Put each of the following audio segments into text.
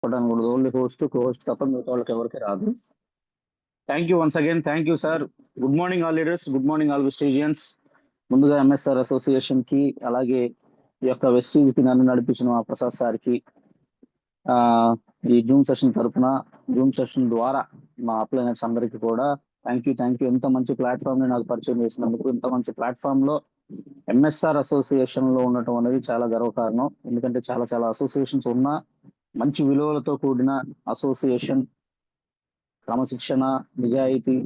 చెప్పడానికి ఉండదు. Only host host తప్ప మిగతా వాళ్ళకి ఎవరికి రాదు. Thank you once again. Thank you sir. Good morning all leaders, good morning all వెస్టీజియన్స్. ముందుగా ఎంఎస్ఆర్ అసోసియేషన్ కి, అలాగే ఈ యొక్క వెస్టీజ్ కి నన్ను నడిపించిన మా ప్రసాద్ సార్ కి, ఈ జూమ్ సెషన్ తరఫున, జూమ్ సెషన్ ద్వారా మా అప్లైనర్స్ అందరికీ కూడా థ్యాంక్ యూ. ఎంత మంచి ప్లాట్ఫామ్ ని నాకు పరిచయం చేసినందుకు. ఇంత మంచి ప్లాట్ఫామ్ లో ఎంఎస్ఆర్ అసోసియేషన్ లో ఉండటం అనేది చాలా గర్వకారణం. ఎందుకంటే చాలా చాలా అసోసియేషన్స్ ఉన్నా మంచి విలువలతో కూడిన అసోసియేషన్, క్రమశిక్షణ, నిజాయితీ,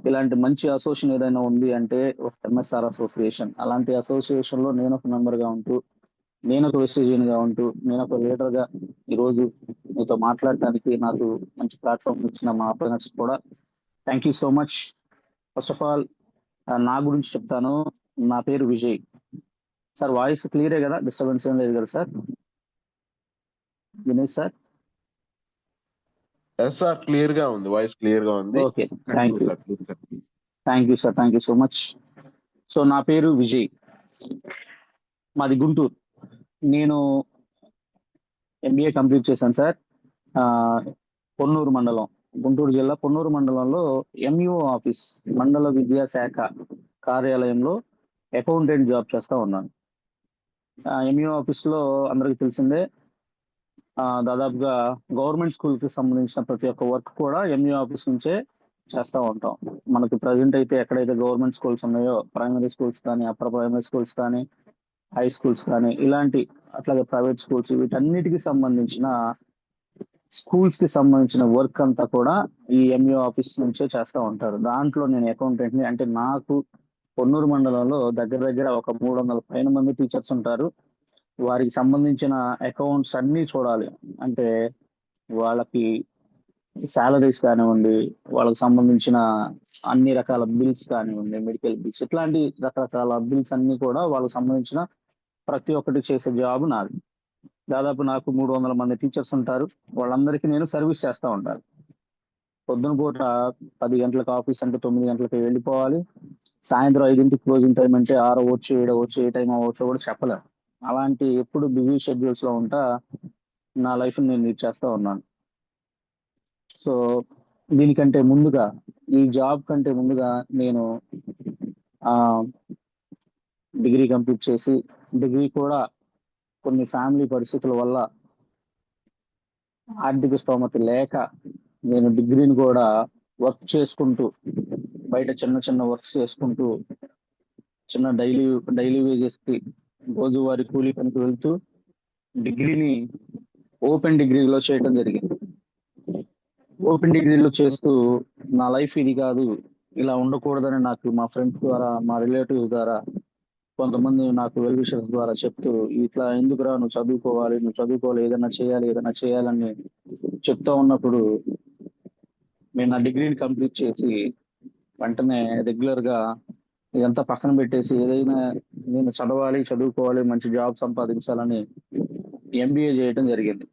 ఇలాంటి మంచి అసోసియేషన్ ఏదైనా ఉంది అంటే ఒక ఎంఎస్ఆర్ అసోసియేషన్. అలాంటి అసోసియేషన్ లో నేను ఒక మెంబర్ గా ఉంటూ, నేను ఒక వెస్టిజియన్ గా ఉంటూ, నేను ఒక లీడర్ గా ఈరోజు మీతో మాట్లాడటానికి నాకు మంచి ప్లాట్ఫామ్ ఇచ్చిన మా అప్లైనర్స్ కూడా thank you so much. First of all నా గురించి చెప్తాను. నా పేరు విజయ్. సార్ వాయిస్ క్లియరే కదా? డిస్టర్బెన్స్ ఏం లేదు కదా sir? Dinesh sir? Yes sir, clear గా ఉంది, వాయిస్ క్లియర్ గా ఉంది. Okay, thank you sir. Thank you so much. So నా పేరు విజయ్, మాది గుంటూరు. నేను ఎంబీఏ కంప్లీట్ చేశాను సార్. పొన్నూరు మండలం, గుంటూరు జిల్లా పొన్నూరు మండలంలో ఎంఈఓ ఆఫీస్, మండల విద్యాశాఖ కార్యాలయంలో అకౌంటెంట్ జాబ్ చేస్తా ఉన్నాను. ఎంఈఓ ఆఫీస్ లో అందరికి తెలిసిందే, దాదాపుగా గవర్నమెంట్ స్కూల్ కి సంబంధించిన ప్రతి ఒక్క వర్క్ కూడా ఎంఈఓ ఆఫీస్ నుంచే చేస్తూ ఉంటాం. మనకు ప్రజెంట్ అయితే ఎక్కడైతే గవర్నమెంట్ స్కూల్స్ ఉన్నాయో, ప్రైమరీ స్కూల్స్ కానీ, అప్పర్ ప్రైమరీ స్కూల్స్ కానీ, హై స్కూల్స్ కానీ, ఇలాంటి అట్లాగే ప్రైవేట్ స్కూల్స్, వీటన్నిటికి సంబంధించిన స్కూల్స్ కి సంబంధించిన వర్క్ అంతా కూడా ఈ ఎంఈఓ ఆఫీస్ నుంచే చేస్తూ ఉంటారు. దాంట్లో నేను అకౌంటెంట్ ని. అంటే నాకు పొన్నూరు మండలంలో దగ్గర దగ్గర ఒక 300 పైన మంది టీచర్స్ ఉంటారు. వారికి సంబంధించిన అకౌంట్స్ అన్ని చూడాలి. అంటే వాళ్ళకి శాలరీస్ కానివ్వండి, వాళ్ళకి సంబంధించిన అన్ని రకాల బిల్స్ కానివ్వండి, మెడికల్ బిల్స్, ఇట్లాంటి రకరకాల బిల్స్ అన్ని కూడా వాళ్ళకి సంబంధించిన ప్రతి ఒక్కటి చేసే జాబ్ నాది. దాదాపు నాకు 300 మంది టీచర్స్ ఉంటారు. వాళ్ళందరికీ నేను సర్వీస్ చేస్తూ ఉంటాను. పొద్దున పూట 10 గంటలకు ఆఫీస్ అంటే 9 గంటలకు వెళ్ళిపోవాలి. సాయంత్రం 5ంటికి క్లోజింగ్ టైం అంటే 6 అవ్వచ్చు, 7 అవ్వచ్చు, ఏ టైం అవ్వచ్చో కూడా చెప్పలేము. అలాంటి ఎప్పుడు బిజీ షెడ్యూల్స్ లో ఉంటా నా లైఫ్ నేను లీడ్ చేస్తూ ఉన్నాను. సో దీనికంటే ముందుగా, ఈ జాబ్ కంటే ముందుగా నేను డిగ్రీ కంప్లీట్ చేసి, డిగ్రీ కూడా కొన్ని ఫ్యామిలీ పరిస్థితుల వల్ల ఆర్థిక స్తోమత లేక నేను డిగ్రీని కూడా వర్క్ చేసుకుంటూ, బయట చిన్న చిన్న వర్క్స్ చేసుకుంటూ, చిన్న డైలీ వేజెస్ కి రోజువారీ కూలీ పనికి వెళ్తూ డిగ్రీని ఓపెన్ డిగ్రీలో చేయడం జరిగింది. ఓపెన్ డిగ్రీలో చేస్తూ నా లైఫ్ ఇది కాదు, ఇలా ఉండకూడదని నాకు మా ఫ్రెండ్స్ ద్వారా, మా రిలేటివ్స్ ద్వారా, కొంతమంది నాకు వెల్ విషర్స్ ద్వారా చెప్తూ, ఇట్లా ఎందుకురా నువ్వు చదువుకోవాలి, ఏదైనా చేయాలని చెప్తా ఉన్నప్పుడు నేను నా డిగ్రీని కంప్లీట్ చేసి వెంటనే రెగ్యులర్ గా ఇదంతా పక్కన పెట్టేసి ఏదైనా నేను చదువుకోవాలి, మంచి జాబ్ సంపాదించాలని ఎంబీఏ చేయడం జరిగింది.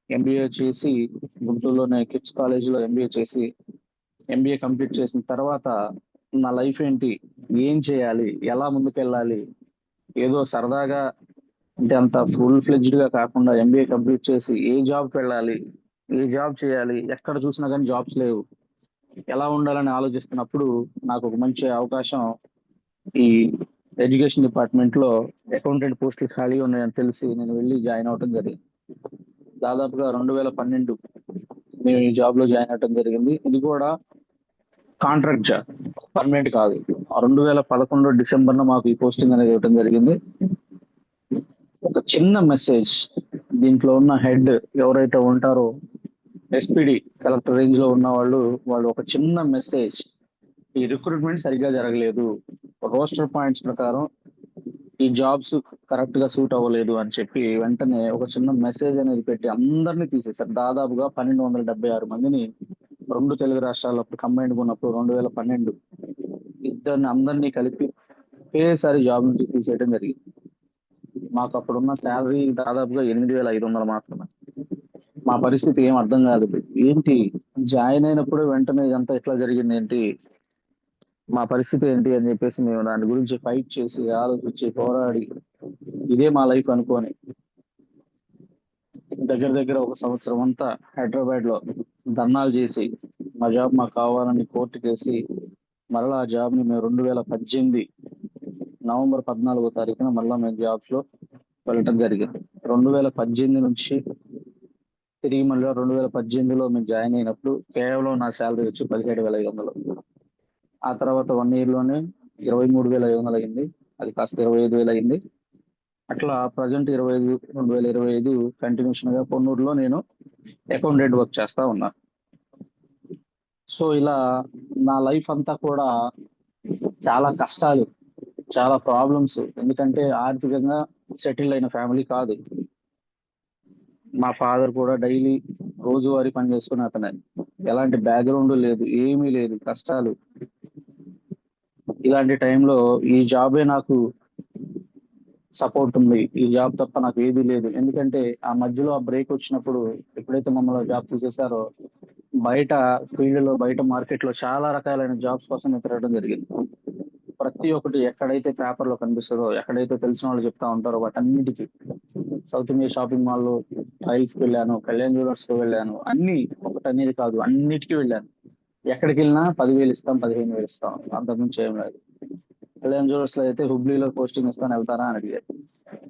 ఎంబీఏ చేసి గుంటూరులోనే కిడ్స్ కాలేజీలో ఎంబీఏ చేసి, ఎంబీఏ కంప్లీట్ చేసిన తర్వాత నా లైఫ్ ఏంటి, ఏం చేయాలి, ఎలా ముందుకెళ్ళాలి, ఏదో సరదాగా, అంటే అంత ఫుల్ ఫ్లెడ్జ్డ్ గా కాకుండా ఎంబీఏ కంప్లీట్ చేసి ఏ జాబ్కి వెళ్ళాలి, ఏ జాబ్ చేయాలి, ఎక్కడ చూసినా కానీ జాబ్స్ లేవు, ఎలా ఉండాలని ఆలోచిస్తున్నప్పుడు నాకు ఒక మంచి అవకాశం ఈ ఎడ్యుకేషన్ డిపార్ట్మెంట్ లో అకౌంటెంట్ పోస్టులు ఖాళీ ఉన్నాయని తెలిసి నేను వెళ్ళి జాయిన్ అవడం జరిగింది. దాదాపుగా 2012 మేము ఈ జాబ్ లో జాయిన్ అవడం జరిగింది. ఇది కూడా కాంట్రాక్ట్ జాబ్, పర్మనెంట్ కాదు. 2011 డిసెంబర్ మాకు ఈ పోస్టింగ్ అనేది ఇవ్వడం జరిగింది. ఒక చిన్న మెసేజ్, దీంట్లో ఉన్న హెడ్ ఎవరైతే ఉంటారో, ఎస్పీడి కలెక్టర్ రేంజ్ లో ఉన్న వాళ్ళు ఒక చిన్న మెసేజ్, ఈ రిక్రూట్మెంట్ సరిగ్గా జరగలేదు, రోస్టర్ పాయింట్స్ ప్రకారం ఈ జాబ్స్ కరెక్ట్ గా సూట్ అవ్వలేదు అని చెప్పి వెంటనే ఒక చిన్న మెసేజ్ అనేది పెట్టి అందరినీ తీసేశారు. దాదాపుగా 1276 మందిని 2 తెలుగు రాష్ట్రాల్లో కంబైండ్ ఉన్నప్పుడు 2012 అందరినీ కలిపి ఒకేసారి జాబ్ నుంచి తీసేయడం జరిగింది. మాకు అప్పుడున్న శాలరీ దాదాపుగా 8500 మాత్రమే. మా పరిస్థితి ఏం అర్థం కాలేదు. ఏంటి జాయిన్ అయినప్పుడు వెంటనే ఇదంతా ఎట్లా జరిగింది, ఏంటి మా పరిస్థితి ఏంటి అని చెప్పేసి మేము దాని గురించి ఫైట్ చేసి, ఆలోచించి, పోరాడి, ఇదే మా లైఫ్ అనుకోని దగ్గర దగ్గర ఒక సంవత్సరం అంతా హైదరాబాద్ లో ధర్నాలు చేసి మా జాబ్ మాకు కావాలని కోర్టు కేసి మరలా ఆ జాబ్ ని మేము 2018 నవంబర్ 14వ తారీఖున మళ్ళా మేము జాబ్స్ లో వెళ్ళటం జరిగింది. 2018 నుంచి తిరిగి మళ్ళీ 2018లో మేము జాయిన్ అయినప్పుడు కేవలం నా శాలరీ వచ్చి 17,500. ఆ తర్వాత 1 ఇయర్ లోనే 23,500 అయింది. అది కాస్త 25,000 అయింది. అట్లా ప్రజెంట్ 2025 కంటిన్యూషన్ గా పొన్నూరులో నేను అకౌంటెంట్ వర్క్ చేస్తా ఉన్నా. సో ఇలా నా లైఫ్ అంతా కూడా చాలా కష్టాలు, చాలా ప్రాబ్లమ్స్. ఎందుకంటే ఆర్థికంగా సెటిల్ అయిన ఫ్యామిలీ కాదు. మా ఫాదర్ కూడా డైలీ రోజువారీ పని చేసుకునే అతనే. ఎలాంటి బ్యాక్గ్రౌండ్ లేదు, ఏమీ లేదు, కష్టాలు. ఇలాంటి టైంలో ఈ జాబే నాకు సపోర్ట్ ఉంది. ఈ జాబ్ తప్ప నాకు ఏది లేదు. ఎందుకంటే ఆ మధ్యలో ఆ బ్రేక్ వచ్చినప్పుడు ఎప్పుడైతే మమ్మల్ని జాబ్ తీసేశారో బయట ఫీల్డ్ లో, బయట మార్కెట్ లో చాలా రకాలైన జాబ్స్ కోసం నేను తిరగడం జరిగింది. ప్రతి ఒక్కటి ఎక్కడైతే పేపర్ లో కనిపిస్తుందో, ఎక్కడైతే తెలిసిన వాళ్ళు చెప్తా ఉంటారో వాటన్నిటికీ south India shopping mall, tiles కి వెళ్ళాను, కళ్యాణ్ జ్యువెలర్స్ కి వెళ్ళాను, అన్ని ఒకటి అనేది కాదు అన్నిటికీ వెళ్ళాను. ఎక్కడికి వెళ్ళినా 10,000 ఇస్తాం, 15,000 ఇస్తాం, అంతకుమించి ఏం లేదు. కళ్యాణ్ జ్యువెలర్స్ లో అయితే హుబ్లీలో పోస్టింగ్ ఇస్తాను వెళ్తారా అని అడిగారు.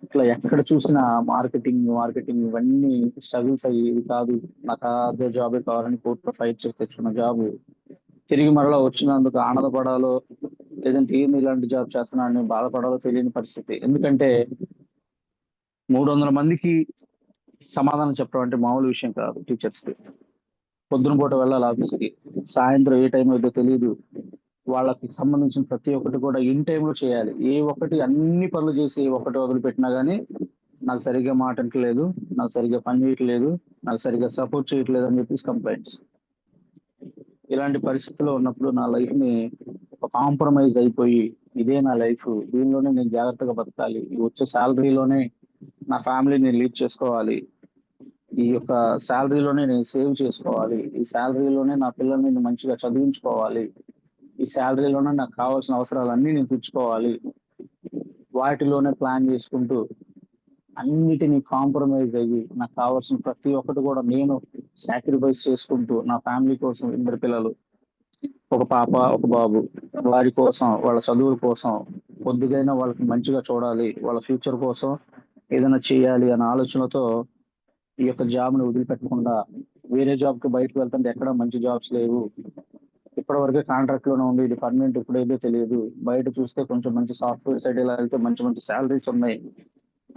ఇట్లా ఎక్కడ చూసినా మార్కెటింగ్ మార్కెటింగ్ ఇవన్నీ స్ట్రగుల్స్ అయ్యి ఇది కాదు, నాకు అదే జాబే కావాలని కోర్టులో ఫైట్ చేసి తెచ్చుకున్న జాబ్ తిరిగి మరలా వచ్చినందుకు ఆనందపడాలో లేదంటే ఏమి ఇలాంటి జాబ్ చేస్తున్నానని బాధపడాలో తెలియని పరిస్థితి. ఎందుకంటే 300 మందికి సమాధానం చెప్పడం అంటే మామూలు విషయం కాదు. టీచర్స్ కి పొద్దున పూట వెళ్ళాలి ఆఫీస్కి, సాయంత్రం ఏ టైం అయితే తెలియదు. వాళ్ళకి సంబంధించిన ప్రతి ఒక్కటి కూడా ఇన్ టైంలో చేయాలి. ఏ ఒక్కటి అన్ని పనులు చేసి ఒకటి వదిలిపెట్టినా గానీ నాకు సరిగ్గా మాట వింటలేదు, నాకు సరిగ్గా పని చేయట్లేదు, నాకు సరిగ్గా సపోర్ట్ చేయట్లేదు అని చెప్పేసి కంప్లైంట్స్. ఇలాంటి పరిస్థితిలో ఉన్నప్పుడు నా లైఫ్ ని కాంప్రమైజ్ అయిపోయి ఇదే నా లైఫ్, దీనిలోనే నేను జాగ్రత్తగా బతకాలి, ఈ వచ్చే శాలరీలోనే నా ఫ్యామిలీని లీడ్ చేసుకోవాలి, ఈ యొక్క శాలరీలోనే నేను సేవ్ చేసుకోవాలి, ఈ శాలరీలోనే నా పిల్లల్ని నేను మంచిగా చదివించుకోవాలి, ఈ శాలరీలోనే నాకు కావాల్సిన అవసరాలన్నీ నేను తీర్చుకోవాలి, వాటిలోనే ప్లాన్ చేసుకుంటూ అన్నిటినీ కాంప్రమైజ్ అయ్యి నాకు కావాల్సిన ప్రతి ఒక్కటి కూడా నేను సాక్రిఫైస్ చేసుకుంటూ నా ఫ్యామిలీ కోసం, 2 పిల్లలు, ఒక పాప ఒక బాబు, వారి కోసం, వాళ్ళ చదువుల కోసం, కొద్దిగైనా వాళ్ళకి మంచిగా చూడాలి, వాళ్ళ ఫ్యూచర్ కోసం ఏదైనా చేయాలి అనే ఆలోచనతో ఈ యొక్క జాబ్ ని వదిలిపెట్టకుండా వేరే జాబ్ కి బయటకు వెళ్తుంటే ఎక్కడ మంచి జాబ్స్ లేవు. ఇప్పటి వరకే కాంట్రాక్ట్ లోనే ఉంది, ఇది పర్మనెంట్ ఇప్పుడైతే తెలియదు. బయట చూస్తే కొంచెం మంచి సాఫ్ట్వేర్ సైడ్ ఇలా వెళ్తే మంచి మంచి శాలరీస్ ఉన్నాయి,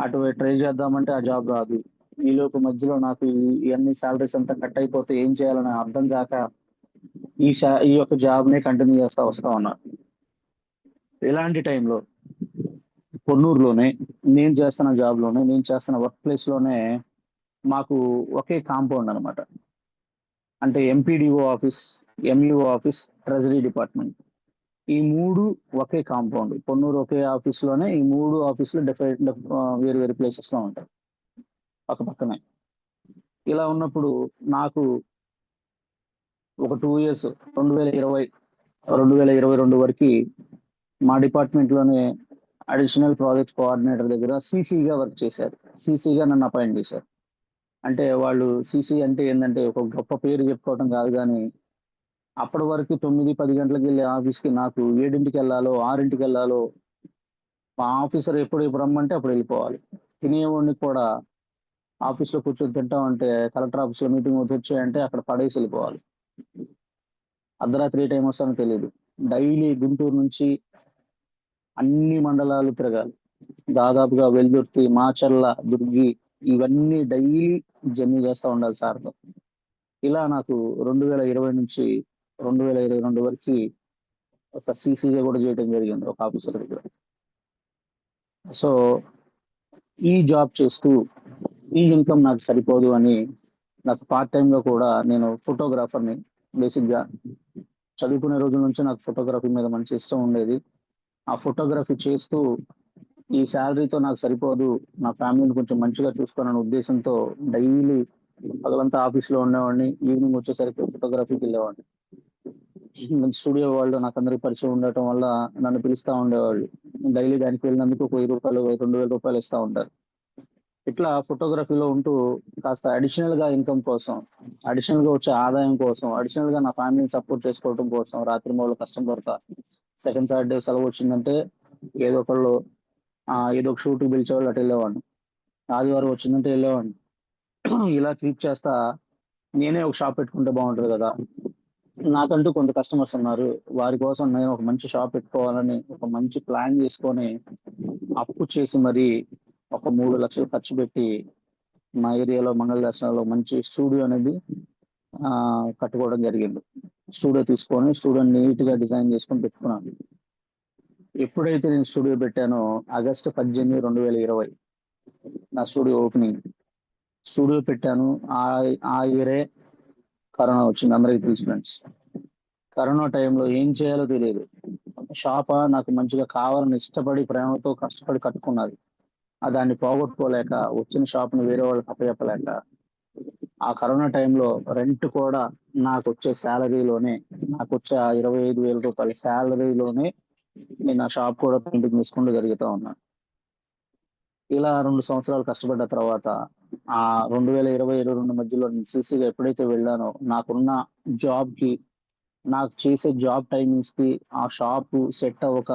అటు ట్రై చేద్దామంటే ఆ జాబ్ రాదు. ఈ లోపు మధ్యలో నాకు ఇవన్నీ శాలరీస్ అంతా కట్ అయిపోతే ఏం చేయాలని అర్థం కాక ఈ యొక్క జాబ్ నే కంటిన్యూ చేస్తా వస్తా ఉన్నా. ఇలాంటి టైంలో పొన్నూరులోనే నేను చేస్తున్న జాబ్ లోనే, నేను చేస్తున్న వర్క్ ప్లేస్ లోనే మాకు ఒకే కాంపౌండ్ అన్నమాట. అంటే MPDO office, MEO office, treasury department, ఈ 3 ఒకే కాంపౌండ్. పొన్నూరు ఒకే ఆఫీస్ లోనే ఈ 3 ఆఫీసులు డిఫరెంట్ వేరు వేరు ప్లేసెస్ లో ఉంటాయి పక్క పక్కనే. ఇలా ఉన్నప్పుడు నాకు ఒక 2 ఇయర్స్ 2020 2022 వరకు మా డిపార్ట్మెంట్ లోనే అడిషనల్ ప్రాజెక్ట్ కోఆర్డినేటర్ దగ్గర సీసీగా వర్క్ చేశారు. సీసీగా నన్ను అపాయింట్ చేశారు. అంటే వాళ్ళు సీసీ అంటే ఏంటంటే ఒక గొప్ప పేరు చెప్పుకోవడం కాదు కానీ అప్పటి వరకు 9-10 గంటలకు వెళ్ళే ఆఫీస్కి నాకు 7ంటికి వెళ్ళాలో 6ంటికి వెళ్ళాలో, మా ఆఫీసర్ ఎప్పుడు రమ్మంటే అప్పుడు వెళ్ళిపోవాలి. తినేవాడిని కూడా ఆఫీస్ లో కూర్చొని తింటామంటే కలెక్టర్ ఆఫీస్ లో మీటింగ్ వచ్చాయంటే అక్కడ పడేసి వెళ్ళిపోవాలి. అర్ధరాత్రి ఏ టైం వస్తానో తెలియదు. డైలీ గుంటూరు నుంచి అన్ని మండలాలు తిరగాలి. దాదాపుగా వెల్దుర్తి, మాచర్ల, దుర్గి ఇవన్నీ డైలీ జర్నీ చేస్తూ ఉండాలి సార్తో. ఇలా నాకు 2020 నుంచి 2022 వరకు ఒక సీసీగా కూడా చేయడం జరిగింది ఒక ఆఫీసర్ దగ్గర. సో ఈ జాబ్ చేస్తూ ఈ ఇన్కమ్ నాకు సరిపోదు అని నాకు పార్ట్ టైం గా కూడా నేను ఫోటోగ్రాఫర్ని. బేసిక్ గా చదువుకునే రోజుల నుంచి నాకు ఫోటోగ్రఫీ మీద మంచి ఇష్టం ఉండేది. ఆ ఫోటోగ్రఫీ చేస్తూ ఈ శాలరీతో నాకు సరిపోదు, నా ఫ్యామిలీని కొంచెం మంచిగా చూసుకోవాలనే ఉద్దేశంతో డైలీ పగలంతా ఆఫీస్ లో ఉండేవాడిని, ఈవినింగ్ వచ్చేసరికి ఫోటోగ్రఫీకి వెళ్ళేవాడిని. స్టూడియో వాళ్ళు నాకు అందరికి పరిచయం ఉండటం వల్ల నన్ను పిలుస్తా ఉండేవాళ్ళు. డైలీ దానికి వెళ్ళినందుకు ఒక 1000 రూపాయలు, 2,000 రూపాయలు ఇస్తా ఉంటారు. ఇట్లా ఫోటోగ్రఫీలో ఉంటూ కాస్త అడిషనల్ గా ఇన్కమ్ కోసం, అడిషనల్ గా వచ్చే ఆదాయం కోసం, అడిషనల్ గా నా ఫ్యామిలీని సపోర్ట్ చేసుకోవడం కోసం రాత్రి మూడు కష్టం పడతా. సెకండ్ సాటర్డే సెలవు వచ్చిందంటే ఏదో ఒకళ్ళు ఏదో ఒక షూట్కి పిలిచేవాళ్ళు, అటు వెళ్ళేవాడిని. ఆదివారం వచ్చిందంటే వెళ్ళేవాడిని. ఇలా ట్రీట్ చేస్తా నేనే ఒక షాప్ పెట్టుకుంటే బాగుంటది కదా, నాకంటూ కొంత కస్టమర్స్ ఉన్నారు, వారి కోసం నేను ఒక మంచి షాప్ పెట్టుకోవాలని ఒక మంచి ప్లాన్ చేసుకొని అప్పు చేసి మరి ఒక 3 లక్షలు ఖర్చు పెట్టి మా ఏరియాలో మంగళ దర్శనంలో మంచి స్టూడియో అనేది కట్టుకోవడం జరిగింది. స్టూడియో తీసుకొని స్టూడియో నీట్ గా డిజైన్ చేసుకొని పెట్టుకున్నాను. ఎప్పుడైతే నేను స్టూడియో పెట్టానో ఆగస్టు 18, 2020 నా స్టూడియో ఓపెనింగ్. స్టూడియో పెట్టాను. ఆ ఆ ఇయరే కరోనా వచ్చింది, అందరికీ తెలుసు ఫ్రెండ్స్. కరోనా టైంలో ఏం చేయాలో తెలియదు. షాప నాకు మంచిగా కావాలని ఇష్టపడి ప్రేమతో కష్టపడి కట్టుకున్నది. దాన్ని పోగొట్టుకోలేక వచ్చిన షాప్ని వేరే వాళ్ళకి అప్పచెప్పలేక ఆ కరోనా టైంలో రెంట్ కూడా నాకు వచ్చే శాలరీలోనే, నాకు వచ్చే ఆ 25,000 రూపాయల శాలరీలోనే నేను ఆ షాప్ కూడా పెయింటింగ్ తీసుకుంటూ జరుగుతూ ఉన్నాను. ఇలా 2 సంవత్సరాలు కష్టపడ్డ తర్వాత ఆ 2020-22 మధ్యలో నేను సిసిగా ఎప్పుడైతే వెళ్ళానో నాకున్న జాబ్ కి, నాకు చేసే జాబ్ టైమింగ్స్ కి ఆ షాప్ సెట్ అవ్వక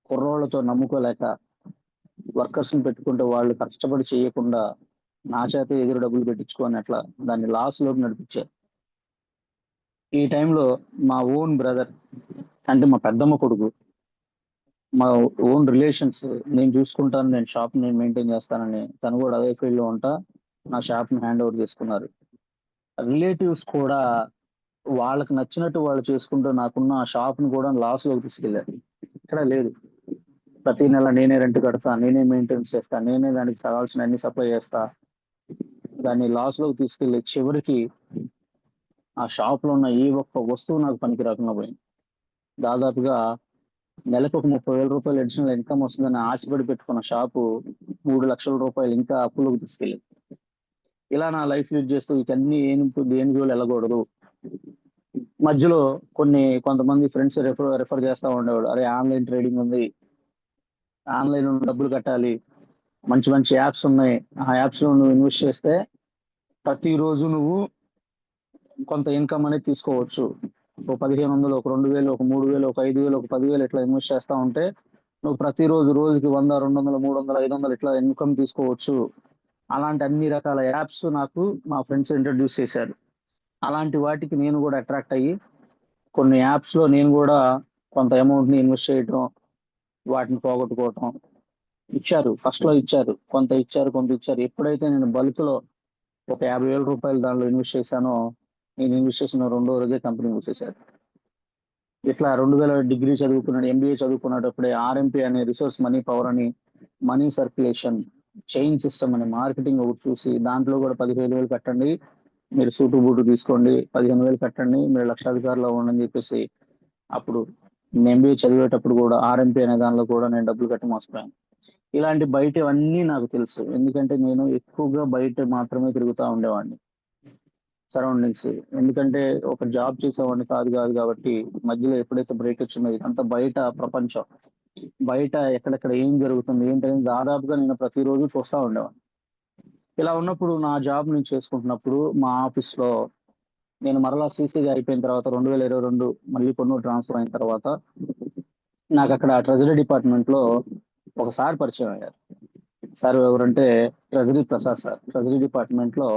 కుర్రోళ్ళతో నమ్ముకోలేక వర్కర్స్ ని పెట్టుకుంటే వాళ్ళు కష్టపడి చేయకుండా నా చేత ఎదురు డబ్బులు పెట్టించుకొని అట్లా దాన్ని లాస్ లోకి నడిపించారు. ఈ టైంలో మా ఓన్ బ్రదర్, అంటే మా పెద్దమ్మ కొడుకు, మా ఓన్ రిలేషన్స్, నేను చూసుకుంటాను, నేను షాప్ నేను మెయింటైన్ చేస్తానని తను కూడా అదే ఫీల్డ్ లో ఉంటా నా షాప్ ని హ్యాండ్ ఓవర్ చేసుకున్నారు. రిలేటివ్స్ కూడా వాళ్ళకి నచ్చినట్టు వాళ్ళు చేసుకుంటూ నాకున్న ఆ షాప్ ని కూడా లాస్ లోకి తీసుకెళ్లారు. ఇక్కడ లేదు, ప్రతి నెల నేనే రెంట్ కడతా, నేనే మెయింటెనెన్స్ చేస్తా, నేనే దానికి కావాల్సిన అన్ని సప్లై చేస్తా. దాన్ని లాస్ లోకి తీసుకెళ్లి చివరికి ఆ షాప్ లో ఉన్న ఏ ఒక్క వస్తువు నాకు పనికి రాకుండా పోయింది. దాదాపుగా నెలకు ఒక 30,000 రూపాయలు అడిషనల్ ఇన్కమ్ వస్తుందని ఆశపడి పెట్టుకున్న షాపు 3 లక్షల రూపాయలు ఇంకా అప్పులోకి తీసుకెళ్ళింది. ఇలా నా లైఫ్ లీడ్ చేస్తూ ఇవన్నీ దేని జోలు వెళ్ళకూడదు. మధ్యలో కొంతమంది ఫ్రెండ్స్ రెఫర్ చేస్తా ఉండేవాడు, అరే ఆన్లైన్ ట్రేడింగ్ ఉంది, ఆన్లైన్ డబ్బులు కట్టాలి, మంచి మంచి యాప్స్ ఉన్నాయి, ఆ యాప్స్ లో నువ్వు ఇన్వెస్ట్ చేస్తే ప్రతిరోజు నువ్వు కొంత ఇన్కమ్ అనేది తీసుకోవచ్చు. ఒక 1,500, ఒక 2,000, ఒక 3,000, ఒక 5,000, ఒక 10,000 ఇట్లా ఇన్వెస్ట్ చేస్తా ఉంటే నువ్వు ప్రతిరోజు రోజుకి 100, 200, 300, 500 ఇట్లా ఇన్కమ్ తీసుకోవచ్చు. అలాంటి అన్ని రకాల యాప్స్ నాకు మా ఫ్రెండ్స్ ఇంట్రడ్యూస్ చేశారు. అలాంటి వాటికి నేను కూడా అట్రాక్ట్ అయ్యి కొన్ని యాప్స్ లో నేను కూడా కొంత అమౌంట్ ని ఇన్వెస్ట్ చేయటం, వాటిని పోగొట్టుకోవటం. ఫస్ట్ లో ఇచ్చారు, కొంత ఇచ్చారు. ఎప్పుడైతే నేను బల్క్ లో ఒక 50,000 రూపాయలు దానిలో ఇన్వెస్ట్ చేశానో, నేను ఇన్వెస్ట్ చేసిన 2వ రోజే కంపెనీ మూసేశారు. ఇట్లా 2000 డిగ్రీ చదువుకున్నాడు, ఎంబీఏ చదువుకున్నప్పుడే ఆర్ఎంపీ అనే రిసోర్స్ మనీ పవర్ అని, మనీ సర్క్యులేషన్ చైన్ సిస్టమ్ అనే మార్కెటింగ్ ఒకటి చూసి దాంట్లో కూడా 15,000 కట్టండి, మీరు సూటు బూటు తీసుకోండి, 15,000 కట్టండి, మీరు లక్షాధికారులు అవ్వండి అని చెప్పేసి అప్పుడు నేను ఎంబీఏ చదివేటప్పుడు కూడా ఆర్ఎంపీ అనే దానిలో కూడా నేను డబ్బులు కట్టి మోసపోయాను. ఇలాంటి బయటవన్నీ నాకు తెలుసు, ఎందుకంటే నేను ఎక్కువగా బయట మాత్రమే తిరుగుతూ ఉండేవాడిని సరౌండింగ్స్. ఎందుకంటే ఒక జాబ్ చేసేవాడిని కాదు కాబట్టి మధ్యలో ఎప్పుడైతే బ్రేక్ వచ్చిందో ఇదంతా బయట ప్రపంచం, బయట ఎక్కడెక్కడ ఏం జరుగుతుంది ఏంటనేది దాదాపుగా నేను ప్రతిరోజు చూస్తూ ఉండేవాడిని. ఇలా ఉన్నప్పుడు నా జాబ్ నేను చేసుకుంటున్నప్పుడు మా ఆఫీస్ లో నేను మరలా సీసీగా అయిపోయిన తర్వాత 2022 మళ్ళీ కొన్నూరు ట్రాన్స్ఫర్ అయిన తర్వాత నాకు అక్కడ ట్రెజరీ డిపార్ట్మెంట్ లో ఒకసారి పరిచయం అయ్యారు. సార్ ఎవరంటే treasury Prasad sir, treasury department లో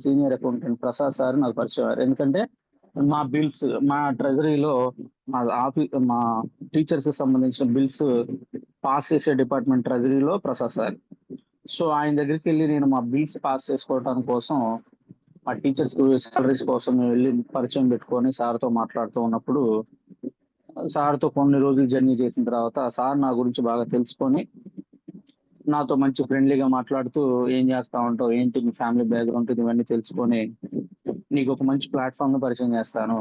సీనియర్ అకౌంటెంట్ ప్రసాద్ సార్ నాకు పరిచయం అయ్యారు. ఎందుకంటే మా బిల్స్, మా ట్రెజరీలో మా టీచర్స్ కి సంబంధించిన బిల్స్ పాస్ చేసే డిపార్ట్మెంట్ ట్రెజరీలో ప్రసాద్ సార్. సో ఆయన దగ్గరికి వెళ్ళి నేను మా బిల్స్ పాస్ చేసుకోవడం కోసం, మా టీచర్స్ సాలరీస్ కోసం మేము వెళ్ళి పరిచయం పెట్టుకొని సార్తో మాట్లాడుతూ ఉన్నప్పుడు, సార్తో కొన్ని రోజులు జర్నీ చేసిన తర్వాత సార్ నా గురించి బాగా తెలుసుకొని నాతో మంచి ఫ్రెండ్లీగా మాట్లాడుతూ ఏం చేస్తా ఉంటావు, ఏంటి మీ ఫ్యామిలీ బ్యాక్గ్రౌండ్, ఇవన్నీ తెలుసుకొని నీకు ఒక మంచి ప్లాట్ఫామ్ ను పరిచయం చేస్తాను,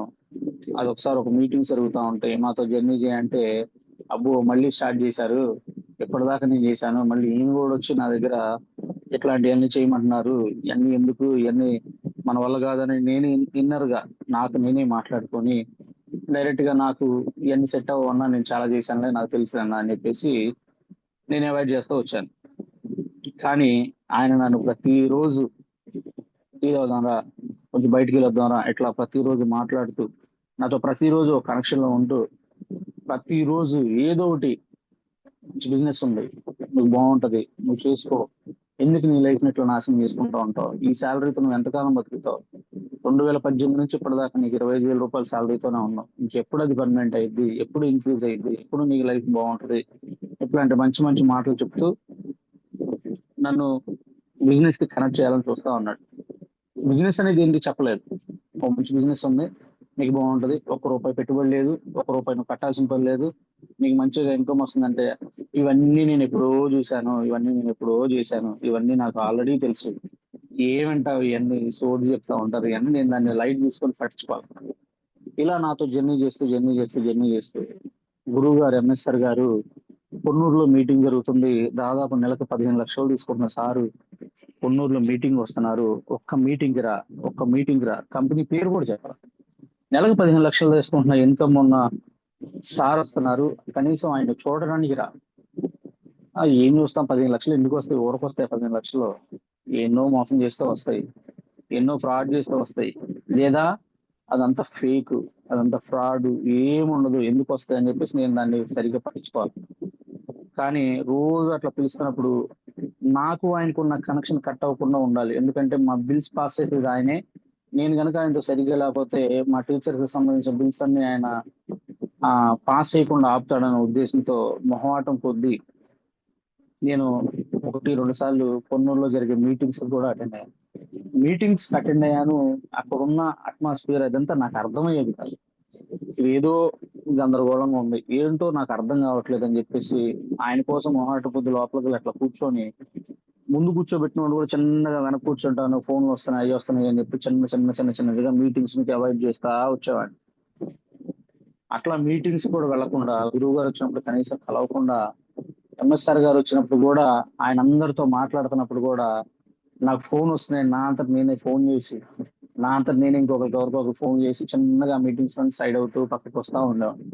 అది ఒకసారి ఒక మీటింగ్ జరుగుతూ ఉంటాయి మాతో జర్నీ చేయంటే, అబ్బో మళ్ళీ స్టార్ట్ చేశారు, ఎప్పటిదాకా నేను చేశాను, మళ్ళీ ఈయన కూడా వచ్చి నా దగ్గర ఇట్లాంటివన్నీ చేయమంటున్నారు, ఇవన్నీ ఎందుకు, ఇవన్నీ మన వల్ల కాదని నేనే ఇన్నర్ గా నాకు నేనే మాట్లాడుకొని డైరెక్ట్ గా నాకు ఇవన్నీ సెట్ అవ్వన్నా నేను చాలా చేశానులే, నాకు తెలుసు అన్న అని చెప్పేసి నేను అవాయిడ్ చేస్తూ వచ్చాను. కానీ ఆయన నన్ను ప్రతిరోజు టీ తాగుదాంరా, కొంచెం బయటికి వెళ్ళొద్దాంరా, ఇట్లా ప్రతిరోజు మాట్లాడుతూ నాతో ప్రతిరోజు ఒక కనెక్షన్ లో ఉంటూ ప్రతిరోజు ఏదో ఒకటి మంచి బిజినెస్ ఉంది, నువ్వు బాగుంటది, నువ్వు చేసుకో, ఎందుకు నీ లైఫ్ ని ఇట్లా నాశనం చేసుకుంటా ఉంటావు, ఈ శాలరీతో నువ్వు ఎంతకాలం బతుకుతావు, 2018 నుంచి ఇప్పటిదాకా నీకు 25,000 రూపాయల శాలరీతోనే ఉన్నావు, ఇంకెప్పుడు అది పర్మనెంట్ అయ్యింది, ఎప్పుడు ఇంక్రీజ్ అయ్యింది, ఎప్పుడు నీ లైఫ్ బాగుంటది, ఇట్లాంటి మంచి మంచి మాటలు చెప్తూ నన్ను బిజినెస్ కి కనెక్ట్ చేయాలని చూస్తా ఉన్నాడు. బిజినెస్ అనేది ఏంటి చెప్పలేదు, ఒక మంచి బిజినెస్ ఉంది, నీకు బాగుంటది, 1 రూపాయి పెట్టుబడి లేదు, 1 రూపాయి నువ్వు కట్టాల్సిన పని లేదు, నీకు మంచిగా ఇన్కమ్ వస్తుందంటే ఇవన్నీ నేను ఎప్పుడో చూశాను, ఇవన్నీ నేను ఎప్పుడో చేశాను, ఇవన్నీ నాకు ఆల్రెడీ తెలుసు, ఏమంటావు ఇవన్నీ సోది చెప్తా ఉంటారు, ఇవన్నీ నేను దాన్ని లైట్ తీసుకొని పట్టించుకోవాలి. ఇలా నాతో జర్నీ చేస్తూ గురువు గారు ఎంఎస్ఆర్ గారు పొన్నూరులో మీటింగ్ జరుగుతుంది, దాదాపు నెలకు 15 లక్షలు తీసుకుంటున్న సారు పొన్నూరులో మీటింగ్ వస్తున్నారు, ఒక్క మీటింగ్ రా కంపెనీ పేరు కూడా చెప్పాలి, నెలకు 15 లక్షలు తీసుకుంటున్న ఇన్కమ్ ఉన్న సార్ వస్తున్నారు, కనీసం ఆయన చూడడానికి రా. ఏం చూస్తాం, 15 లక్షలు ఎందుకు వస్తాయి, ఊరకొస్తాయి 15 లక్షలు, ఎన్నో మోసం చేస్తే వస్తాయి, ఎన్నో ఫ్రాడ్ చేస్తే వస్తాయి, లేదా అదంతా ఫేక్, అదంతా ఫ్రాడ్, ఏముండదు, ఎందుకు వస్తాయి అని చెప్పేసి నేను దాన్ని సరిగ్గా పట్టించుకోవాలి. కానీ రోజు అట్లా పిలుస్తున్నప్పుడు నాకు ఆయనకున్న కనెక్షన్ కట్ అవ్వకుండా ఉండాలి, ఎందుకంటే మా బిల్స్ పాస్ చేసేది ఆయనే, నేను కనుక ఆయనతో సరిగ్గా లేకపోతే మా టీచర్ కి సంబంధించిన బిల్స్ అన్ని ఆయన పాస్ చేయకుండా ఆపుతాడనే ఉద్దేశంతో మొహమాటం కొద్దీ నేను 1-2 సార్లు పొన్నూరులో జరిగే మీటింగ్స్ కూడా అటెండ్ అయ్యాను. అక్కడున్న అట్మాస్ఫియర్ అదంతా నాకు అర్థమయ్యేది కాదు, ఏదో గందరగోళంగా ఉంది, ఏంటో నాకు అర్థం కావట్లేదు అని చెప్పేసి ఆయన కోసం మొహాట పొద్దు లోపలికి అట్లా కూర్చొని, ముందు కూర్చోబెట్టిన వాడు కూడా చిన్నగా వెనక కూర్చుంటాను, ఫోన్లు వస్తున్నాయి అవి వస్తున్నాయి అని చెప్పి చిన్నగా మీటింగ్స్ నుంచి అవాయిడ్ చేస్తా వచ్చేవాడిని. అట్లా మీటింగ్స్ కూడా వెళ్లకుండా, గురువు గారు వచ్చినప్పుడు కనీసం కలవకుండా, ఎంఎస్ఆర్ గారు వచ్చినప్పుడు కూడా ఆయన అందరితో మాట్లాడుతున్నప్పుడు కూడా నాకు ఫోన్ వస్తున్నాయి, నా అంతట నేనే ఫోన్ చేసి, నా అంతట నేనే ఎవరికొకరు ఫోన్ చేసి చిన్నగా మీటింగ్స్ నుంచి సైడ్ అవుతూ పక్కకి వస్తా ఉండేవాడిని.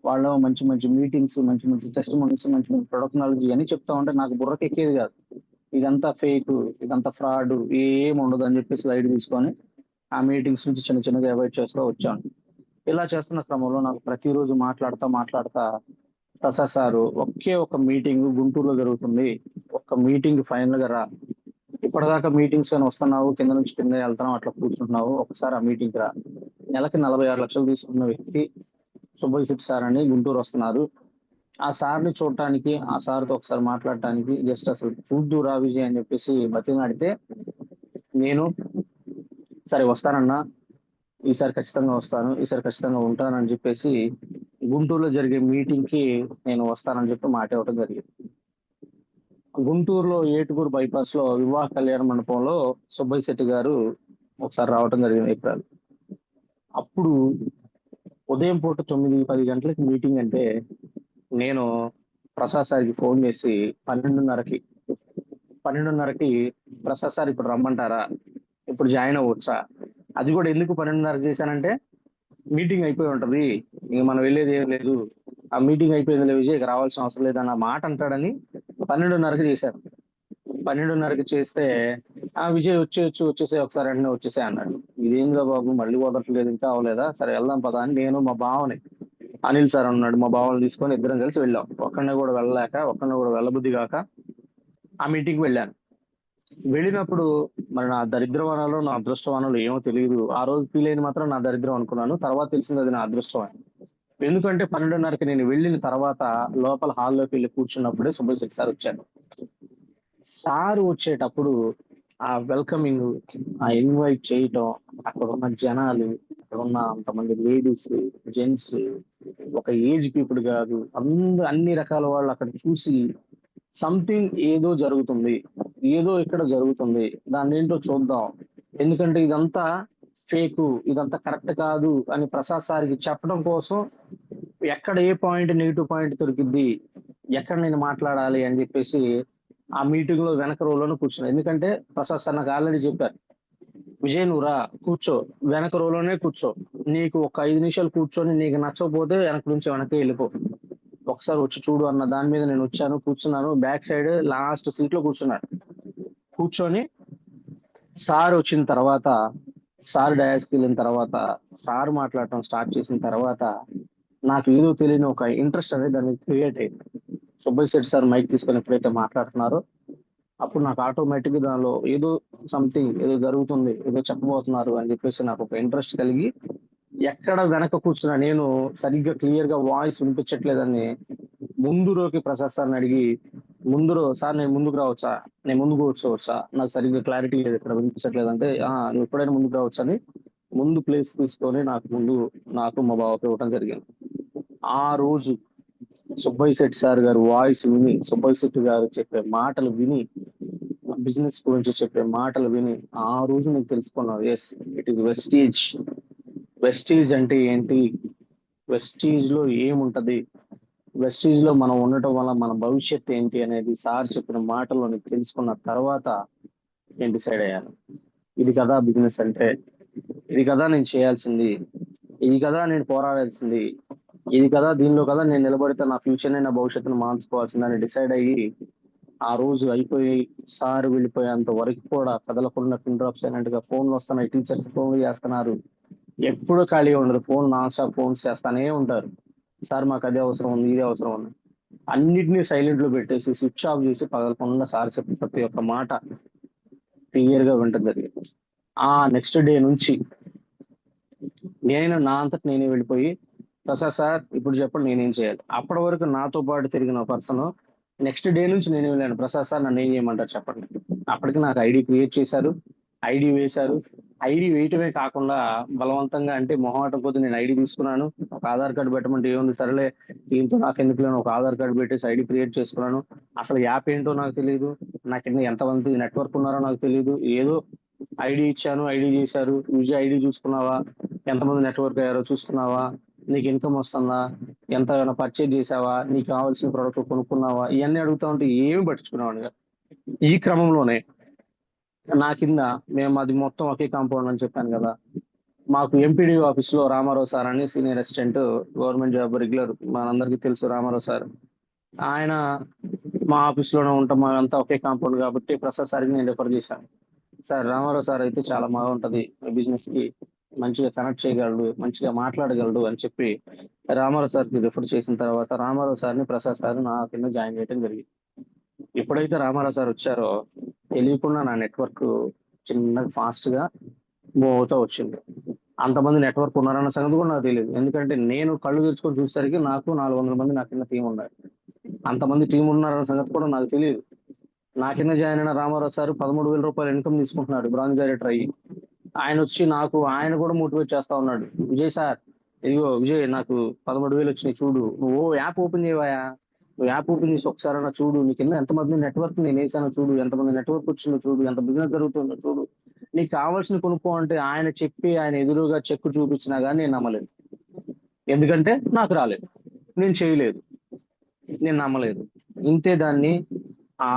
వాళ్ళు మంచి మంచి మీటింగ్స్, మంచి మంచి టెస్టిమోనీస్, మంచి మంచి ప్రొడక్ట్ నాలెడ్జ్ అని చెప్తా ఉంటే నాకు బుర్రకి ఎక్కేది కాదు, ఇదంతా ఫేక్, ఇదంతా ఫ్రాడ్, ఏం ఉండదు అని చెప్పేసి లైట్ తీసుకొని ఆ మీటింగ్స్ నుంచి చిన్నగా అవాయిడ్ చేస్తూ వచ్చాను. ఇలా చేస్తున్న క్రమంలో నాకు ప్రతిరోజు మాట్లాడుతా ప్రసాద్ సారు ఒకే ఒక మీటింగ్ గుంటూరులో జరుగుతుంది, ఒక్క మీటింగ్ ఫైనల్ గా రా, ఇప్పటిదాకా మీటింగ్స్ అని వస్తున్నావు, కింద నుంచి కింద వెళ్తున్నావు, అట్లా కూర్చుంటున్నావు, ఒకసారి ఆ మీటింగ్ రా. నెలకి 46 లక్షలు తీసుకున్న వ్యక్తి సుబ్బయ్య శెట్టి సార్ అని గుంటూరు వస్తున్నారు, ఆ సార్ని చూడటానికి, ఆ సార్తో ఒకసారి మాట్లాడటానికి జస్ట్ అసలు చూద్దురా విజయ్ అని చెప్పేసి బతిలాడితే, నేను సరే వస్తానన్నా, ఈసారి ఖచ్చితంగా వస్తాను, ఈసారి ఖచ్చితంగా ఉంటానని చెప్పేసి గుంటూరులో జరిగే మీటింగ్ కి నేను వస్తానని చెప్పి మాట ఇవ్వడం జరిగింది. గుంటూరులో ఏటుకూరు బైపాస్ లో వివాహ కళ్యాణ మండపంలో సుబ్బయ్య శెట్టి గారు ఒకసారి రావటం జరిగింది ఏప్రిల్. అప్పుడు ఉదయం పూట 9-10 గంటలకి మీటింగ్ అంటే నేను ప్రసాద్ సార్కి ఫోన్ చేసి 12:30కి ప్రసాద్ సార్ ఇప్పుడు రమ్మంటారా, ఇప్పుడు జాయిన్ అవ్వచ్చా, అది కూడా ఎందుకు 12:30 చేశానంటే మీటింగ్ అయిపోయి ఉంటది, ఇంక మనం వెళ్ళేది ఏం లేదు, ఆ మీటింగ్ అయిపోయింది విజయ్, ఇక రావాల్సిన అవసరం లేదన్న మాట అంటాడని 12:30కి చేశారు. 12:30కి చేస్తే ఆ విజయ్ వచ్చేసే ఒకసారి వెంటనే వచ్చేసే అన్నాడు. ఇదేంగా బాబు మళ్ళీ వదలట్లేదు, ఇంకా అవ్వలేదా, సరే వెళ్దాం పదా అని నేను మా బావని, అనిల్ సార్ అన్నాడు, మా బావని తీసుకొని ఇద్దరం కలిసి వెళ్ళాం. ఒక్కడిని కూడా వెళ్ళబుద్ధి కాక ఆ మీటింగ్కి వెళ్ళాను. వెళ్ళినప్పుడు మరి నా దరిద్రం అనాలో నా అదృష్టం అనాలో ఏమో తెలియదు, ఆ రోజు ఫీల్ అయిన మాత్రం నా దరిద్రం అనుకున్నాను, తర్వాత తెలిసింది అది నా అదృష్టం అని. ఎందుకంటే 12:30కి నేను వెళ్ళిన తర్వాత లోపల హాల్లోకి వెళ్ళి కూర్చున్నప్పుడే సుబ్బయ్య శెట్టి సార్ వచ్చారు. సార్ వచ్చేటప్పుడు ఆ వెల్కమింగ్, ఆ ఇన్వైట్ చేయటం, అక్కడ ఉన్న జనాలు, అక్కడ ఉన్న అంతమంది లేడీస్, జెంట్స్, ఒక ఏజ్ పీపుల్ కాదు, అన్ని రకాల వాళ్ళు అక్కడ చూసి సంథింగ్ ఏదో జరుగుతుంది, ఏదో ఇక్కడ జరుగుతుంది, దాన్ని ఏంటో చూద్దాం, ఎందుకంటే ఇదంతా ఫేక్, ఇదంతా కరెక్ట్ కాదు అని ప్రసాద్ సార్కి చెప్పడం కోసం ఎక్కడ ఏ పాయింట్ నెగిటివ్ పాయింట్ దొరికింది, ఎక్కడ నేను మాట్లాడాలి అని చెప్పేసి ఆ మీటింగ్ లో వెనక రోలోనే కూర్చున్నాను. ఎందుకంటే ప్రసాద్ సార్ నాకు ఆల్రెడీ చెప్పారు, విజయ్ నువ్వు రా కూర్చో, వెనక రోలోనే కూర్చో, నీకు ఒక 5 నిమిషాలు కూర్చొని నీకు నచ్చకపోతే వెనక్కి వెళ్ళిపో, ఒకసారి వచ్చి చూడు అన్న దాని మీద నేను వచ్చాను, కూర్చున్నాను, బ్యాక్ సైడ్ లాస్ట్ సీట్ లో కూర్చున్నాను. కూర్చొని సార్ వచ్చిన తర్వాత, సార్ డయాస్కి వెళ్ళిన తర్వాత, సార్ మాట్లాడటం స్టార్ట్ చేసిన తర్వాత నాకు ఏదో తెలియని ఒక ఇంట్రెస్ట్ అనేది దాన్ని క్రియేట్ అయింది. సుబ్బయ్య శెట్టి సార్ మైక్ తీసుకొని ఎప్పుడైతే మాట్లాడుతున్నారో అప్పుడు నాకు ఆటోమేటిక్ గా దానిలో ఏదో సంథింగ్ ఏదో జరుగుతుంది, ఏదో చెప్పబోతున్నారు అని చెప్పేసి నాకు ఒక ఇంట్రెస్ట్ కలిగి ఎక్కడ వెనక కూర్చున్నా నేను సరిగ్గా క్లియర్ గా వాయిస్ వినిపించట్లేదని ముందు రోకి ప్రసాద్ సార్ని అడిగి, సార్ నేను ముందుకు రావచ్చా, నేను ముందుకు వచ్చా, నాకు సరిగ్గా క్లారిటీ లేదు ఇక్కడ వినిపించట్లేదు అంటే, నువ్వు ఎప్పుడైనా ముందుకు రావచ్చు అని ముందు ప్లేస్ తీసుకొని నాకు మా బావకి ఇవ్వడం జరిగింది. ఆ రోజు సుబ్బయ్య శెట్టి సార్ గారు వాయిస్ విని, సుబ్బయ్య శెట్టి గారు చెప్పే మాటలు విని, బిజినెస్ గురించి చెప్పే మాటలు విని ఆ రోజు నేను తెలుసుకున్నాను, yes it is vestige. Vestige అంటే ఏంటి, వెస్టీజ్ లో ఏముంటది, వెస్టీజ్ లో మనం ఉండటం వల్ల మన భవిష్యత్తు ఏంటి అనేది సార్ చెప్పిన మాటల్లో నేను తెలుసుకున్న తర్వాత నేను డిసైడ్ అయ్యాను, ఇది కదా బిజినెస్ అంటే, ఇది కదా నేను చేయాల్సింది, ఇది కదా నేను పోరాడాల్సింది, ఇది కదా దీనిలో కదా నేను నిలబడితే నా ఫ్యూచర్ నా భవిష్యత్తును మార్చుకోవాల్సిందని డిసైడ్ అయ్యి ఆ రోజు అయిపోయి సార్ వెళ్ళిపోయేంత వరకు కూడా కదలకుండా పిన్ డ్రాప్ సైలెంట్ గా ఫోన్లు వస్తున్నాయి, టీచర్స్ ఫోన్లు చేస్తున్నారు, ఎప్పుడు ఖాళీ ఉండదు, ఫోన్ నాన్ స్టాప్ ఫోన్స్ చేస్తానే ఉంటారు. సార్ మాకు అదే అవసరం ఉంది, ఇదే అవసరం ఉంది, అన్నిటినీ సైలెంట్ లో పెట్టేసి స్విచ్ ఆఫ్ చేసి పగలకుండా సార్ చెప్పిన ప్రతి ఒక్క మాట క్లియర్ గా వింటం జరిగింది. ఆ నెక్స్ట్ డే నుంచి నేను నా అంతటి నేనే వెళ్ళిపోయి, ప్రసాద్ సార్ ఇప్పుడు చెప్పండి నేనేం చేయాలి. అప్పటి వరకు నాతో పాటు తిరిగిన పర్సన్ నెక్స్ట్ డే నుంచి నేను వెళ్ళాను, ప్రసాద్ సార్ నన్ను ఏం చేయమంటారు చెప్పండి. అప్పటికి నాకు ఐడి క్రియేట్ చేశారు, ఐడి వేశారు. ఐడి వేయటమే కాకుండా బలవంతంగా అంటే మొహమాటం కొద్ది నేను ఐడి తీసుకున్నాను, ఒక ఆధార్ కార్డు పెట్టమంటే ఏముంది సరేలే దీంతో నాకు ఎందుకు లేని ఒక ఆధార్ కార్డు పెట్టేసి ఐడి క్రియేట్ చేసుకున్నాను. అసలు యాప్ ఏంటో నాకు తెలియదు, నా కింద ఎంతమంది నెట్వర్క్ ఉన్నారో నాకు తెలియదు, ఏదో ఐడి ఇచ్చాను, ఐడి చేశారు, విజయ్ ఐడి చూసుకున్నావా, ఎంతమంది నెట్వర్క్ అయ్యారో చూసుకున్నావా, నీకు ఇన్కమ్ వస్తుందా, ఎంత ఏమైనా పర్చేజ్ చేసావా, నీకు కావాల్సిన ప్రోడక్ట్ కొనుక్కున్నావా, ఇవన్నీ అడుగుతా ఉంటే ఏమి పట్టించుకున్నావాడిని కాదు. ఈ క్రమంలోనే నా కింద మేము అది మొత్తం ఒకే కాంపౌండ్ అని చెప్పాను కదా, మాకు ఎంపీడీ ఆఫీస్ లో రామారావు సార్ అని senior assistant, government job regular, మనందరికీ తెలుసు రామారావు సార్. ఆయన మా ఆఫీస్ లోనే ఉంటాం, మా అంతా ఒకే కాంపౌండ్ కాబట్టి ప్రసాద్ సార్కి నేను రిఫర్ చేశాను. సార్ రామారావు సార్ అయితే చాలా బాగుంటది, బిజినెస్ కి మంచిగా కనెక్ట్ చేయగలడు, మంచిగా మాట్లాడగలడు అని చెప్పి రామారావు సార్కి రిఫర్ చేసిన తర్వాత రామారావు సార్ని ప్రసాద్ సార్ నా కింద జాయిన్ చేయడం జరిగింది. ఎప్పుడైతే రామారావు సార్ వచ్చారో తెలియకుండా నా నెట్వర్క్ చిన్నగా ఫాస్ట్ గా మూవ్ అవుతూ వచ్చింది. అంతమంది నెట్వర్క్ ఉన్నారన్న సంగతి కూడా నాకు తెలియదు, ఎందుకంటే నేను కళ్ళు తెరుచుకొని చూసేసరికి నాకు 400 మంది నా కింద టీం ఉన్నారు. అంతమంది టీం ఉన్నారన్న సంగతి కూడా నాకు తెలియదు. నా కింద జాయిన్ అయిన రామారావు సార్ 13,000 రూపాయలు ఇన్కమ్ తీసుకుంటున్నాడు బ్రాంజ్ డైరెక్టర్ అయ్యి. ఆయన కూడా మోటివేట్ చేస్తా ఉన్నాడు, విజయ్ సార్ ఇదిగో విజయ్ నాకు 13,000 వచ్చినాయి చూడు, నువ్వు యాప్ ఓపెన్ చేయవాయా, నువ్వు యాప్ ఓపెన్ చేసి ఒకసారి చూడు, నీ కింద ఎంతమంది నెట్వర్క్ నేను వేసానో చూడు, ఎంతమంది నెట్వర్క్ వచ్చిందో చూడు, ఎంత బిజినెస్ జరుగుతుందో చూడు, నీకు కావాల్సిన కొనుక్కో అంటే ఆయన ఎదురుగా చెక్ చూపించినా కానీ నేను నమ్మలేదు. ఎందుకంటే నాకు రాలేదు, నేను చేయలేదు, నేను నమ్మలేదు. ఇంతే దాన్ని, ఆ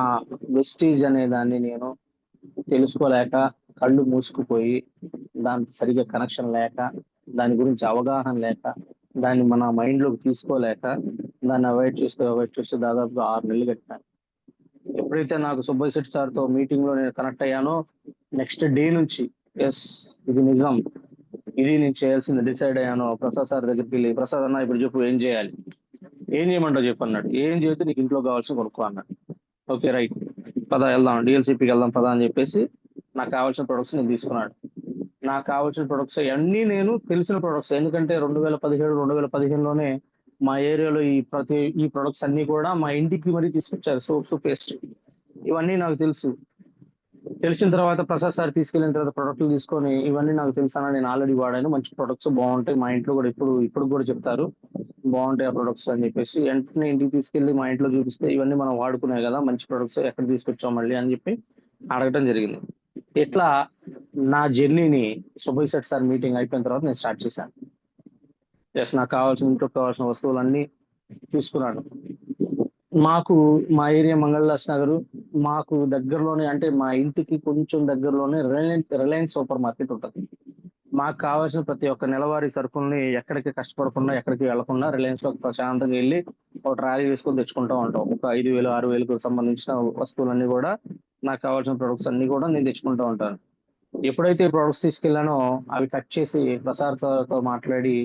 వెస్టీజ్ అనే దాన్ని నేను తెలుసుకోలేక కళ్ళు మూసుకుపోయి, దానికి సరిగ్గా కనెక్షన్ లేక, దాని గురించి అవగాహన లేక, దాన్ని మన మైండ్ లోకి తీసుకోలేక దాన్ని అవాయిడ్ చేస్తూ దాదాపుగా 6 నెలలు గడిపాను. ఎప్పుడైతే నాకు సుబ్బయ్య శెట్టి సార్ తో మీటింగ్ లో నేను కనెక్ట్ అయ్యానో నెక్స్ట్ డే నుంచి ఎస్ ఇది నిజం, ఇది నేను చేయాల్సింది డిసైడ్ అయ్యాను. ప్రసాద్ సార్ దగ్గరికి వెళ్ళి, ప్రసాద్ అన్న ఇప్పుడు చెప్పు ఏం చేయాలి, ఏం చేయమంటావు చెప్పు అన్నాడు. ఏం చేస్తే నీకు ఇంట్లో కావాల్సిన కొనుక్కో అన్నాడు. ఓకే రైట్ పదా వెళ్దాం, డిఎల్సిపికి వెళ్దాం పదా అని చెప్పేసి నాకు కావాల్సిన ప్రొడక్ట్స్ నేను తీసుకున్నాడు. నాకు కావాల్సిన ప్రొడక్ట్స్ అన్నీ నేను తెలిసిన ప్రొడక్ట్స్, ఎందుకంటే 2017-2015లోనే మా ఏరియాలో ఈ ప్రొడక్ట్స్ అన్ని కూడా మా ఇంటికి మరీ తీసుకొచ్చారు, సోప్స్ పేస్ట్, ఇవన్నీ నాకు తెలుసు. తెలిసిన తర్వాత ప్రసాద్ సార్ తీసుకెళ్ళిన తర్వాత ప్రొడక్ట్లు తీసుకొని, ఇవన్నీ నాకు తెలుసా, నేను ఆల్రెడీ వాడాను, మంచి ప్రొడక్ట్స్ బాగుంటాయి, మా ఇంట్లో కూడా ఇప్పుడు కూడా చెప్తారు బాగుంటాయి ఆ ప్రొడక్ట్స్ అని చెప్పేసి, వెంటనే ఇంటికి తీసుకెళ్లి మా ఇంట్లో చూపిస్తే ఇవన్నీ మనం వాడుకునే కదా మంచి ప్రొడక్ట్స్, ఎక్కడ తీసుకొచ్చాం మళ్ళీ అని చెప్పి అడగటం జరిగింది. ఇట్లా నా జర్నీని సుబ్బయ్య శెట్టి సార్ మీటింగ్ అయిపోయిన తర్వాత నేను స్టార్ట్ చేశాను. జస్ట్ నాకు ఇంట్లో కావాల్సిన వస్తువులన్నీ తీసుకున్నాను. మా ఏరియా మంగళదాస్ నగర్, మాకు దగ్గరలోనే అంటే మా ఇంటికి కొంచెం దగ్గరలోనే రిలయన్స్ సూపర్ మార్కెట్ ఉంటుంది. మాకు కావాల్సిన ప్రతి ఒక్క నెలవారీ సరుకుల్ని ఎక్కడికి కష్టపడకుండా, ఎక్కడికి వెళ్లకుండా రిలయన్స్ లో ప్రశాంతంగా వెళ్ళి ఒక ట్రాలీ వేసుకొని తెచ్చుకుంటా ఉంటాం. ఒక 5,000-6,000కు సంబంధించిన వస్తువులన్నీ కూడా నాకు కావాల్సిన ప్రొడక్ట్స్ అన్ని కూడా నేను తెచ్చుకుంటూ ఉంటాను. ఎప్పుడైతే ఈ ప్రొడక్ట్స్ తీసుకెళ్లానో అవి కట్ చేసి ప్రసాద్ తో మాట్లాడి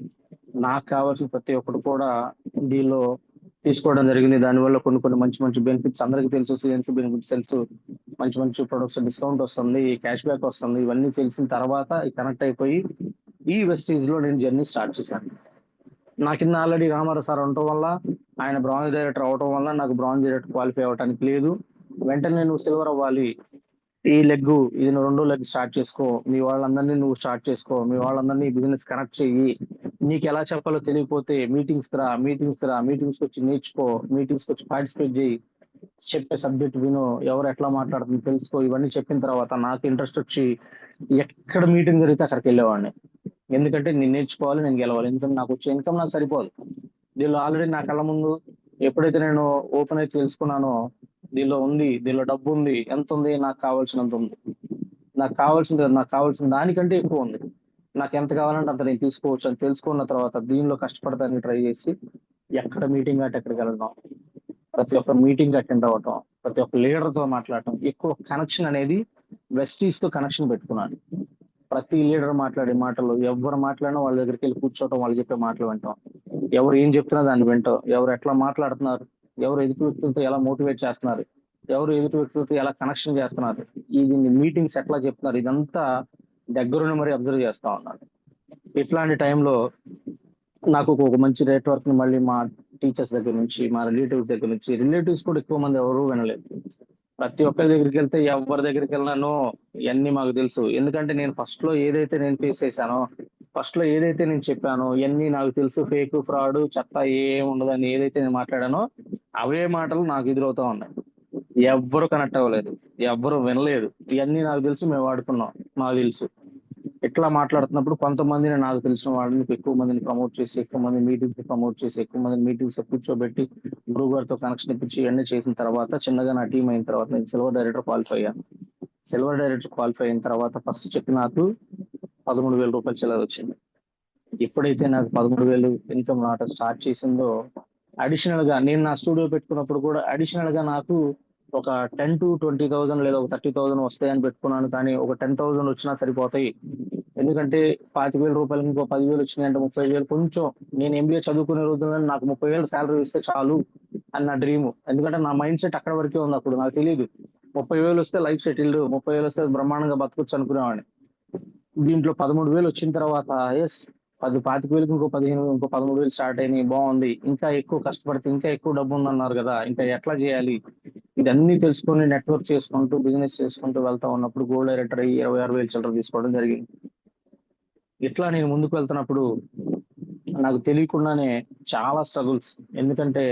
నాకు కావాల్సిన ప్రతి ఒక్కటి కూడా దీనిలో తీసుకోవడం జరిగింది. దానివల్ల కొన్ని కొన్ని మంచి మంచి బెనిఫిట్స్ అందరికీ తెలుసు, సిఎన్సి బెనిఫిట్స్ తెలుసు, మంచి మంచి ప్రొడక్ట్స్ డిస్కౌంట్ వస్తుంది, క్యాష్ బ్యాక్ వస్తుంది. ఇవన్నీ తెలిసిన తర్వాత కనెక్ట్ అయిపోయి ఈ వెస్టీజ్ లో నేను జర్నీ స్టార్ట్ చేశాను. నా కింద ఆల్రెడీ రామారావు సార్ ఉండటం వల్ల, ఆయన బ్రాంజ్ డైరెక్టర్ అవటం వల్ల నాకు బ్రాంజ్ డైరెక్టర్ క్వాలిఫై అవ్వడానికి లేదు. వెంటనే నువ్వు సిల్వర్ అవ్వాలి, ఈ లెగ్ ఇది నువ్వు రెండో లెగ్ స్టార్ట్ చేసుకో, మీ వాళ్ళందరినీ నువ్వు స్టార్ట్ చేసుకో, మీ వాళ్ళందరినీ బిజినెస్ కనెక్ట్ చెయ్యి, నీకు ఎలా చెప్పాలో తెలియకపోతే మీటింగ్స్ వచ్చి నేర్చుకో, మీటింగ్స్ వచ్చి పార్టిసిపేట్ చేయి, చెప్పే సబ్జెక్ట్ విను, ఎవరు ఎట్లా మాట్లాడుతుంది తెలుసుకో. ఇవన్నీ చెప్పిన తర్వాత నాకు ఇంట్రెస్ట్ వచ్చి ఎక్కడ మీటింగ్ జరిగితే అక్కడికి వెళ్ళేవాడిని. ఎందుకంటే నేను నేర్చుకోవాలి, నేను గెలవాలి. ఎందుకంటే నాకు వచ్చే ఇన్కమ్ నాకు సరిపోదు. దీనిలో ఆల్రెడీ నా కళ్ళ ముందు ఎప్పుడైతే నేను ఓపెన్ అయితే తెలుసుకున్నానో దీనిలో డబ్బు ఉంది, ఎంత ఉంది, నాకు కావాల్సినంత ఉంది. నాకు కావాల్సిన దానికంటే ఎక్కువ ఉంది. నాకు ఎంత కావాలంటే అంత నేను తీసుకోవచ్చు అని తెలుసుకున్న తర్వాత దీనిలో కష్టపడతానికి ట్రై చేసి ఎక్కడ మీటింగ్ అంటే ఎక్కడికి వెళ్ళడం, ప్రతి ఒక్క మీటింగ్ అటెండ్ అవ్వటం, ప్రతి ఒక్క లీడర్ తో మాట్లాడటం, ఎక్కువ కనెక్షన్ అనేది వెస్టీస్ తో కనెక్షన్ పెట్టుకున్నాను. ప్రతి లీడర్ మాట్లాడే మాటలు, ఎవరు మాట్లాడినా వాళ్ళ దగ్గరికి వెళ్ళి కూర్చోవటం, వాళ్ళు చెప్పే మాటలు వింటాం, ఎవరు ఏం చెప్తున్నా దాన్ని వింటాం, ఎవరు ఎట్లా మాట్లాడుతున్నారు, ఎవరు ఎదుటి వ్యక్తులతో ఎలా మోటివేట్ చేస్తున్నారు, ఎవరు ఎదుటి వ్యక్తులతో ఎలా కనెక్షన్ చేస్తున్నారు, ఇది మీటింగ్స్ ఎట్లా చెప్తున్నారు, ఇదంతా దగ్గరుండి మరి అబ్జర్వ్ చేస్తా ఉన్నాను. ఇట్లాంటి టైంలో నాకు ఒక మంచి నెట్వర్క్ ని మళ్ళీ మా టీచర్స్ దగ్గర నుంచి, మా రిలేటివ్స్ దగ్గర నుంచి, రిలేటివ్స్ కూడా ఎక్కువ మంది ఎవరు వినలేదు. ప్రతి ఒక్కరి దగ్గరికి వెళ్తే ఎవరి దగ్గరికి వెళ్ళినానో ఇవన్నీ మాకు తెలుసు. ఎందుకంటే నేను ఫస్ట్ లో ఏదైతే నేను ఫేస్ చేశానో, ఫస్ట్ లో ఏదైతే నేను చెప్పానో ఇవన్నీ నాకు తెలుసు. ఫేక్, ఫ్రాడ్, చెత్త ఏం ఉండదని ఏదైతే నేను మాట్లాడానో అవే మాటలు నాకు ఎదురవుతా ఉన్నాయి. ఎవ్వరు కనెక్ట్ అవ్వలేదు, ఎవ్వరు వినలేదు. ఇవన్నీ నాకు తెలుసు, మేము వాడుకున్నాం, నాకు తెలుసు. ఇట్లా మాట్లాడుతున్నప్పుడు కొంతమందిని, నాకు తెలిసిన వాళ్ళని ఎక్కువ మందిని ప్రమోట్ చేసి, ఎక్కువ మంది మీటింగ్స్ ప్రమోట్ చేసి, ఎక్కువ మంది మీటింగ్స్ కూర్చోబెట్టి గురువు గారితో కనెక్షన్ ఇప్పించి ఇవన్నీ చేసిన తర్వాత చిన్నగా నా టీం అయిన తర్వాత నేను సిల్వర్ డైరెక్టర్ క్వాలిఫై అయ్యాను. సిల్వర్ డైరెక్టర్ క్వాలిఫై అయిన తర్వాత ఫస్ట్ చెప్పి నాకు 13,000 రూపాయలు చిల్లర వచ్చింది. ఎప్పుడైతే నాకు 13,000 ఇన్కమ్ రావటం స్టార్ట్ చేసిందో, అడిషనల్ గా నేను నా స్టూడియో పెట్టుకున్నప్పుడు కూడా అడిషనల్ గా నాకు ఒక 10 to 20,000 లేదా ఒక 30,000 వస్తాయని పెట్టుకున్నాను. కానీ ఒక 10,000 వచ్చినా సరిపోతాయి. ఎందుకంటే 25,000 రూపాయలకి ఇంకో 10,000 వచ్చినాయి అంటే 30,000 కొంచెం. నేను ఎంబీఏ చదువుకునే రోజుల్లో నాకు 30,000 శాలరీ ఇస్తే చాలు అని నా డ్రీమ్. ఎందుకంటే నా మైండ్ సెట్ అక్కడ వరకే ఉంది. అప్పుడు నాకు తెలియదు 30,000 వస్తే లైఫ్ సెటిల్డ్, 30,000 వస్తే బ్రహ్మాండంగా బతకొచ్చు అనుకునేవాడిని. దీంట్లో 13,000 వచ్చిన తర్వాత ఎస్, 25,000కి ఇంకో 13,000 స్టార్ట్ అయినాయి, బాగుంది. ఇంకా ఎక్కువ కష్టపడితే ఇంకా ఎక్కువ డబ్బు ఉందన్నారు కదా, ఇంకా ఎట్లా చేయాలి, ఇదన్నీ తెలుసుకొని నెట్వర్క్ చేసుకుంటూ బిజినెస్ చేసుకుంటూ వెళ్తా ఉన్నప్పుడు గోల్డ్ డైరెక్టర్ అయ్యి 26,000 చిల్లర తీసుకోవడం జరిగింది. ఇట్లా నేను ముందుకు వెళ్తున్నప్పుడు నాకు తెలియకుండానే చాలా స్ట్రగుల్స్. ఎందుకంటే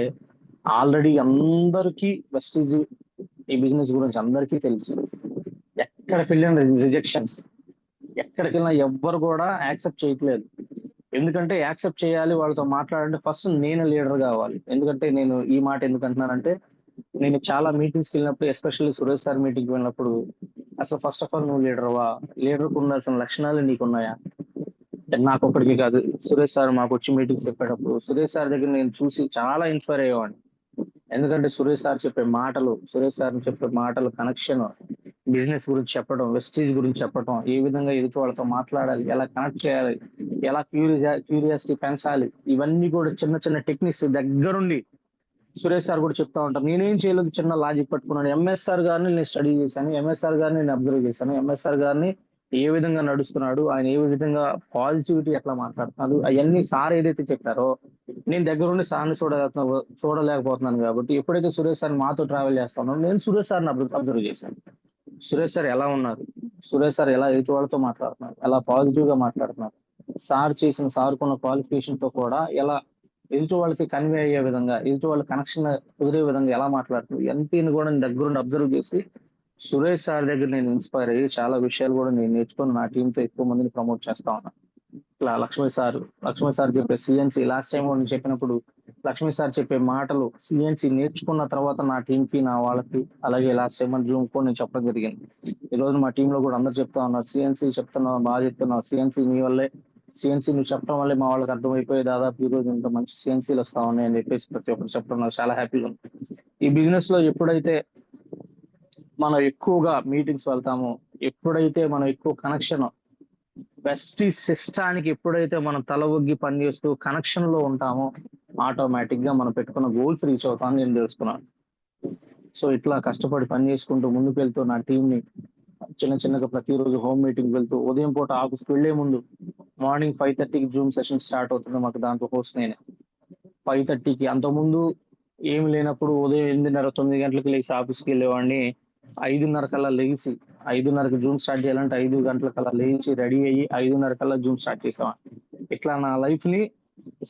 ఆల్రెడీ అందరికీ వెస్టీజ్ ఈ బిజినెస్ గురించి అందరికీ తెలుసు. ఎక్కడికి వెళ్ళిన రిజెక్షన్స్, ఎక్కడికి వెళ్ళినా ఎవ్వరు కూడా యాక్సెప్ట్ చేయట్లేదు. ఎందుకంటే యాక్సెప్ట్ చేయాలి, వాళ్ళతో మాట్లాడంటే ఫస్ట్ నేను లీడర్ కావాలి. ఎందుకంటే నేను ఈ మాట ఎందుకు అంటున్నానంటే, నేను చాలా మీటింగ్స్కి వెళ్ళినప్పుడు, ఎస్పెషల్లీ సురేష్ సార్ మీటింగ్కి వెళ్ళినప్పుడు, అసలు ఫస్ట్ ఆఫ్ ఆల్ నువ్వు లీడర్వా, లీడర్కి ఉండాల్సిన లక్షణాలు నీకున్నాయా, నాకు ఒక్కడికి కాదు, సురేష్ సార్ మాకు వచ్చి మీటింగ్స్ చెప్పేటప్పుడు సురేష్ సార్ దగ్గర నేను చూసి చాలా ఇన్స్పైర్ అయ్యేవాడిని. ఎందుకంటే సురేష్ సార్ చెప్పే మాటలు కనెక్షన్, బిజినెస్ గురించి చెప్పడం, వెస్టీజ్ గురించి చెప్పడం, ఏ విధంగా ఎదుటి వాళ్ళతో మాట్లాడాలి, ఎలా కనెక్ట్ చేయాలి, ఎలా క్యూరియాసిటీ పెంచాలి, ఇవన్నీ కూడా చిన్న చిన్న టెక్నిక్స్ దగ్గరుండి సురేష్ సార్ కూడా చెప్తా ఉంటారు. నేనేం చేయలేదు, చిన్న లాజిక్ పట్టుకున్నాను. ఎంఎస్ఆర్ గారిని నేను స్టడీ చేశాను, ఎంఎస్ఆర్ గారిని నేను అబ్జర్వ్ చేశాను, ఎంఎస్ఆర్ గారిని ఏ విధంగా నడుస్తున్నాడు, ఆయన ఏ విధంగా పాజిటివిటీ ఎట్లా మాట్లాడుతున్నాడు, అవన్నీ సార్ ఏదైతే చెప్పారో నేను దగ్గరుండి సార్ని చూడలేకపోతున్నాను. కాబట్టి ఎప్పుడైతే సురేష్ సార్ మాతో ట్రావెల్ చేస్తానో నేను సురేష్ సార్ని అబ్జర్వ్ చేశాను. సురేష్ సార్ ఎలా ఉన్నారు, సురేష్ సార్ ఎలా ఎదుటి వాళ్ళతో మాట్లాడుతున్నారు, ఎలా పాజిటివ్ గా మాట్లాడుతున్నారు, సార్కున్న క్వాలిఫికేషన్ తో కూడా ఎలా ఎదుటి వాళ్ళకి కన్వే అయ్యే విధంగా, ఎదుటి వాళ్ళ కనెక్షన్ కుదిరే విధంగా ఎలా మాట్లాడుతున్నారు, ఎంతని కూడా నేను దగ్గరుండి అబ్జర్వ్ చేసి సురేష్ సార్ దగ్గర నేను ఇన్స్పైర్ అయ్యి చాలా విషయాలు కూడా నేను నేర్చుకొని నా టీంతో ఎక్కువ మందిని ప్రమోట్ చేస్తా ఉన్నాను. ఇట్లా లక్ష్మీ సార్ చెప్పే సిఎన్సి లాస్ట్ టైం నేను చెప్పినప్పుడు, లక్ష్మీ సార్ చెప్పే మాటలు సిఎన్సి నేర్చుకున్న తర్వాత నా టీంకి, నా వాళ్ళకి, అలాగే లాస్ట్ టైం జూమ్ కూడా నేను చెప్పడం జరిగింది. ఈ రోజు మా టీంలో కూడా అందరు చెప్తా ఉన్నారు, సిఎన్సి చెప్తున్నావు, బాగా చెప్తున్నావు, సిఎన్సి నీ వల్లే, సిఎన్సి నువ్వు చెప్పడం వల్లే మా వాళ్ళకి అర్థమైపోయి దాదాపు ఈ రోజు ఇంత మంచి సిఎన్సీలు వస్తా ఉన్నాయి అని చెప్పేసి ప్రతి ఒక్కరు చెప్పడం నాకు చాలా హ్యాపీగా ఉంది. ఈ బిజినెస్ లో ఎప్పుడైతే మనం ఎక్కువగా మీటింగ్స్ వెళ్తామో, ఎప్పుడైతే మనం ఎక్కువ కనెక్షన్ వెస్టీజ్ సిస్టానికి ఎప్పుడైతే మనం తల ఒగ్గి పనిచేస్తూ కనెక్షన్ లో ఉంటామో ఆటోమేటిక్ గా మనం పెట్టుకున్న గోల్స్ రీచ్ అవుతామని నేను తెలుసుకున్నాను. సో ఇట్లా కష్టపడి పని చేసుకుంటూ ముందుకు వెళ్తూ నా టీం ని చిన్న చిన్నగా ప్రతిరోజు హోమ్ మీటింగ్ వెళ్తూ ఉదయం పూట ఆఫీస్కి వెళ్లే ముందు మార్నింగ్ 5:30కి జూమ్ సెషన్ స్టార్ట్ అవుతుంది మాకు, దాంట్లో హోస్ట్ నేనే. 5:30కి అంతకుముందు ఏమి లేనప్పుడు ఉదయం 8:30 9 గంటలకు లేచి ఆఫీస్కి వెళ్ళేవాడిని. 5:30 కల్లా లేచి 5:30కి జూమ్ స్టార్ట్ చేయాలంటే 5 గంటల కల్లా లేచి రెడీ అయ్యి 5:30 కల్లా జూమ్ స్టార్ట్ చేసేవాడిని. ఇట్లా నా లైఫ్ ని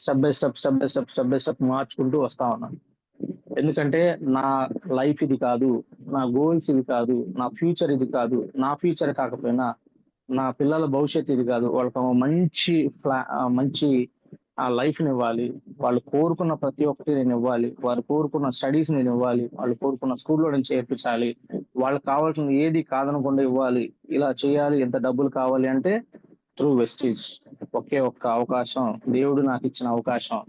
స్టెప్ బై స్టెప్ మార్చుకుంటూ వస్తా ఉన్నాను. ఎందుకంటే నా లైఫ్ ఇది కాదు, నా గోల్స్ ఇది కాదు, నా ఫ్యూచర్ ఇది కాదు, నా ఫ్యూచర్ కాకపోయినా నా పిల్లల భవిష్యత్తు ఇది కాదు. వాళ్ళకి ఒక మంచి ఆ లైఫ్ ని ఇవ్వాలి. వాళ్ళు కోరుకున్న ప్రతి ఒక్కటి నేను ఇవ్వాలి. వారు కోరుకున్న స్టడీస్ నేను ఇవ్వాలి. వాళ్ళు కోరుకున్న స్కూల్లో నేను చేర్పించాలి. వాళ్ళకి కావాల్సిన ఏది కాదనకుండా ఇవ్వాలి. ఇలా చేయాలి. ఎంత డబ్బులు కావాలి అంటే త్రూ వెస్టీజ్. ఒకే ఒక్క అవకాశం, దేవుడు నాకు ఇచ్చిన అవకాశం.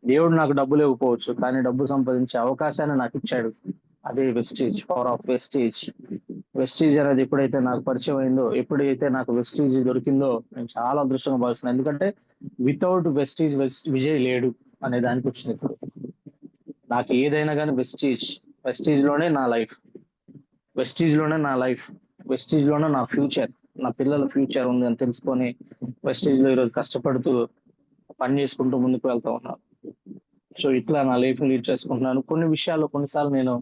దేవుడు నాకు డబ్బులు ఇవ్వకపోవచ్చు, కానీ డబ్బు సంపాదించే అవకాశాన్ని నాకు ఇచ్చాడు. అదే Vestige, power of Vestige. Vestige అనేది ఎప్పుడైతే నాకు పరిచయం అయిందో, ఎప్పుడైతే నాకు వెస్టీజ్ దొరికిందో నేను చాలా అదృష్టంగా భావిస్తున్నాను. ఎందుకంటే వితౌట్ వెస్టీజ్ విజయ్ లేడు అనే దానికి వచ్చింది ఇప్పుడు. నాకు ఏదైనా కానీ వెస్టీజ్, వెస్టీజ్ లోనే నా లైఫ్, వెస్టీజ్ లోనే నా లైఫ్, వెస్టీజ్ లోనే నా ఫ్యూచర్, నా పిల్లల ఫ్యూచర్ ఉంది అని తెలుసుకొని వెస్టీజ్ లో ఈరోజు కష్టపడుతూ పని చేసుకుంటూ ముందుకు వెళ్తా ఉన్నాను. సో ఇట్లా నా లైఫ్ లీడ్ చేసుకుంటున్నాను. కొన్ని విషయాల్లో కొన్నిసార్లు నేను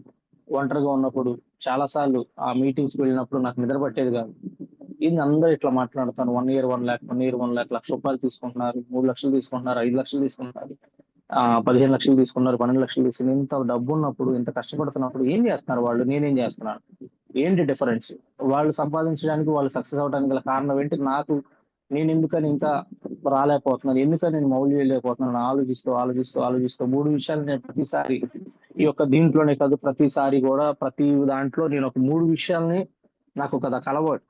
ఒంటరిగా ఉన్నప్పుడు, చాలా సార్లు ఆ మీటింగ్స్ వెళ్ళినప్పుడు నాకు నిద్ర పట్టేది కాదు. ఏంది అందరూ ఇట్లా మాట్లాడతాను, 1 year 1 lakh, 1 year 1 lakh, ₹1,00,000 తీసుకుంటున్నారు, 3 లక్షలు తీసుకుంటున్నారు, 5 లక్షలు తీసుకుంటున్నారు, 15 లక్షలు తీసుకున్నారు, 12 లక్షలు తీసుకున్నారు. ఇంత డబ్బు ఉన్నప్పుడు, ఇంత కష్టపడుతున్నప్పుడు ఏం చేస్తున్నారు వాళ్ళు, నేనేం చేస్తున్నాను, ఏంటి డిఫరెన్స్? వాళ్ళు సంపాదించడానికి, వాళ్ళు సక్సెస్ అవడానికి గల కారణం ఏంటి? నేను ఎందుకని ఇంకా రాలేకపోతున్నాను, ఎందుకని నేను మౌల్యం వెళ్ళలేకపోతున్నాను ఆలోచిస్తూ 3 విషయాలు నేను ప్రతిసారి ఈ యొక్క దీంట్లోనే కాదు, ప్రతిసారి కూడా ప్రతి దాంట్లో నేను ఒక 3 విషయాల్ని, నాకు ఒక కలవాడు.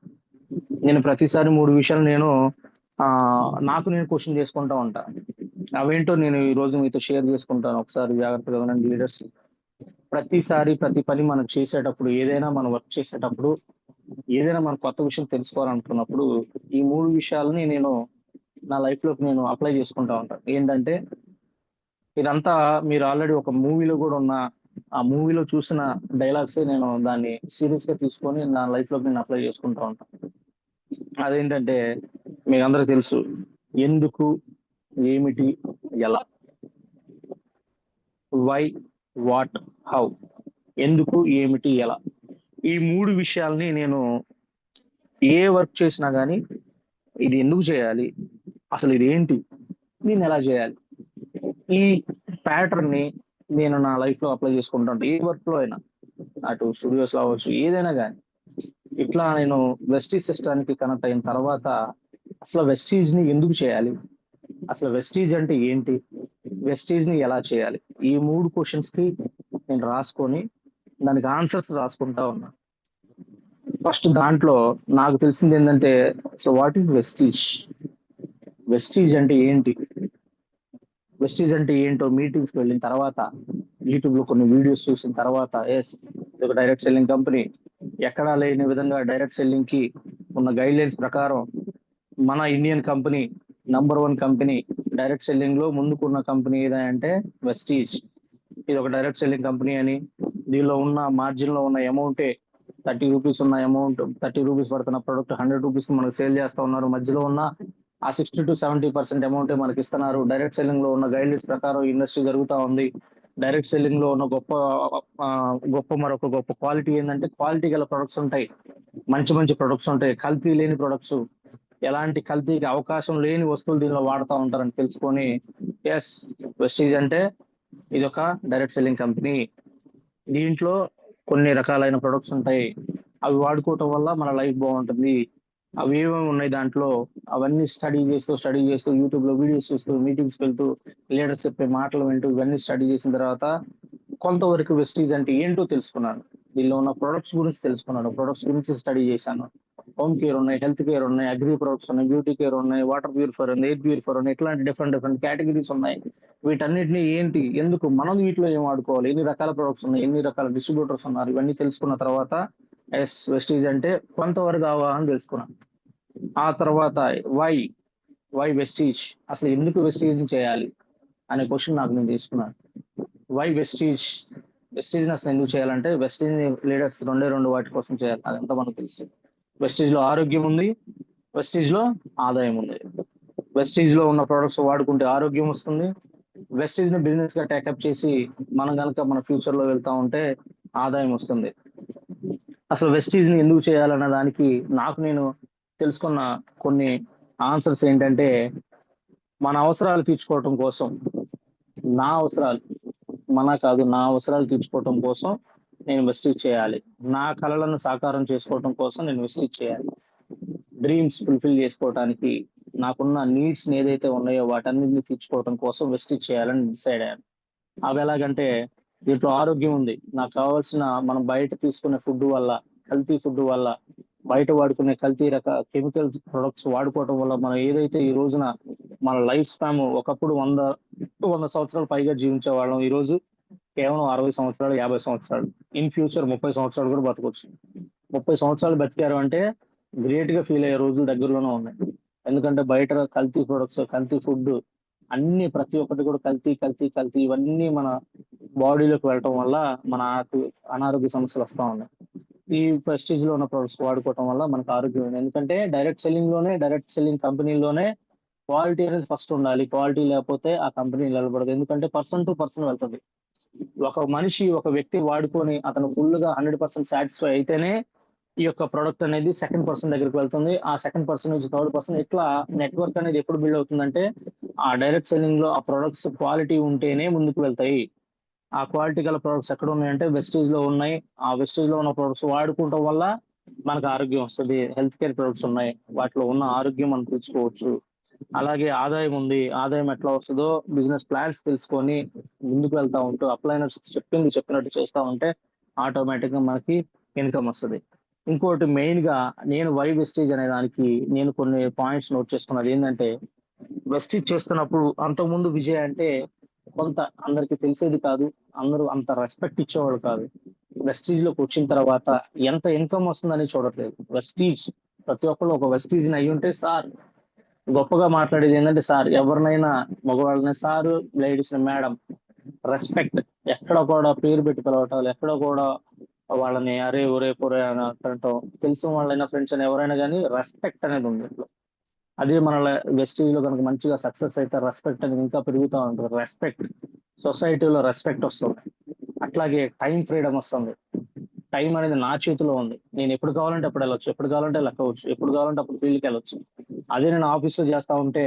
నేను ప్రతిసారి 3 విషయాలు నేను ఆ నాకు నేను క్వశ్చన్ చేసుకుంటా ఉంటా. అవేంటో నేను ఈ రోజు మీతో షేర్ చేసుకుంటాను. ఒకసారి జాగ్రత్తగా వినండి లీడర్స్. ప్రతిసారి ప్రతి పని మనం చేసేటప్పుడు, ఏదైనా మనం వర్క్ చేసేటప్పుడు, ఏదైనా మనం కొత్త విషయం తెలుసుకోవాలనుకున్నప్పుడు ఈ 3 విషయాలని నేను నా లైఫ్ లోకి నేను అప్లై చేసుకుంటా ఉంటాను. ఏంటంటే ఇదంతా మీరు ఆల్రెడీ ఒక మూవీలో కూడా ఉన్న, ఆ మూవీలో చూసిన డైలాగ్స్ నేను దాన్ని సీరియస్ గా తీసుకొని నా లైఫ్ లోకి నేను అప్లై చేసుకుంటా ఉంటాను. అదేంటంటే మీకు అందరికి తెలుసు, ఎందుకు, ఏమిటి, ఎలా. Why, what, how. ఎందుకు, ఏమిటి, ఎలా. ఈ 3 విషయాల్ని నేను ఏ వర్క్ చేసినా గానీ, ఇది ఎందుకు చేయాలి, అసలు ఇది ఏంటి, దీన్ని ఎలా చేయాలి, ఈ ప్యాటర్న్ ని నేను నా లైఫ్ లో అప్లై చేసుకుంటాను. ఏ వర్క్ లో అయినా, అటు స్టూడియోస్ లో అవ్వచ్చు, ఏదైనా కానీ. ఇట్లా నేను వెస్టీజ్ సిస్టానికి కనెక్ట్ అయిన తర్వాత అసలు వెస్టీజ్ ని ఎందుకు చేయాలి, అసలు వెస్టీజ్ అంటే ఏంటి, వెస్టీజ్ ని ఎలా చేయాలి, ఈ 3 క్వశ్చన్స్ కి నేను రాసుకొని దానికి ఆన్సర్స్ రాసుకుంటా ఉన్నా. ఫస్ట్ దాంట్లో నాకు తెలిసింది ఏంటంటే, so what is vestige, vestige అంటే ఏంటి, వెస్టీజ్ అంటే ఏంటో మీటింగ్స్కి వెళ్ళిన తర్వాత, యూట్యూబ్ లో కొన్ని వీడియోస్ చూసిన తర్వాత, ఎస్ ఇది ఒక డైరెక్ట్ సెల్లింగ్ కంపెనీ. ఎక్కడా లేని విధంగా డైరెక్ట్ సెల్లింగ్ కి ఉన్న గైడ్ లైన్స్ ప్రకారం మన Indian company #1 company. Direct selling లో ముందుకున్న కంపెనీ ఏదంటే వెస్టీజ్. ఇది ఒక డైరెక్ట్ సెల్లింగ్ కంపెనీ అని, దీనిలో ఉన్న మార్జిన్ లో ఉన్న అమౌంటే ₹30 ఉన్న అమౌంట్, ₹30 పడుతున్న ప్రొడక్ట్ ₹100 మనకు సేల్ చేస్తా ఉన్నారు. మధ్యలో ఉన్న ఆ 60 to 70% అమౌంట్ మనకి ఇస్తున్నారు. డైరెక్ట్ సెల్లింగ్ లో ఉన్న గైడ్లైన్స్ ప్రకారం ఇండస్ట్రీ జరుగుతా ఉంది. డైరెక్ట్ సెల్లింగ్ లో ఉన్న మరొక గొప్ప క్వాలిటీ ఏంటంటే, క్వాలిటీ గల ప్రొడక్ట్స్ ఉంటాయి, మంచి మంచి ప్రొడక్ట్స్ ఉంటాయి, కల్తీ లేని ప్రొడక్ట్స్, ఎలాంటి కల్తీకి అవకాశం లేని వస్తువులు దీనిలో వాడుతూ ఉంటారని తెలుసుకొని, ఎస్ వెస్టీజ్ అంటే ఇది ఒక డైరెక్ట్ సెల్లింగ్ కంపెనీ. దీంట్లో కొన్ని రకాలైన ప్రొడక్ట్స్ ఉంటాయి, అవి వాడుకోవటం వల్ల మన లైఫ్ బాగుంటుంది. అవి ఏమేమి ఉన్నాయి దాంట్లో, అవన్నీ స్టడీ చేస్తూ యూట్యూబ్ లో వీడియోస్ చూస్తూ, మీటింగ్స్ వెళ్తూ, లీడర్స్ చెప్పే మాటలు వింటూ, ఇవన్నీ స్టడీ చేసిన తర్వాత కొంతవరకు వెస్టీజ్ అంటే ఏంటో తెలుసుకున్నాను. దీనిలో ఉన్న ప్రొడక్ట్స్ గురించి తెలుసుకున్నాను, ప్రొడక్ట్స్ గురించి స్టడీ చేశాను. హోమ్ కేర్ ఉన్నాయి, హెల్త్ కేర్ ఉన్నాయి, అగ్రి ప్రొడక్ట్స్ ఉన్నాయి, బ్యూటీ కేర్ ఉన్నాయి, వాటర్ ప్యూరిఫైర్ ఉంది, ఎయిర్ ప్యూరిఫైర్ ఉన్నాయి, ఇట్లాంటి డిఫరెంట్ కేటగిరీస్ ఉన్నాయి. వీటన్నిటిని ఏంటి, ఎందుకు, మనం వీటిలో ఏం వాడుకోవాలి, ఎన్ని రకాల ప్రొడక్ట్స్ ఉన్నాయి, ఎన్ని రకాల డిస్ట్రిబ్యూటర్స్ ఉన్నారు, ఇవన్నీ తెలుసుకున్న తర్వాత ఎస్, వెస్టీజ్ అంటే కొంతవరకు అవగాహన తెలుసుకున్నాను. ఆ తర్వాత వై వై వెస్టీజ్, అసలు ఎందుకు వెస్టీజ్ చేయాలి అనే క్వశ్చన్ నాకు నేను తీసుకున్నాను. వై వెస్టీజ్, వెస్టీజ్ అసలు ఎందుకు చేయాలంటే వెస్టీజ్ లీడర్స్ రెండు వాటి కోసం చేయాలి, అదంతా మనకు తెలుసు. వెస్టీజ్ లో ఆరోగ్యం ఉంది, వెస్టీజ్ లో ఆదాయం ఉంది. వెస్టీజ్ లో ఉన్న ప్రొడక్ట్స్ వాడుకుంటే ఆరోగ్యం వస్తుంది. వెస్టీజ్ ని బిజినెస్ గా టేకప్ చేసి మనం కనుక మన ఫ్యూచర్ లో వెళ్తా ఉంటే ఆదాయం వస్తుంది. అసలు వెస్టీజ్ ని ఎందుకు చేయాలన్న దానికి నాకు నేను తెలుసుకున్న కొన్ని ఆన్సర్స్ ఏంటంటే, మన అవసరాలు తీర్చుకోవటం కోసం, నా అవసరాలు, నా అవసరాలు తీర్చుకోవటం కోసం నేను వెస్టీజ్ చేయాలి. నా కలలను సాకారం చేసుకోవటం కోసం నేను వెస్టీజ్ చేయాలి. డ్రీమ్స్ ఫుల్ఫిల్ చేసుకోవడానికి, నాకున్న నీడ్స్ ఏదైతే ఉన్నాయో వాటన్నిటిని తీర్చుకోవడం కోసం వెస్టీజ్ చేయాలని డిసైడ్ అయ్యాను. అవి ఎలాగంటే, దీంట్లో ఆరోగ్యం ఉంది. నాకు కావాల్సిన మనం బయట తీసుకునే ఫుడ్ వల్ల, కల్తీ ఫుడ్ వల్ల, బయట వాడుకునే కల్తీ కెమికల్ ప్రొడక్ట్స్ వాడుకోవడం వల్ల మనం ఏదైతే ఈ రోజున మన లైఫ్ స్పాన్ ఒకప్పుడు 100 సంవత్సరాలు పైగా జీవించే వాళ్ళం, ఈ రోజు కేవలం 60 సంవత్సరాలు, 50 సంవత్సరాలు, ఇన్ ఫ్యూచర్ 30 సంవత్సరాలు కూడా బతకొచ్చు. 30 సంవత్సరాలు బతికారు అంటే గ్రేట్ గా ఫీల్ అయ్యే రోజులు దగ్గరలోనే ఉన్నాయి. ఎందుకంటే బయట కల్తీ ప్రొడక్ట్స్, కల్తీ ఫుడ్, అన్ని ప్రతి ఒక్కటి కూడా కల్తీ కల్తీ కల్తీ, ఇవన్నీ మన బాడీలోకి వెళ్ళటం వల్ల మనకు అనారోగ్య సమస్యలు వస్తా ఉన్నాయి. ఈ ప్రెస్టీజ్ లో ఉన్న ప్రొడక్ట్స్ వాడుకోవటం వల్ల మనకు ఆరోగ్యం ఉంది. ఎందుకంటే డైరెక్ట్ సెల్లింగ్ కంపెనీలోనే క్వాలిటీ అనేది ఫస్ట్ ఉండాలి. క్వాలిటీ లేకపోతే ఆ కంపెనీ నిలబడదు. ఎందుకంటే పర్సన్ టు పర్సన్ వెళ్తుంది. ఒక వ్యక్తి వాడుకొని అతను ఫుల్ గా 100% సాటిస్ఫై అయితేనే ఈ యొక్క ప్రొడక్ట్ అనేది సెకండ్ పర్సన్ దగ్గరికి వెళ్తుంది. ఆ సెకండ్ పర్సన్ నుంచి థర్డ్ పర్సన్, ఇట్లా నెట్వర్క్ అనేది ఎప్పుడు బిల్డ్ అవుతుందంటే ఆ డైరెక్ట్ సెల్లింగ్ లో ఆ ప్రొడక్ట్స్ క్వాలిటీ ఉంటేనే ముందుకు వెళ్తాయి. ఆ క్వాలిటీ గల ప్రొడక్ట్స్ ఎక్కడ ఉన్నాయంటే వెస్టీజ్ లో ఉన్నాయి. ఆ వెస్టీజ్ లో ఉన్న ప్రొడక్ట్స్ వాడుకోవడం వల్ల మనకు ఆరోగ్యం వస్తుంది. హెల్త్ కేర్ ప్రొడక్ట్స్ ఉన్నాయి, వాటిలో ఉన్న ఆరోగ్యం మనం తెలుసుకోవచ్చు. అలాగే ఆదాయం ఉంది. ఆదాయం ఎట్లా వస్తుందో బిజినెస్ ప్లాన్స్ తెలుసుకొని ముందుకు వెళ్తా ఉంటూ అప్లైనర్స్ చెప్పినట్టు చేస్తా ఉంటే ఆటోమేటిక్ గా మనకి ఇన్కమ్ వస్తుంది. ఇంకోటి మెయిన్ గా నేను వై వెస్టీజ్ అనే దానికి నేను కొన్ని పాయింట్స్ నోట్ చేసుకున్నది ఏంటంటే, వెస్టీజ్ చేస్తున్నప్పుడు అంతకుముందు విజయ్ అంటే కొంత అందరికి తెలిసేది కాదు, అందరూ అంత రెస్పెక్ట్ ఇచ్చేవాళ్ళు కాదు. వెస్టీజ్ లోకి వచ్చిన తర్వాత ఎంత ఇన్కమ్ వస్తుందని చూడట్లేదు. వెస్టీజ్, ప్రతి ఒక్కళ్ళు ఒక వెస్టీజ్ అయ్యి ఉంటే సార్, గొప్పగా మాట్లాడేది ఏంటంటే సార్, ఎవరినైనా మగవాళ్ళని సారు, లేడీస్ మేడం, రెస్పెక్ట్, ఎక్కడ కూడా పేరు పెట్టి పిలవటం, ఎక్కడ కూడా వాళ్ళని అరే ఒరే పొరే అని అంటడం, తెలిసిన వాళ్ళైనా ఫ్రెండ్స్ అని ఎవరైనా కానీ రెస్పెక్ట్ అనేది ఉంది. అదే మన వెస్టీజ్ లో కనుక మంచిగా సక్సెస్ అయితే రెస్పెక్ట్ అనేది ఇంకా పెరుగుతూ ఉంటుంది. రెస్పెక్ట్, సొసైటీలో రెస్పెక్ట్ వస్తుంది. అట్లాగే టైం ఫ్రీడమ్ వస్తుంది. టైం అనేది నా చేతిలో ఉంది. నేను ఎప్పుడు కావాలంటే అప్పుడు వెళ్ళొచ్చు, ఎప్పుడు కావాలంటే లెక్కవచ్చు, ఎప్పుడు కావాలంటే అప్పుడు ఫీల్డ్కి వెళ్ళొచ్చు. అదే నేను ఆఫీస్ లో చేస్తా ఉంటే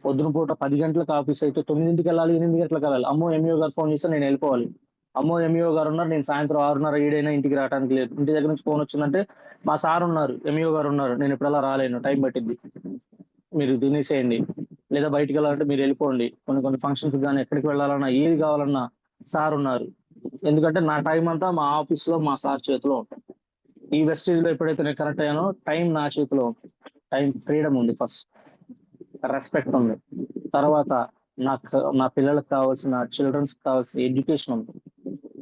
పొద్దున పూట 10 గంటలకు ఆఫీస్ అయితే 9ంటికి వెళ్ళాలి, 8 గంటలకు వెళ్ళాలి. అమ్మో ఎంఈఓ గారు ఫోన్ చేస్తే నేను వెళ్ళిపోవాలి. అమ్మో ఎంఈఓ గారు ఉన్నారు, నేను సాయంత్రం 6:30 7 ఇంటికి రావడానికి లేదు. ఇంటి దగ్గర నుంచి ఫోన్ వచ్చిందంటే మా సార్ ఉన్నారు, ఎంఈఓ గారు ఉన్నారు, నేను ఇప్పుడు రాలేను, టైం పట్టింది, మీరు తినేసేయండి, లేదా బయటికి వెళ్ళాలంటే మీరు వెళ్ళిపోండి. కొన్ని ఫంక్షన్స్ కానీ ఎక్కడికి వెళ్ళాలన్నా ఏది కావాలన్నా సార్ ఉన్నారు. ఎందుకంటే నా టైం అంతా మా ఆఫీస్ లో మా సార్ చేతిలో ఉంటుంది. ఈ వెస్టేజ్ లో ఎప్పుడైతే నేను కనెక్ట్ అయ్యానో టైం నా చేతిలో ఉంది. టైం ఫ్రీడమ్ ఉంది, ఫస్ట్ రెస్పెక్ట్ ఉంది, తర్వాత నా పిల్లలకు కావాల్సిన, చిల్డ్రన్స్ కావాల్సిన ఎడ్యుకేషన్ ఉంది.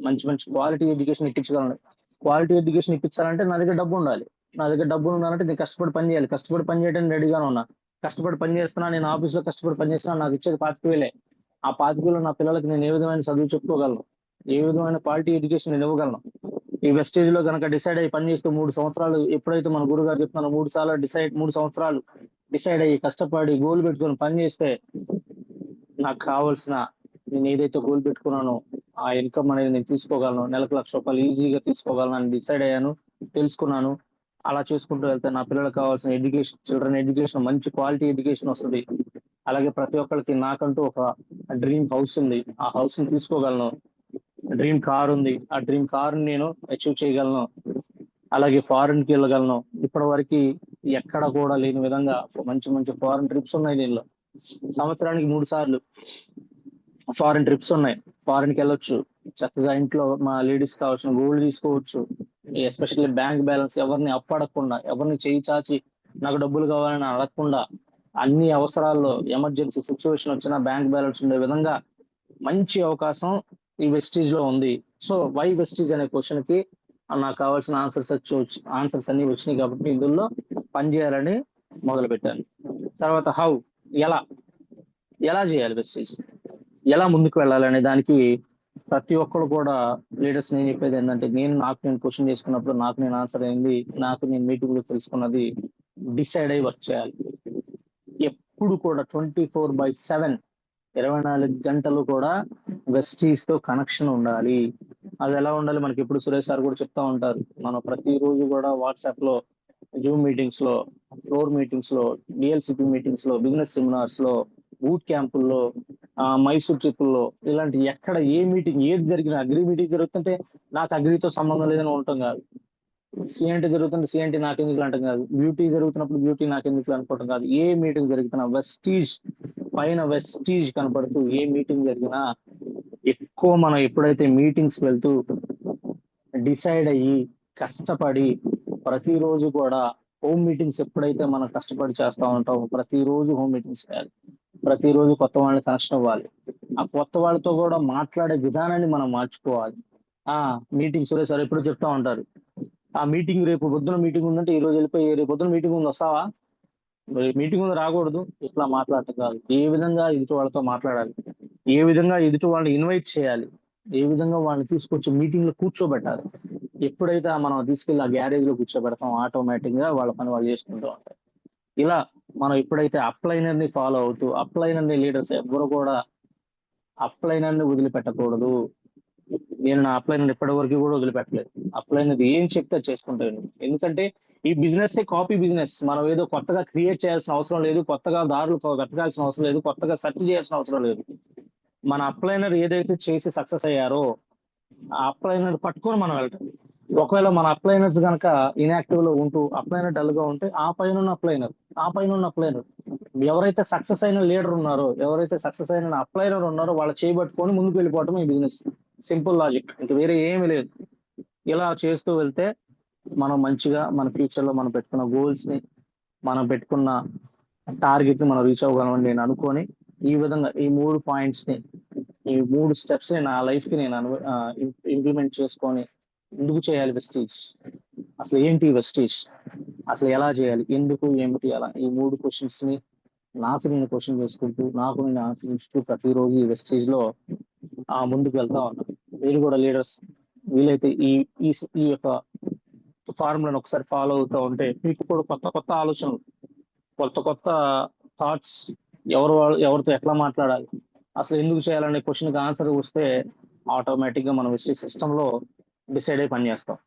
మంచి మంచి క్వాలిటీ ఎడ్యుకేషన్ ఇప్పించగలను. క్వాలిటీ ఎడ్యుకేషన్ ఇప్పించాలంటే నా దగ్గర డబ్బు ఉండాలి. నా దగ్గర డబ్బులు ఉండాలంటే నేను కష్టపడి పని చేయాలి. కష్టపడి పని చేయడానికి రెడీగానే ఉన్నా. కష్టపడి పని చేస్తున్నా, నేను ఆఫీస్ లో కష్టపడి పని చేస్తున్నా, నాకు ఇచ్చేది 25,000. ఆ 25,000 నా పిల్లలకి నేను ఏ విధమైన చదువు చెప్పుకోగలను, ఏ విధమైన క్వాలిటీ ఎడ్యుకేషన్ నేను ఇవ్వగలను. ఈ వెస్టేజ్ లో కనుక డిసైడ్ అయ్యి పని చేస్తూ 3 సంవత్సరాలు, ఎప్పుడైతే మన గురువు గారు చెప్తున్నారో 3 సంవత్సరాలు డిసైడ్ అయ్యి కష్టపడి గోల్ పెట్టుకొని పని చేస్తే నాకు కావాల్సిన, నేను ఏదైతే గోల్ పెట్టుకున్నానో ఆ ఇన్కమ్ అనేది నేను తీసుకోగలను. నెలకు ₹1,00,000 ఈజీగా తీసుకోగలను అని డిసైడ్ అయ్యాను, తెలుసుకున్నాను. అలా చేసుకుంటూ వెళ్తే నా పిల్లలకు కావాల్సిన ఎడ్యుకేషన్, చిల్డ్రన్ ఎడ్యుకేషన్, మంచి క్వాలిటీ ఎడ్యుకేషన్ వస్తుంది. అలాగే ప్రతి ఒక్కరికి నాకంటూ ఒక డ్రీమ్ హౌస్ ఉంది, ఆ హౌస్ ని తీసుకోగలను. డ్రీమ్ కార్ ఉంది, ఆ డ్రీమ్ కార్ నేను అచీవ్ చేయగలను. అలాగే ఫారెన్ కి వెళ్ళగలను. ఇప్పటి వరకు ఎక్కడ కూడా లేని విధంగా మంచి మంచి ఫారెన్ ట్రిప్స్ ఉన్నాయి. దీనిలో సంవత్సరానికి 3 సార్లు ఫారెన్ ట్రిప్స్ ఉన్నాయి. ఫారెన్ కి వెళ్ళొచ్చు. చక్కగా ఇంట్లో మా లేడీస్ కావాల్సిన గోల్డ్ తీసుకోవచ్చు. ఎస్పెషల్లీ బ్యాంక్ బ్యాలెన్స్, ఎవరిని అప్పడకుండా, ఎవరిని చేయి చాచి నాకు డబ్బులు కావాలని అడగకుండా, అన్ని అవసరాల్లో ఎమర్జెన్సీ సిచ్యువేషన్ వచ్చినా బ్యాంక్ బ్యాలెన్స్ ఉండే విధంగా మంచి అవకాశం ఈ వెస్టీజ్ లో ఉంది. సో వై వెస్టీజ్ అనే క్వశ్చన్ కి నాకు కావాల్సిన ఆన్సర్స్ అన్ని వచ్చినాయి కాబట్టి ఇందులో పని చేయాలని మొదలు పెట్టాను. తర్వాత హౌ, ఎలా ఎలా చేయాలి వెస్టీజ్, ఎలా ముందుకు వెళ్ళాలనే దానికి ప్రతి ఒక్కరు కూడా లీడర్స్ నేను చెప్పేది ఏంటంటే, నాకు నేను క్వశ్చన్ చేసుకున్నప్పుడు నాకు నేను ఆన్సర్ అయింది, నాకు నేను మీటింగ్ లో తెలుసుకున్నది, డిసైడ్ అయ్యి వర్క్ చేయాలి. ఎప్పుడు కూడా 24/7 24 గంటలు కూడా వెస్టీజ్ తో కనెక్షన్ ఉండాలి. అది ఎలా ఉండాలి మనకి ఎప్పుడు సురేష్ సార్ కూడా చెప్తా ఉంటారు. మనం ప్రతిరోజు కూడా వాట్సాప్ లో, జూమ్ మీటింగ్స్ లో, ఫ్లోర్ మీటింగ్స్ లో, డిఎల్సిపి మీటింగ్స్ లో, బిజినెస్ సెమినార్స్ లో, బూట్ క్యాంపుల్లో, మైసూర్ ట్రిప్పుల్లో, ఇలాంటి ఎక్కడ ఏ మీటింగ్ ఏది జరిగినా, అగ్రి మీటింగ్ జరుగుతుంటే నాకు అగ్రితో సంబంధం లేదని ఉండటం కాదు, సిఎన్టీ జరుగుతుంటే సిఎన్టీ నాకెందుకు అంటాం కాదు, బ్యూటీ జరుగుతున్నప్పుడు బ్యూటీ నాకెందుకు అనుకోవటం కాదు. ఏ మీటింగ్ జరుగుతున్నా వెస్టీజ్ పైన వెస్టీజ్ కనపడుతూ ఏ మీటింగ్ జరిగినా ఎక్కువ మనం ఎప్పుడైతే మీటింగ్స్ వెళ్తూ డిసైడ్ అయ్యి కష్టపడి ప్రతిరోజు కూడా హోమ్ మీటింగ్స్ ఎప్పుడైతే మనం కష్టపడి చేస్తా ఉంటామో ప్రతిరోజు హోమ్ మీటింగ్స్ చేయాలి. ప్రతిరోజు కొత్త వాళ్ళని కనెక్షన్ అవ్వాలి. ఆ కొత్త వాళ్ళతో కూడా మాట్లాడే విధానాన్ని మనం మార్చుకోవాలి. మీటింగ్ సురేష్ సార్ ఎప్పుడు చెప్తా ఉంటారు, ఆ మీటింగ్ రేపు పొద్దున మీటింగ్ ఉందంటే ఈ రోజు వెళ్ళిపోయి రేపు పొద్దున మీటింగ్ ఉంది వస్తావా, మీటింగ్ ఉంది రాకూడదు, ఇట్లా మాట్లాడటం కాదు. ఏ విధంగా ఎదుటి వాళ్ళతో మాట్లాడాలి, ఏ విధంగా ఎదుటి వాళ్ళని ఇన్వైట్ చేయాలి, ఏ విధంగా వాళ్ళని తీసుకొచ్చి మీటింగ్ లో కూర్చోబెట్టాలి. ఎప్పుడైతే మనం తీసుకెళ్లి ఆ గ్యారేజ్ లో కూర్చోబెడతాం ఆటోమేటిక్ గా వాళ్ళ పని వాళ్ళు చేసుకుంటూ ఉంటారు. ఇలా మనం ఎప్పుడైతే అప్లైనర్ ని ఫాలో అవుతూ, అప్లైనర్ ని లీడర్స్ ఎవరు కూడా అప్లైనర్ ని వదిలిపెట్టకూడదు. నేను నా అప్లైనర్ ఇప్పటి వరకు కూడా వదిలిపెట్టలేదు. అప్లైనర్ ఏం చెప్తే చేసుకుంటాను. ఎందుకంటే ఈ బిజినెస్ కాపీ బిజినెస్. మనం ఏదో కొత్తగా క్రియేట్ చేయాల్సిన అవసరం లేదు, కొత్తగా దారులు వెతకాల్సిన అవసరం లేదు, కొత్తగా సెర్చ్ చేయాల్సిన అవసరం లేదు. మన అప్లైనర్ ఏదైతే చేసి సక్సెస్ అయ్యారో ఆ అప్లైనర్ పట్టుకొని మనం వెళ్ళటం. ఒకవేళ మన అప్లైనర్స్ కనుక ఇన్యాక్టివ్ లో ఉంటూ అప్లైనర్ డల్ గా ఉంటే ఆ పైన అప్లైనర్ ఎవరైతే సక్సెస్ అయిన లీడర్ ఉన్నారో, ఎవరైతే సక్సెస్ అయిన అప్లైనర్ ఉన్నారో వాళ్ళు చేయబట్టుకొని ముందుకు వెళ్ళిపోవటం ఈ బిజినెస్. సింపుల్ లాజిక్, ఇంకా వేరే ఏమీ లేదు. ఇలా చేస్తూ వెళ్తే మనం మంచిగా మన ఫ్యూచర్ లో మనం పెట్టుకున్న గోల్స్ ని, మనం పెట్టుకున్న టార్గెట్ ని మనం రీచ్ అవ్వగలం నేను అనుకొని, ఈ విధంగా ఈ 3 పాయింట్స్ ని, ఈ 3 స్టెప్స్ ని నా లైఫ్ కి నేను ఇంప్లిమెంట్ చేసుకొని ఎందుకు చేయాలి వెస్టీజ్, అసలు ఏంటి వెస్టీజ్, అసలు ఎలా చేయాలి, ఎందుకు, ఏమిటి, అలా ఈ 3 క్వశ్చన్స్ ని నాకు నేను క్వశ్చన్ చేసుకుంటూ, నాకు నేను ఆన్సర్ ఇస్తూ ప్రతిరోజు ఈ వెస్టీజ్ లో ముందుకు వెళ్తా ఉన్నాను. మీరు కూడా లీడర్స్ వీలైతే ఈ ఈ ఈ యొక్క ఫార్ములాను ఒకసారి ఫాలో అవుతూ ఉంటే మీకు కూడా కొత్త కొత్త ఆలోచనలు, కొత్త కొత్త థాట్స్, ఎవరితో ఎట్లా మాట్లాడాలి, అసలు ఎందుకు చేయాలనే క్వశ్చన్కి ఆన్సర్ వస్తే ఆటోమేటిక్ గా మనం వెస్టీజ్ సిస్టమ్ లో డిసైడ్ అయి పని చేస్తాం.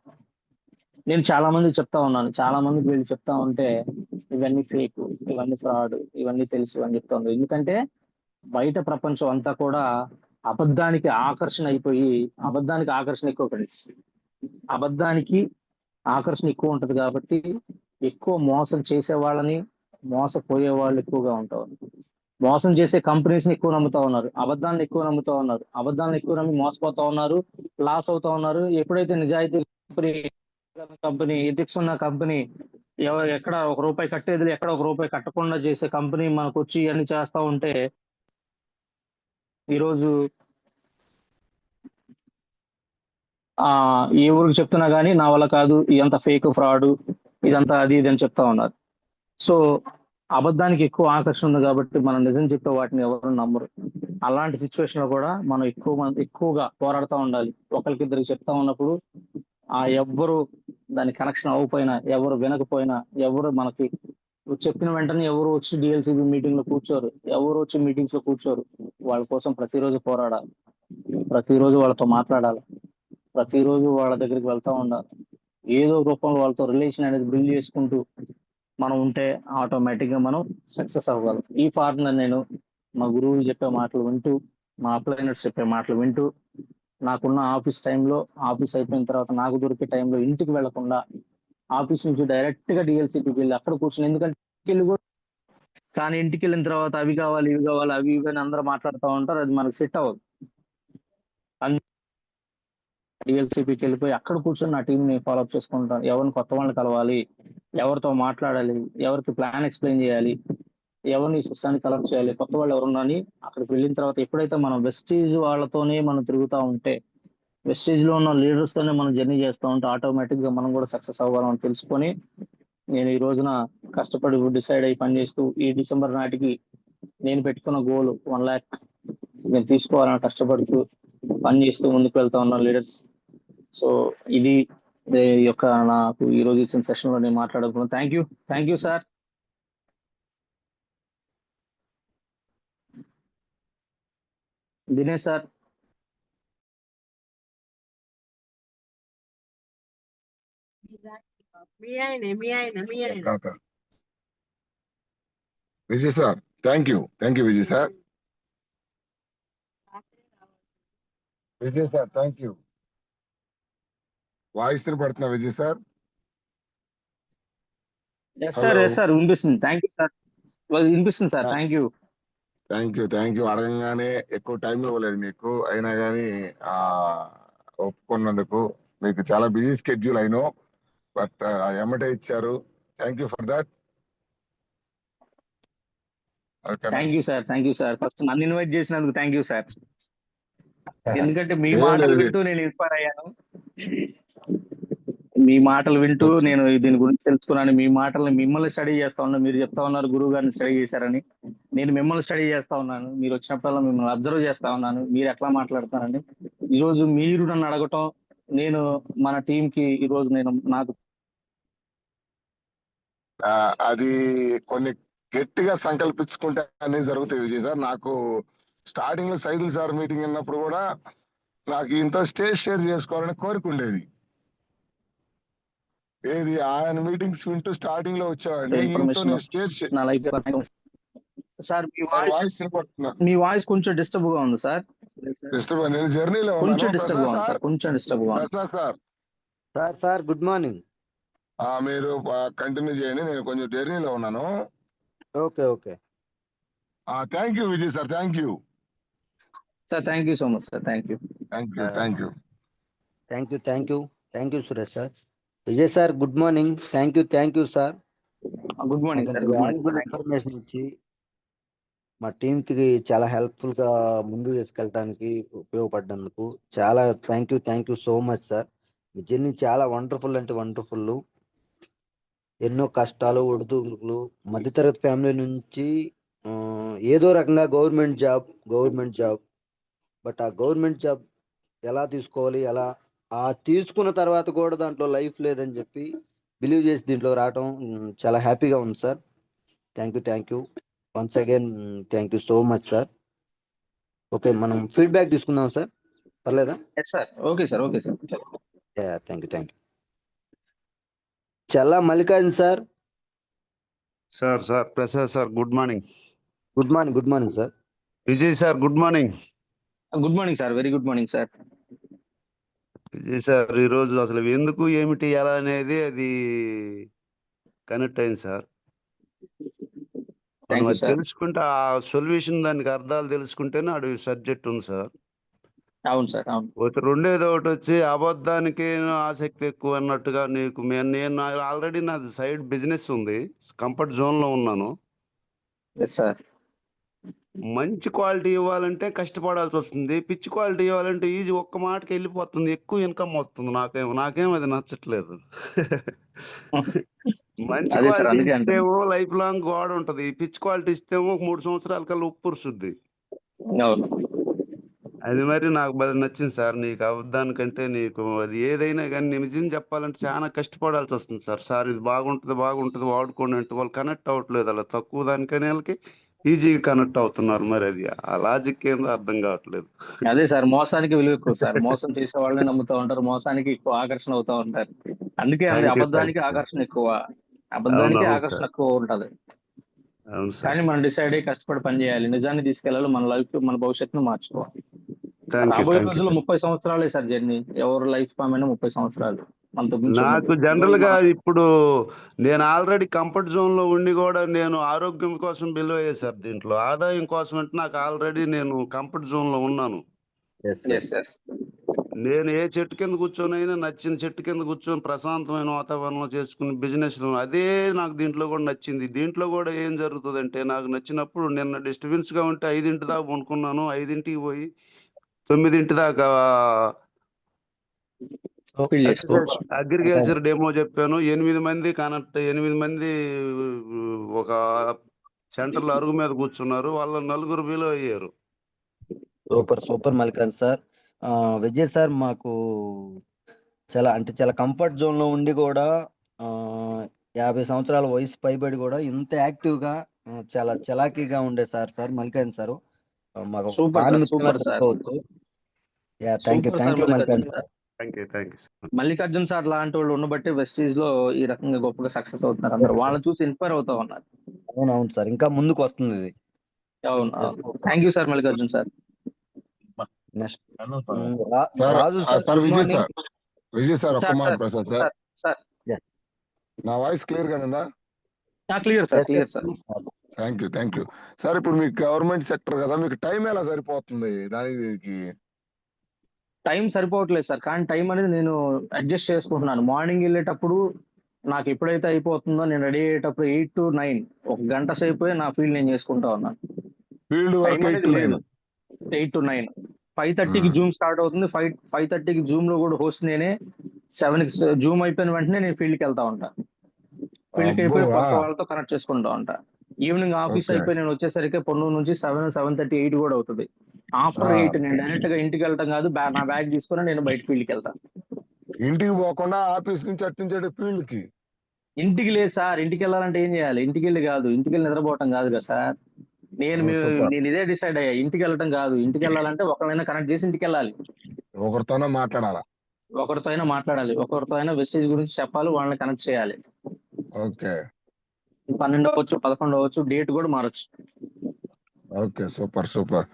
నేను చాలా మందికి చెప్తా ఉన్నాను, చాలా మందికి వీళ్ళు చెప్తా ఉంటే ఇవన్నీ ఫేక్, ఇవన్నీ ఫ్రాడ్, ఇవన్నీ తెలుసు అని చెప్తా ఉన్నారు. ఎందుకంటే బయట ప్రపంచం అంతా కూడా అబద్ధానికి ఆకర్షణ అయిపోయి, అబద్ధానికి ఆకర్షణ ఎక్కువ ఫ్రెండ్స్, అబద్ధానికి ఆకర్షణ ఎక్కువ ఉంటది కాబట్టి ఎక్కువ మోసం చేసే వాళ్ళని, మోసపోయే వాళ్ళు ఎక్కువగా ఉంటారు. మోసం చేసే కంపెనీస్ ని ఎక్కువ నమ్ముతా ఉన్నారు, అబద్ధాలను ఎక్కువ నమ్ముతా ఉన్నారు, అబద్ధాలను ఎక్కువ నమ్మి మోసపోతా ఉన్నారు, లాస్ అవుతా ఉన్నారు. ఎప్పుడైతే నిజాయితీ కంపెనీ ఎథిక్స్ ఉన్న కంపెనీ, ఎక్కడ ₹1 కట్టేది ఎక్కడ ₹1 కట్టకుండా చేసే కంపెనీ మనకు వచ్చి ఇవన్నీ చేస్తా ఉంటే ఈరోజు ఏ ఊరికి చెప్తున్నా కానీ నా వల్ల కాదు, ఇదంతా ఫేక్, ఫ్రాడ్, ఇదంతా అది ఇది అని చెప్తా ఉన్నారు. సో అబద్ధానికి ఎక్కువ ఆకర్షణ ఉంది కాబట్టి మనం నిజం చెప్పే వాటిని ఎవరు నమ్మరు. అలాంటి సిచ్యువేషన్ లో కూడా మనం ఎక్కువగా పోరాడుతూ ఉండాలి. ఒకరికిద్దరికి చెప్తా ఉన్నప్పుడు ఎవ్వరు దాని కనెక్షన్ అవ్వకపోయినా, ఎవరు వినకపోయినా, ఎవరు మనకి చెప్పిన వెంటనే ఎవరు వచ్చి డిఎల్సిబి మీటింగ్ లో కూర్చోరు, ఎవరు వచ్చి మీటింగ్స్ లో కూర్చోరు. వాళ్ళ కోసం ప్రతిరోజు పోరాడాలి, ప్రతిరోజు వాళ్ళతో మాట్లాడాలి, ప్రతిరోజు వాళ్ళ దగ్గరికి వెళ్తా ఉండాలి. ఏదో రూపంలో వాళ్ళతో రిలేషన్ అనేది బిల్డ్ చేసుకుంటూ మనం ఉంటే ఆటోమేటిక్ గా మనం సక్సెస్ అవ్వగలం. ఈ ఫార్ములా నేను మా గురువులు చెప్పే మాటలు వింటూ, మా అప్లైనర్స్ చెప్పే మాటలు వింటూ, నాకున్న ఆఫీస్ టైంలో, ఆఫీస్ అయిపోయిన తర్వాత నాకు దొరికే టైంలో ఇంటికి వెళ్లకుండా ఆఫీస్ నుంచి డైరెక్ట్ గా డిఎల్సిపికి వెళ్ళి అక్కడ కూర్చొని, ఎందుకంటే కానీ ఇంటికి వెళ్ళిన తర్వాత అవి కావాలి, ఇవి కావాలి, అవి ఇవి అని అందరూ మాట్లాడుతూ ఉంటారు, అది మనకు సెట్ అవ్వదు. డిఎల్సిపికి వెళ్ళిపోయి అక్కడ కూర్చొని నా టీంని ఫాలోఅప్ చేసుకుంటాను. ఎవరిని కొత్త వాళ్ళని కలవాలి, ఎవరితో మాట్లాడాలి, ఎవరికి ప్లాన్ ఎక్స్ప్లెయిన్ చేయాలి, ఎవరిని సిస్టాన్ని కలెక్ట్ చేయాలి, కొత్త వాళ్ళు ఎవరున్నాని అక్కడికి వెళ్ళిన తర్వాత ఎప్పుడైతే మనం వెస్టీజ్ వాళ్ళతోనే మనం తిరుగుతూ ఉంటే వెస్టేజ్ లో ఉన్న లీడర్స్ తోనే మనం జర్నీ చేస్తూ ఉంటే ఆటోమేటిక్ గా మనం కూడా సక్సెస్ అవ్వాలని తెలుసుకొని నేను ఈ రోజున కష్టపడి డిసైడ్ అయ్యి పనిచేస్తూ ఈ డిసెంబర్ నాటికి నేను పెట్టుకున్న గోల్ 1 lakh నేను తీసుకోవాలని కష్టపడుతూ పని చేస్తూ ముందుకు వెళ్తా ఉన్న లీడర్స్. సో ఇది ఈ యొక్క నాకు ఈ రోజు ఇచ్చిన సెషన్ లో నేను మాట్లాడుకున్నాను. Thank you sir. Dinesh sir. కాక Vijay sir, thank you Vijay sir. Vijay sir, thank you. Voice పడుతున్నా విజయ్ సార్? ఎస్ సార్ వినిపిస్తుంది. Thank you sir. వినిపిస్తుంది సార్. Thank you. అడగంగానే ఎక్కువ టైం ఇవ్వలేదు మీకు, అయినా కానీ ఒప్పుకున్నందుకు. మీకు చాలా బిజీ స్కెడ్యూల్ అయినో, బట్ ఎమ్మటే ఇచ్చారు. Thank you for that. Thank you sir. First నన్ను ఇన్వైట్ చేసినందుకు థ్యాంక్ యూ సార్. ఎందుకంటే మీ ఏం మాటలు లేదు. వింటూ నేను ఇన్స్పైర్ అయ్యాను. మీ మాటలు వింటూ నేను దీని గురించి తెలుసుకున్నాను. మీ మాటలు మిమ్మల్ని స్టడీ చేస్తా ఉన్నాను. మీరు చెప్తా ఉన్నారు గురువు గారిని స్టడీ చేశారని. నేను మిమ్మల్ని స్టడీ చేస్తా ఉన్నాను. మీరు వచ్చినప్పుడల్లా మిమ్మల్ని అబ్జర్వ్ చేస్తా ఉన్నాను. మీరు ఎట్లా మాట్లాడుతున్నారని. ఈ రోజు మీరు నన్ను అడగటం, నేను మన టీం కి ఈ రోజు నేను నాకు అది కొన్ని గట్టిగా సంకల్పించుకుంటే అన్ని జరుగుతాయి విజయ్ సార్. నాకు స్టార్టింగ్ లో సైదుల్ సార్ మీటింగ్ ఉన్నప్పుడు కూడా నాకు ఇంత స్టేజ్ షేర్ చేసుకోవాలని కోరిక ఉండేది. ఏది ఆయన మీటింగ్స్ వింటూ స్టార్టింగ్ లో వచ్చేవాడిని. ఈయనతో ఇన్ఫర్మేషన్ నేను స్టేజ్ నా లైఫ్ సార్. మీ వాయిస్ కొంచెం డిస్టర్బ్ గా ఉంది సార్. డిస్టర్బ్ నేను జర్నీలో కొంచెం ఉన్నాను. డిస్టర్బ్ గా ప్రసాద్ ఉంది సార్. సార్, కొంచెం డిస్టర్బ్ గా ఉంది. Prasad sir, sir good morning. మీరు కంటిన్యూ చేయండి. నేను కొంచెం జర్నీలో ఉన్నాను. Okay. Thank you Vijay sir. Thank you sir. Thank you so much sir. Thank you Suresh sir. Vijay sir good morning. Thank you sir. Good morning sir. Information ఇచ్చి మా టీం కి చాలా హెల్ప్ఫుల్ గా ముందుకు తీసుకెళ్ళడానికి ఉపయోగపడ్డందుకు చాలా thank you so much sir. Me journey చాలా wonderful అంటే వండర్ఫుల్. ఎన్నో కష్టాలు, ఒడిదుడుకులు, మధ్యతరగతి ఫ్యామిలీ నుంచి ఏదో రకంగా గవర్నమెంట్ జాబ్, బట్ ఆ గవర్నమెంట్ జాబ్ ఎలా తీసుకోవాలి, ఎలా తీసుకున్న తర్వాత కూడా దాంట్లో లైఫ్ లేదని చెప్పి బిలీవ్ చేసి దీంట్లో రావటం చాలా హ్యాపీగా ఉంది sir. Thank you once again. Thank you so much sir. Okay, మనం ఫీడ్బ్యాక్ తీసుకుందాం సార్, పర్లేదా? Okay sir. Thank you. Challa Mallikarjun sir. Sir Prasad sir good morning. Good morning sir. Vijay sir good morning. Good morning sir. Very good morning sir. Vijay sir, ఈరోజు అసలు ఎందుకు ఏమిటి ఎలా అనేది అది కనెక్ట్ అయింది సార్. మనం అది తెలుసుకుంటే ఆ సొల్యూషన్, దానికి అర్థాలు తెలుసుకుంటేనే అడు సబ్జెక్ట్ ఉంది సార్. అవును సార్. రెండేది ఒకటి వచ్చి అబద్ధానికి ఆసక్తి ఎక్కువ అన్నట్టుగా నీకు నేను ఆల్రెడీ నాది సైడ్ బిజినెస్ ఉంది, కంఫర్ట్ జోన్ లో ఉన్నాను. సార్ మంచి క్వాలిటీ ఇవ్వాలంటే కష్టపడాల్సి వస్తుంది, పిచ్చి క్వాలిటీ ఇవ్వాలంటే ఈజీ ఒక్క మాటకి వెళ్ళిపోతుంది, ఎక్కువ ఇన్కమ్ వస్తుంది. నాకేం అది నచ్చట్లేదు. మంచి క్వాలిటీ ఇస్తేమో లైఫ్ లాంగ్ గోడ ఉంటది, పిచ్చి క్వాలిటీ ఇస్తేమో 3 సంవత్సరాల కల్లా ఉప్పురుస్తుంది. అది మరి నాకు బాగా నచ్చింది సార్. నీకు అబద్ధానికంటే నీకు అది ఏదైనా కానీ నిజం చెప్పాలంటే చాలా కష్టపడాల్సి వస్తుంది సార్. ఇది బాగుంటుంది వాడుకోండి అంటే వాళ్ళు కనెక్ట్ అవ్వట్లేదు. అలా తక్కువ దానికని వాళ్ళకి ఈజీగా కనెక్ట్ అవుతున్నారు. మరి అది ఆ లాజిక్ ఏందో అర్థం కావట్లేదు. అదే సార్, మోసానికి విలువ ఎక్కువ సార్. మోసం చేసే వాళ్ళని నమ్ముతూ ఉంటారు, మోసానికి ఎక్కువ ఆకర్షణ అవుతా ఉంటారు. అందుకే అబద్ధానికి ఆకర్షణ ఎక్కువ, ఆకర్షణ ఎక్కువ ఉంటది. కానీ మనం డిసైడ్ అయ్యి కష్టపడి పని చేయాలి, నిజాన్ని తీసుకెళ్ళాలి, మన లైఫ్ మన భవిష్యత్తును మార్చుకోవాలి. రాబోయే రోజుల్లో 30 సంవత్సరాలే సార్ జర్నీ. ఎవరు లైఫ్ ఫామ్ అయినా 30 సంవత్సరాలు. నాకు జనరల్ గా ఇప్పుడు నేను ఆల్రెడీ కంఫర్ట్ జోన్ లో ఉండి కూడా నేను ఆరోగ్యం కోసం బిల్వ్ అయ్యే సార్. దీంట్లో ఆదాయం కోసం అంటే నాకు ఆల్రెడీ నేను కంఫర్ట్ జోన్ లో ఉన్నాను. నేను ఏ చెట్టు కింద కూర్చొనైనా నచ్చిన చెట్టు కింద కూర్చొని ప్రశాంతమైన వాతావరణంలో చేసుకుని బిజినెస్ అదే నాకు దీంట్లో కూడా నచ్చింది. దీంట్లో కూడా ఏం జరుగుతుందంటే నాకు నచ్చినప్పుడు నిన్న డిస్టర్బెన్స్ గా ఉంటే 5 దాకా అనుకున్నాను. 5కి పోయి 9 దాకా ఫీల్ చేసుకోవచ్చు. అగ్రికల్చర్ డెమో చెప్పాను. 8 మంది కనెక్ట్ 8 మంది ఒక సెంటర్‌లో అరుగు మీద కూర్చున్నారు. వాళ్ళ నలుగురు బిలో అయ్యారు. Super super Mallikarjun sir. Vijay sir మాకు చాలా కంఫర్ట్ జోన్‌లో ఉండి కూడా 50 సంవత్సరాల వయసు పైబడి కూడా ఇంత యాక్టివ్‌గా చాలా చలాకీగా ఉండే సార్ మల్లికార్జున్ సార్. మాకు సూపర్ సార్, ప్రాణమిత్రులని సూపర్ సార్, చెప్పుకోవచ్చు. Thank you super sir Mallikarjun Mallikarjun sir. Thank you. Thank you sir. Mallikarjun sir లాంటి వాళ్ళు ఉండబట్టే వెస్టీజ్ లో ఈ రకంగా గొప్పగా సక్సెస్ అవుతున్నారు అందరు. వాళ్ళని చూసి ఇన్స్పైర్ అవుతా ఉన్నారు. అవును సార్, ఇంకా ముందుకు వస్తుంది ఇది. అవును, thank you sir Mallikarjun sir. Next sir Raju sir, sir good Vijay morning. Sir ఒక్క సార్, మాట సార్, ప్రసాద్ సార్, సార్, నా వాయిస్ క్లియర్ గా ఉందా? Clear sir, clear sir. Thank you sir. ఇప్పుడు మీకు గవర్నమెంట్ సెక్టర్ కదా, మీకు టైం ఎలా సరిపోతుంది దీనికి? టైం సరిపోవట్లేదు సార్, కానీ టైం అనేది నేను అడ్జస్ట్ చేసుకుంటున్నాను. మార్నింగ్ వెళ్ళేటప్పుడు నాకు ఎప్పుడైతే అయిపోతుందో నేను రెడీ అయ్యేటప్పుడు 8 to 9 ఒక గంట సేపు నా ఫీల్డ్ నేను చేసుకుంటా ఉన్నాను. ఫీల్డ్ టైం వర్క్ అనేది లేదు. 8 to 9 5:30కి జూమ్ స్టార్ట్ అవుతుంది. 5:30కి జూమ్ లో కూడా హోస్ట్ నేనే. 7కి జూమ్ అయిపోయిన వెంటనే నేను ఫీల్డ్కి వెళ్తా ఉంటా. ఫీల్డ్కి అయిపోయి కొత్త వాళ్ళతో కనెక్ట్ చేసుకుంటా ఉంటా. Evening office Okay. అయిపోయి నేను వచ్చేసరికి పొన్నూరు నుంచి 7:30, 8 కూడా అవుతుంది. ఆఫ్టర్ 8 నేను డైరెక్ట్ గా ఇంటికి వెళ్ళటం కాదు, నా బ్యాగ్ తీసుకుని నేను బయట ఫీల్డ్కి వెళ్తా. ఇంటికి పోకుండా ఆఫీస్ నుంచి అటు నుంచి అటు ఫీల్డ్ కి? ఇంటికి లేదు సార్, ఇంటికి వెళ్ళాలంటే ఏం చేయాలి? ఇంటికి వెళ్ళి కాదు, ఇంటికి వెళ్ళి నిద్రపోవటం కాదు కదా సార్. నేను ఇదే డిసైడ్ అయ్యా, ఇంటికి వెళ్ళటం కాదు. ఇంటికి వెళ్ళాలంటే ఒకరినైనా కనెక్ట్ చేసి ఇంటికి వెళ్ళాలి, ఒకరితోనే మాట్లాడాలా? ఒకరితో అయినా మాట్లాడాలి, ఒకరితో అయినా వెస్టేజ్ గురించి చెప్పాలి, వాళ్ళని కనెక్ట్ చేయాలి. ఓకే 12 అవ్వచ్చు, 11 అవ్వచ్చు, డేట్ కూడా మారచ్చు. Okay, super.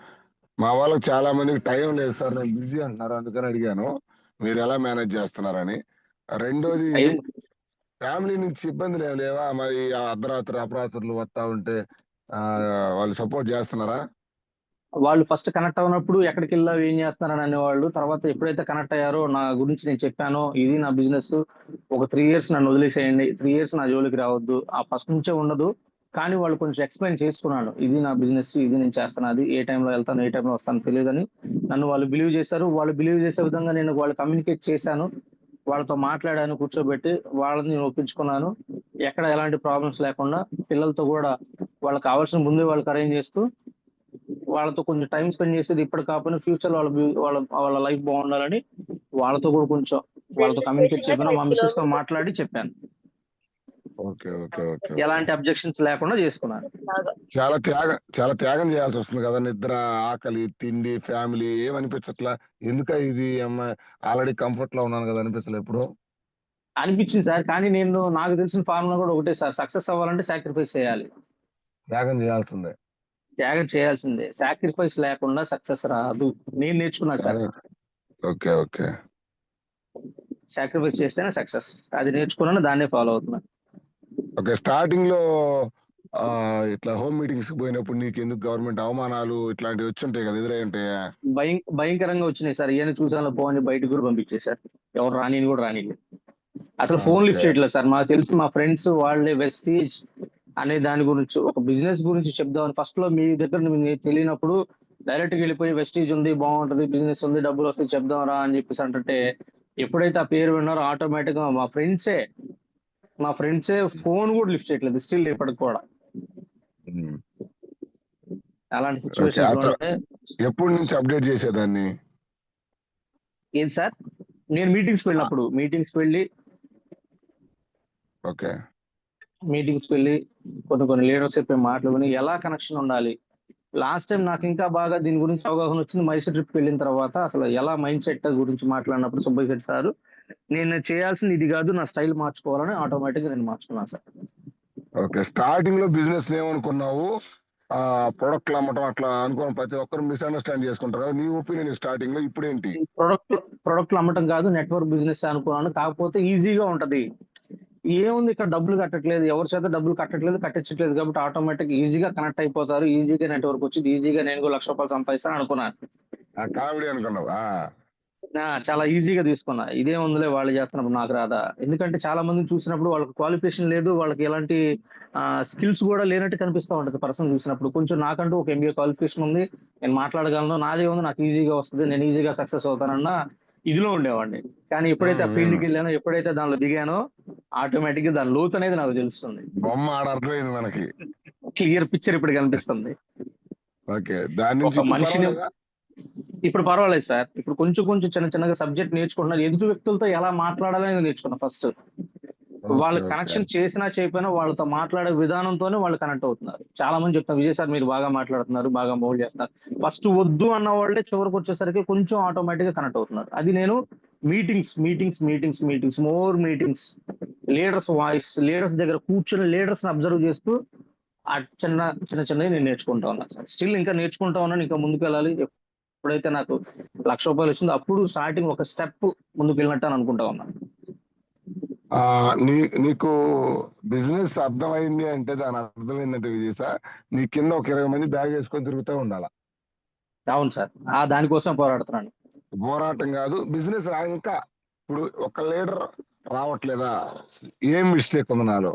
మా వాళ్ళకి చాలా మందికి టైం లేదు సార్, నేను బిజీ అంటున్నారు, అందుకని అడిగాను మీరు ఎలా మేనేజ్ చేస్తున్నారని. రెండోది, టైం ఫ్యామిలీ నుంచి ఇబ్బందులు ఏమి లేవా? మరి ఆ అపరాత్రులు వస్తా ఉంటే వాళ్ళు సపోర్ట్ చేస్తున్నారా? వాళ్ళు ఫస్ట్ కనెక్ట్ అవునప్పుడు ఎక్కడికి వెళ్ళావు, ఏం చేస్తున్నారని అనేవాళ్ళు. తర్వాత ఎప్పుడైతే కనెక్ట్ అయ్యారో నా గురించి నేను చెప్పానో, ఇది నా బిజినెస్, ఒక 3 years నన్ను వదిలేసేయండి, 3 years నా జోలికి రావద్దు, ఆ ఫస్ట్ నుంచే ఉండదు. కానీ వాళ్ళు కొంచెం ఎక్స్ప్లెయిన్ చేసుకున్నాను, ఇది నా బిజినెస్, ఇది నేను చేస్తున్నాను, ఏ టైంలో వెళ్తాను, ఏ టైంలో వస్తాను తెలియదని. నన్ను వాళ్ళు బిలీవ్ చేశారు. వాళ్ళు బిలీవ్ చేసే విధంగా నేను వాళ్ళు కమ్యూనికేట్ చేశాను, వాళ్ళతో మాట్లాడాను, కూర్చోబెట్టి వాళ్ళని నేను ఒప్పించుకున్నాను. ఎక్కడ ఎలాంటి ప్రాబ్లమ్స్ లేకుండా పిల్లలతో కూడా వాళ్ళకి కావాల్సిన ముందే వాళ్ళకి అరేంజ్ చేస్తూ వాళ్ళతో కొంచెం టైం స్పెండ్ చేసేది ఇప్పుడు కాకపోయినా ఫ్యూచర్ వాళ్ళ లైఫ్ బాగుండాలని వాళ్ళతో కూడా కొంచెం వాళ్ళతో కమ్యూనికేట్ చెప్పిన మా మిస్సెస్ తో మాట్లాడి చెప్పాను. ఓకే ఎలాంటి అబ్జెక్షన్స్ లేకుండా చేసుకున్నాను. చాలా త్యాగం చేయాల్సి వస్తుంది కదా, నిద్ర, ఆకలి, తిండి, ఫ్యామిలీ ఏమనిపించట్లా? ఎందుక ఇది అమ్మాయి ఆల్రెడీ కంఫర్ట్ లో ఉన్నాను కదా అనిపించలే ఎప్పుడు? అనిపించింది సార్, కానీ నాకు తెలిసిన ఫార్ములా కూడా ఒకటే సార్, సక్సెస్ అవ్వాలంటే సాక్రిఫైస్ చేయాలి. త్యాగం చేయాల్సిందే. త్యాగం చేయాల్సిందే, సాక్రిఫైస్ లేకుండా సక్సెస్ రాదు. నేను నేర్చుకున్నా సార్, ఓకే సాక్రిఫైస్ చేస్తేనే సక్సెస్. అది నేర్చుకున్నాను, దాన్నే ఫాలో అవుతున్నాను. ఓకే. స్టార్టింగ్ లో ఇట్లా హోమ్ మీటింగ్స్ పోయినప్పుడు నీకు ఎందుకు గవర్నమెంట్ అవమానాలు ఇట్లాంటివి వచ్చుంటాయి కదా, ఎదురై ఉంటాయా? భయంకరంగా వచ్చినాయి సార్. ఏమైనా చూసాను పోని బయటకు కూడా పంపించేశారు, ఎవరు రాని కూడా రాని. అసలు ఫోన్ లిఫ్ట్ చేయట్లేదు సార్. మాకు తెలిసి మా ఫ్రెండ్స్ వాళ్ళే వెస్టీజ్ అనే దాని గురించి, ఒక బిజినెస్ గురించి చెప్దామని ఫస్ట్ లో మీ దగ్గర మీకు తెలియనప్పుడు డైరెక్ట్ గా వెళ్ళిపోయి వెస్టీజ్ ఉంది, బాగుంటది, బిజినెస్ ఉంది, డబ్బులు వస్తే చెప్దాం రా అని చెప్పేసి అంటే, ఎప్పుడైతే ఆ పేరు విన్నారో ఆటోమేటిక్ గా మా ఫ్రెండ్సే ఫోన్ కూడా లిఫ్ట్ చేయట్లేదు స్టిల్ ఇప్పటికి కూడా. అలాంటి సిచ్యువేషన్స్ లో ఎప్పటి నుంచి అప్డేట్ చేసేదాన్ని? ఏం సార్, నేను మీటింగ్స్ వెళ్ళి ఓకే కొన్ని లీడర్స్ చెప్పే మాటలు విని ఎలా కనెక్షన్ ఉండాలి. లాస్ట్ టైం నాకు ఇంకా బాగా దీని గురించి అవగాహన వచ్చింది మైసూర్ ట్రిప్ వెళ్ళిన తర్వాత. అసలు ఎలా మైండ్ సెట్ గురించి మాట్లాడినప్పుడు సుబ్బయ్య శెట్టి సార్, నేను చేయాల్సింది ఇది కాదు, నా స్టైల్ మార్చుకోవాలని ఆటోమేటిక్ గా నేను మార్చుకున్నాను సార్. ఓకే. స్టార్టింగ్ లో బిజినెస్ ఏమనుకున్నావు? ప్రొడక్ట్లు అమ్మటం అట్లా అనుకోని ప్రతి ఒక్కరు మిస్అండర్స్టాండ్ చేసుకుంటారు కదా, నీ ఒపీనియన్ స్టార్టింగ్ లో ఇప్పుడేంటి? ప్రొడక్ట్లు అమ్మటం కాదు, నెట్వర్క్ బిజినెస్ అనుకున్నాను. కాకపోతే ఈజీగా ఉంటది. ఏముంది, ఇక్కడ డబ్బులు కట్టట్లేదు, ఎవరి చేత డబ్బులు కట్టించట్లేదు కాబట్టి ఆటోమేటిక్ ఈజీగా కనెక్ట్ అయిపోతారు, ఈజీగా నెట్వర్క్ వచ్చింది, ఈజీగా నేను కూడా ₹1,00,000 సంపాదిస్తాను అనుకున్నాను. కామెడీ అనుకున్నావు? చాలా ఈజీగా తీసుకున్నా. ఇదే ఉందిలే, వాళ్ళు చేస్తున్నప్పుడు నాకు రాదా? ఎందుకంటే చాలా మందిని చూసినప్పుడు వాళ్ళకి క్వాలిఫికేషన్ లేదు, వాళ్ళకి ఎలాంటి స్కిల్స్ కూడా లేనట్టు కనిపిస్తూ ఉంటది పర్సన్ చూసినప్పుడు. కొంచెం నాకంటూ ఒక MBA క్వాలిఫికేషన్ ఉంది, నేను మాట్లాడగలను, నాదే ఉంది, నాకు ఈజీగా వస్తుంది, నేను ఈజీగా సక్సెస్ అవుతానన్నా ఇదిలో ఉండేవాడిని. కానీ ఎప్పుడైతే ఆ ఫీల్డ్కి వెళ్ళానో, ఎప్పుడైతే దానిలో దిగానో, ఆటోమేటిక్ గా దాని లోతు అనేది నాకు తెలుస్తుంది. బొమ్మ ఆడ అర్థమైంది మనకి. క్లియర్ పిక్చర్ ఇప్పుడు కనిపిస్తుంది. ఓకే, దాని నుంచి ఒక ఇప్పుడు మనిషిని పర్వాలేదా? ఇప్పుడు పర్వాలేదు సార్. ఇప్పుడు కొంచెం కొంచెం చిన్న చిన్నగా సబ్జెక్ట్ నేర్చుకుంటున్నాను. ఎదుటి వ్యక్తులతో ఎలా మాట్లాడాలని నేర్చుకున్నా ఫస్ట్. వాళ్ళు ఓకే. కనెక్షన్ చేసినా చేయకపోయినా వాళ్ళతో మాట్లాడే విధానంతోనే వాళ్ళు కనెక్ట్ అవుతున్నారు. చాలా మంది చెప్తారు, విజయ్ సార్ మీరు బాగా మాట్లాడుతున్నారు, బాగా మోల్డ్ చేస్తున్నారు. ఫస్ట్ వద్దు అన్న వాళ్ళే చివరికి వచ్చేసరికి కొంచెం ఆటోమేటిక్ గా కనెక్ట్ అవుతున్నారు. అది నేను meetings more meetings, leaders voice, leaders దగ్గర కూర్చొని లీడర్స్ ని అబ్జర్వ్ చేస్తూ ఆ చిన్నవి నేను నేర్చుకుంటా ఉన్నాను సార్. స్టిల్ ఇంకా నేర్చుకుంటా ఉన్నాను. ఇంకా ముందుకు వెళ్ళాలి. ఎప్పుడైతే నాకు ₹1,00,000 వచ్చిందో అప్పుడు స్టార్టింగ్ ఒక స్టెప్ ముందుకు వెళ్ళినట్టు అని అనుకుంటా ఉన్నాను. ఆ, నీకు బిజినెస్ అర్థమైంది అంటే దాని అర్థం ఏంటంటే విజయ్ సార్, నీ కింద ఒక 20 మంది బ్యాగ్ వేసుకొని తిరుగుతూ ఉండాలి. అవును సార్. ఆ దానికోసం పోరాడుతున్నాను. పోరాటం కాదు, బిజినెస్ ఇంకా ఇప్పుడు ఒక లీడర్ రావట్లేదా, ఏం మిస్టేక్ ఉంది నాలో,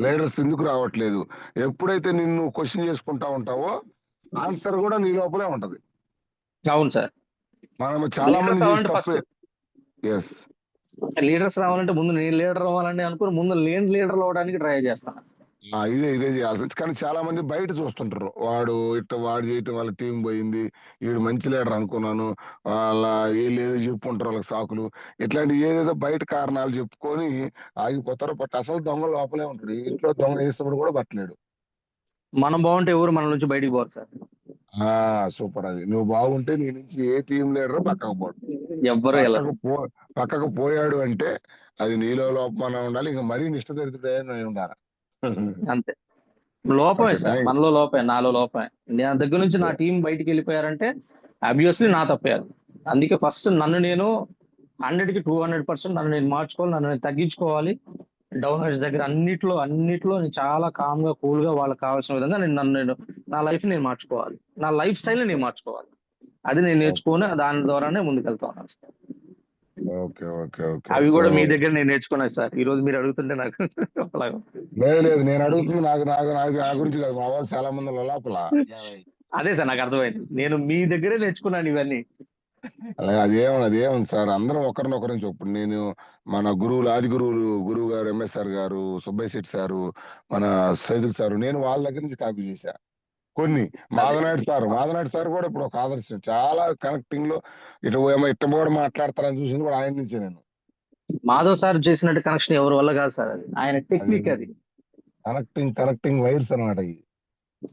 లీడర్స్ ఎందుకు రావట్లేదు, ఎప్పుడైతే నిన్ను క్వశ్చన్ చేసుకుంటా ఉంటావో ఆన్సర్ కూడా నీ లోపలే ఉంటది. అవును సార్. మనం చాలా మంది లీడర్స్ చేసి రావాలంటే తప్పే. ఫస్ట్ ఎస్, లీడర్స్ రావాలంటే ముందు నేను లీడర్ అవ్వాలండి అనుకుని ముందు లేని లీడర్ అవడానికి ట్రై చేస్తాను. ఇదే చేయాల్సి. కానీ చాలా మంది బయట చూస్తుంటారు, వాడు చేయటం వల్ల టీం పోయింది, వీడు మంచి లీడర్ అనుకున్నాను, వాళ్ళ ఏదో చెప్పుంటారు వాళ్ళకి సాకులు, ఇట్లాంటి ఏదేదో బయట కారణాలు చెప్పుకొని ఆగిపోతారు. బట్ అసలు దొంగ లోపలే ఉంటాడు, ఇంట్లో దొంగ వేసినప్పుడు కూడా పట్టలేడు. మనం బాగుంటే ఎవరు మన నుంచి బయటికి పోరు సార్. సూపర్. అది నువ్వు బాగుంటే నీ నుంచి ఏ టీం లీడర్ పక్కకు పోడు. ఎవ్వరు వెళ్ళరు. పక్కకు పోయాడు అంటే అది నీలో లోపం ఉండాలి, ఇంకా మరీ నిష్ఠదరిద్రుడే ఉండాలి. అంతే. లోపమే ఓకే, సార్. మనలో లోపమే, నాలో లోపమే. నా దగ్గర నుంచి నా టీం బయటికి వెళ్ళిపోయారంటే అబ్వియస్లీ నా తప్పే అది. అందుకే ఫస్ట్ నన్ను నేను 100కి 200% నన్ను నేను మార్చుకోవాలి, నన్ను నేను తగ్గించుకోవాలి. డౌన్ హెడ్స్ దగ్గర అన్నిట్లో నేను చాలా కామ్ గా కూల్ గా వాళ్ళకి కావాల్సిన విధంగా నేను నా లైఫ్ నేను మార్చుకోవాలి, నా లైఫ్ స్టైల్ నేను మార్చుకోవాలి. అది నేను నేర్చుకుని దాని ద్వారానే ముందుకెళ్తా ఉన్నాను సార్. Okay okay okay. అవి సో కూడా మీ దగ్గర నేను నేర్చుకున్నాను సార్. ఈ రోజు మీరు అడుగుతుంటే నాకు ఒకలాగా. లేదు, నేను అడుగుతుంది నాకు నాకు నాకు నా గురించి కాదు, మా వాళ్ళు చాలా మంది లోపల. అదే సార్ నాకు అర్థమైంది. నేను మీ దగ్గరే నేర్చుకున్నాను ఇవన్నీ. అలాగే అదేముంది సార్, అందరం ఒకరినొకరిని చొప్పుడు. నేను మన ఆది గురువు గారు ఎంఎస్ఆర్ గారు, సుబ్బయ్య శెట్టి సారు, మన సైదుల్ సారు, నేను వాళ్ళ దగ్గర నుంచి కాపీ చేశా కొన్ని. మాధవనాయుడు సార్ కూడా ఇప్పుడు ఒక ఆదర్శం, చాలా కనెక్టింగ్ లో ఇట్ట కూడా మాట్లాడతారని చూసింది కూడా ఆయన నుంచే నేను. మాధవ్ సార్ చేసినట్టు కనెక్షన్ ఎవరి వల్ల కాదు సార్. అది ఆయన టెక్నిక్. అది కనెక్టింగ్ వైర్స్ అనమాట.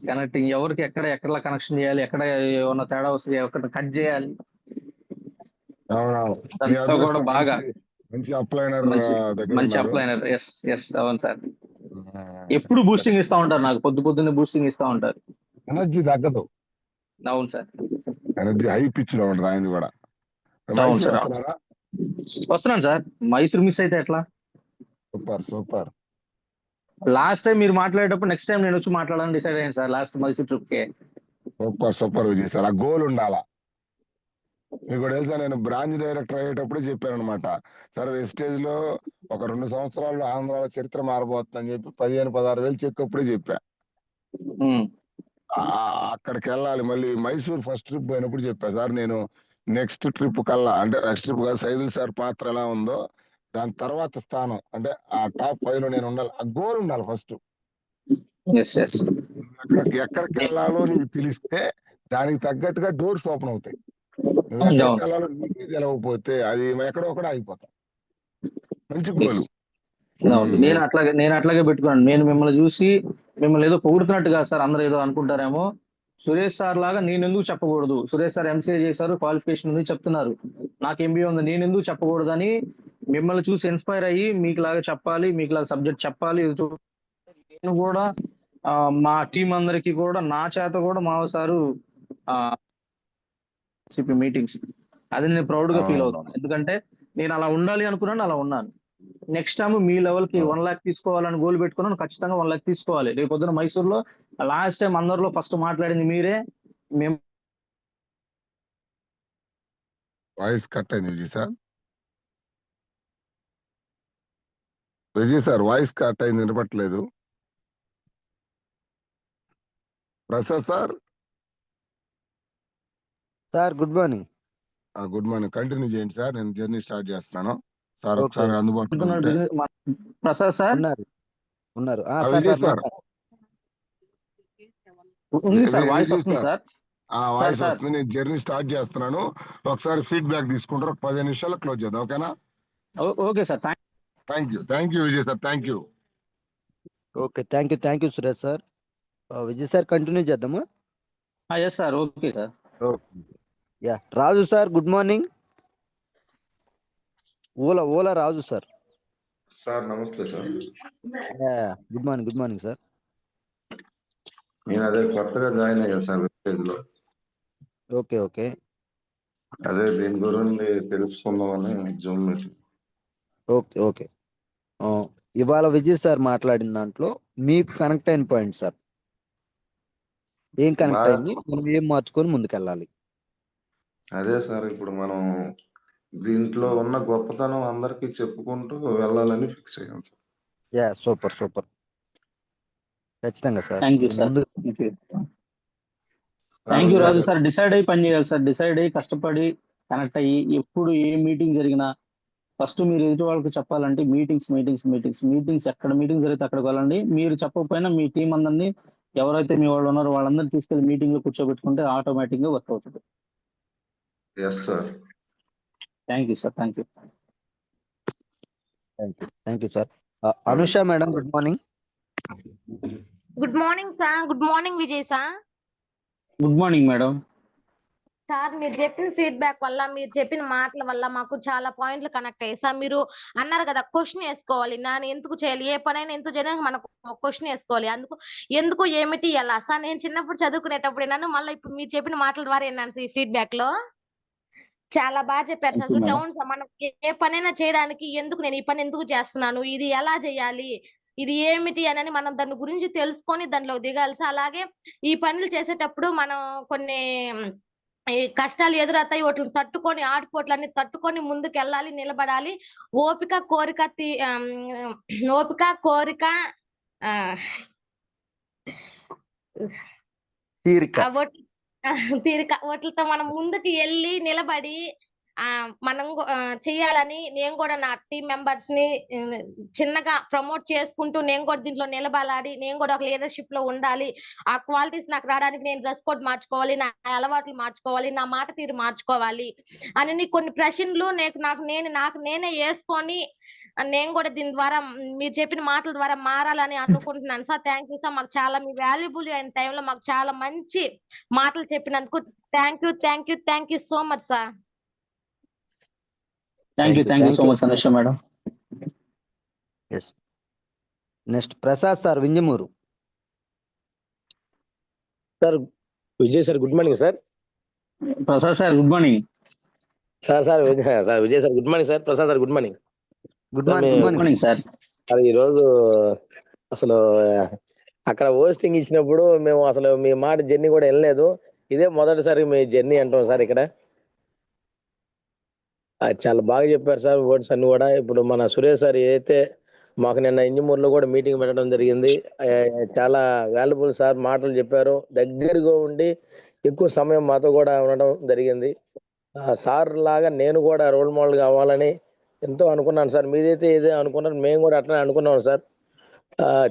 కనెక్టింగ్ ఎవరికి ఎక్కడ కనెక్షన్ చేయాలి, ఎక్కడ ఏమన్నా తేడా వస్తుంది, ఎక్కడ కట్ చేయాలి, అవునవును. మీ అదంతా కూడా అదృష్టం బాగా మంచి అప్లైనర్ మంచి దగ్గర మంచి ఉన్నారు. అప్లైనర్. ఎస్ అవును సార్. ఆ, ఎప్పుడు బూస్టింగ్ ఇస్తా ఉంటారు నాకు, పొద్దున్నే బూస్టింగ్ ఇస్తా ఉంటారు. ఎనర్జీ తగ్గదు, అవును సార్. ఎనర్జీ హై పిచ్ లో ఉంటుంది ఆయన కూడా. అవును మైసూర్ సార్. వస్తున్నారా? వస్తున్నాను సార్. మైసూర్ మిస్ అయితే ఎట్లా? సూపర్. లాస్ట్ టైం మీరు మాట్లాడేటప్పుడు నెక్స్ట్ టైం నేను వచ్చి మాట్లాడాలని డిసైడ్ అయ్యాను సార్, లాస్ట్ మైసూర్ ట్రిప్ కే. సూపర్ విజయ్ సార్, ఆ గోల్ ఉండాలా. మీకు కూడా తెలుసా, నేను బ్రాంచ్ డైరెక్టర్ అయ్యేటప్పుడే చెప్పాను అనమాట, సార్ వెస్టేజ్ లో ఒక 2 సంవత్సరాల్లో ఆంధ్రాలో చరిత్ర మారబోతుందని చెప్పి 15-16 వేలు చెక్ అప్పుడే చెప్పా. ఉమ్. అక్కడికి వెళ్ళాలి. మళ్ళీ మైసూర్ ఫస్ట్ ట్రిప్ పోయినప్పుడు చెప్పా, సార్ నేను నెక్స్ట్ ట్రిప్ కల్లా, అంటే నెక్స్ట్ ట్రిప్ కాదు, సైదుల్ సార్ పాత్ర ఎలా ఉందో దాని తర్వాత స్థానం, అంటే ఆ టాప్ 5 లో నేను ఉండాలి. ఆ గోల్ ఉండాలి ఫస్ట్. ఎస్. ఎక్కడికి వెళ్ళాలో నీకు తెలిస్తే దానికి తగ్గట్టుగా డోర్స్ ఓపెన్ అవుతాయి. నువ్వు అవును ఎక్కడికి వెళ్ళాలో నీకే తెలవకపోతే అది ఎక్కడో ఒకటి ఆగిపోతా. మంచి గోలు. అవును. నేను అట్లాగే పెట్టుకున్నాను. నేను మిమ్మల్ని చూసి మిమ్మల్ని ఏదో పొగుడుతున్నట్టు కాదు సార్, అందరూ ఏదో అనుకుంటారేమో. సురేష్ సార్ లాగా నేను ఎందుకు చెప్పకూడదు, సురేష్ సార్ ఎంసీఏ చేశారు, క్వాలిఫికేషన్ ఉంది చెప్తున్నారు, నాకు ఎంబీఏ ఉంది, నేను ఎందుకు చెప్పకూడదు అని మిమ్మల్ని చూసి ఇన్స్పైర్ అయ్యి మీకు లాగా చెప్పాలి, మీకు లాగా సబ్జెక్ట్ చెప్పాలి. నేను కూడా మా టీం అందరికి కూడా నా చేత కూడా మా సారు మీటింగ్స్, అది నేను ప్రౌడ్ గా ఫీల్ అవుతాను. ఎందుకంటే నేను అలా ఉండాలి అనుకున్నాను, అలా ఉన్నాను. నెక్స్ట్ టైం మీ లెవెల్ కి 1 లాక్ తీసుకోవాలని గోల్ పెట్టుకున్నాను. ఖచ్చితంగా 1 లాక్ తీసుకోవాలి. రేపు పొద్దున మైసూర్లో లాస్ట్ టైం అందరిలో ఫస్ట్ మాట్లాడింది మీరే. మేము వాయిస్ కట్ అయింది విజయ్ సార్ వాయిస్ కట్ అయింది, వినపట్లేదు. Prasad sir. Sir good morning. Good morning. Continue చేయండి సార్. నేను జర్నీ స్టార్ట్ చేస్తున్నాను. Sir okay. ఒకసారి అందుబాటులో అంటున్నారు ఉంటే. ప్రసాద్ సార్ ఉన్నారు. ఉన్నారు. Sir Vijay sir sir. మాట్లాడండి. ఉంది సార్, వాయిస్ విజయ్ వస్తుంది సార్. సార్. Voice sir. వస్తుంది. నేను జర్నీ స్టార్ట్ చేస్తున్నాను. ఒకసారి ఫీడ్బ్యాక్ తీసుకుంటారు. 15 నిమిషాల్లో క్లోజ్ చేద్దాం. ఓకేనా? Okay sir. Thank you Vijay sir. Thank you. Okay. Thank you Suresh sir. Vijay sir continue చేద్దామా? Yes sir. Okay sir. Ya Raju sir good morning. ఓలా రాజు సార్. సార్ నమస్తే సార్. Good morning sir. నేను అదే కొత్తగా జాయిన్ అయ్యా సార్ వెబ్సైట్ లో. ఓకే. అదే దీని గురించి తెలుసుకుందామని జూమ్ మీటింగ్. ఓకే. ఇవాళ విజయ్ సార్ మాట్లాడిన దాంట్లో మీకు కనెక్ట్ అయిన పాయింట్ సార్ ఏం కనెక్ట్ అయింది, మనం ఏం మార్చుకొని ముందుకెళ్ళాలి? అదే సార్, ఇప్పుడు మనం దీంట్లో ఉన్న గొప్పతనం అందరికి చెప్పుకుంటూ వెళ్ళాలని ఫిక్స్ అయ్యాం సార్. యా సూపర్ ఖచ్చితంగా సార్. Thank you sir. ముందు thank you Raju sir. Decide అయ్యి పని చేయాలి సార్. డిసైడ్ అయ్యి కష్టపడి కనెక్ట్ అయ్యి ఎప్పుడు ఏ మీటింగ్ జరిగినా ఫస్ట్ మీరు ఎదుటి వాళ్ళకి చెప్పాలంటే మీటింగ్స్ ఎక్కడ మీటింగ్ జరిగితే అక్కడికి వెళ్ళండి. మీరు చెప్పకపోయినా మీ టీం అందరినీ, ఎవరైతే మీ వాళ్ళు ఉన్నారో వాళ్ళందరినీ తీసుకెళ్లి మీటింగ్ లో కూర్చోబెట్టుకుంటే ఆటోమేటిక్ గా వర్క్ అవుతుంది. Yes sir. Thank you sir. Thank you sir. Anusha madam good morning. Good morning sir. Good morning Vijay sir. Good morning madam. Sir మీరు చెప్పిన ఫీడ్బ్యాక్ వల్ల, మీరు చెప్పిన మాటల వల్ల మాకు చాలా పాయింట్లు కనెక్ట్ అయ్యాయి సార్. మీరు అన్నారు కదా క్వశ్చన్ వేసుకోవాలి, నేను ఎందుకు చేయాలి, ఏ పనైనా ఎందుకు చేయడానికి మనకు క్వశ్చన్ వేసుకోవాలి. ఎందుకు ఏమిటి ఎలా సార్. నేను చిన్నప్పుడు చదువుకునేటప్పుడు విన్నాను, మళ్ళీ ఇప్పుడు మీరు చెప్పిన మాటల ద్వారా విన్నాను సార్ ఈ ఫీడ్బ్యాక్ లో. చాలా బాగా చెప్పారు Thank you, సార్. madam. అవును సార్, మనం ఏ పనైనా చేయడానికి నేను ఈ పని ఎందుకు చేస్తున్నాను, ఇది ఎలా చేయాలి, ఇది ఏమిటి అని మనం దాని గురించి తెలుసుకొని దానిలో దిగాలి సార్. అలాగే ఈ పనులు చేసేటప్పుడు మనం కొన్ని ఈ కష్టాలు ఎదురవుతాయి, వాటిని తట్టుకొని, ఆటుపోట్లన్నీ తట్టుకొని ముందుకు వెళ్ళాలి, నిలబడాలి. ఓపిక కోరిక తీరిక తీరిక వాటితో మనం ముందుకు వెళ్ళి నిలబడి మనం చెయ్యాలని నేను కూడా నా టీం మెంబర్స్ ని చిన్నగా ప్రమోట్ చేసుకుంటూ నేను కూడా దీంట్లో నిలబడాలి, నేను కూడా ఒక లీడర్షిప్ లో ఉండాలి. ఆ క్వాలిటీస్ నాకు రావడానికి నేను డ్రెస్ కోడ్ మార్చుకోవాలి, నా అలవాట్లు మార్చుకోవాలి, నా మాట తీరు మార్చుకోవాలి అని కొన్ని ప్రశ్నలు నాకు నేనే వేసుకొని నేను కూడా దీని ద్వారా మీరు చెప్పిన మాటల ద్వారా మారాలని అనుకుంటున్నాను సార్. Thank you sir. మాకు చాలా మీ వాల్యుబుల్ అయిన టైంలో మాకు చాలా మంచి మాటలు చెప్పినందుకు thank you so much sir. Thank you so much Anusha madam. Next Prasad sir Vinjamuru. Sir Vijay sir good morning sir. Prasad sir good morning. Sir Vijay sir good morning sir. Prasad sir good morning. Good morning sir. ఈరోజు అసలు అక్కడ hosting ఇచ్చినప్పుడు మేము అసలు మీ మాట journey కూడా వెళ్ళలేదు. ఇదే మొదటిసారి మీ జర్నీ అంటాం సార్. ఇక్కడ చాలా బాగా చెప్పారు సార్ వర్డ్స్ అన్ని కూడా. ఇప్పుడు మన సురేష్ సార్ ఏదైతే మాకు నిన్న ఇంజమూరులో కూడా మీటింగ్ పెట్టడం జరిగింది, చాలా వాల్యుబుల్ సార్ మాటలు చెప్పారు. దగ్గరగా ఉండి ఎక్కువ సమయం మాతో కూడా ఉండడం జరిగింది. సార్ లాగా నేను కూడా రోల్ మోడల్ కావాలని ఎంతో అనుకున్నాను సార్. మీదైతే ఏదే అనుకున్నారు, మేము కూడా అట్లనే అనుకున్నాం సార్.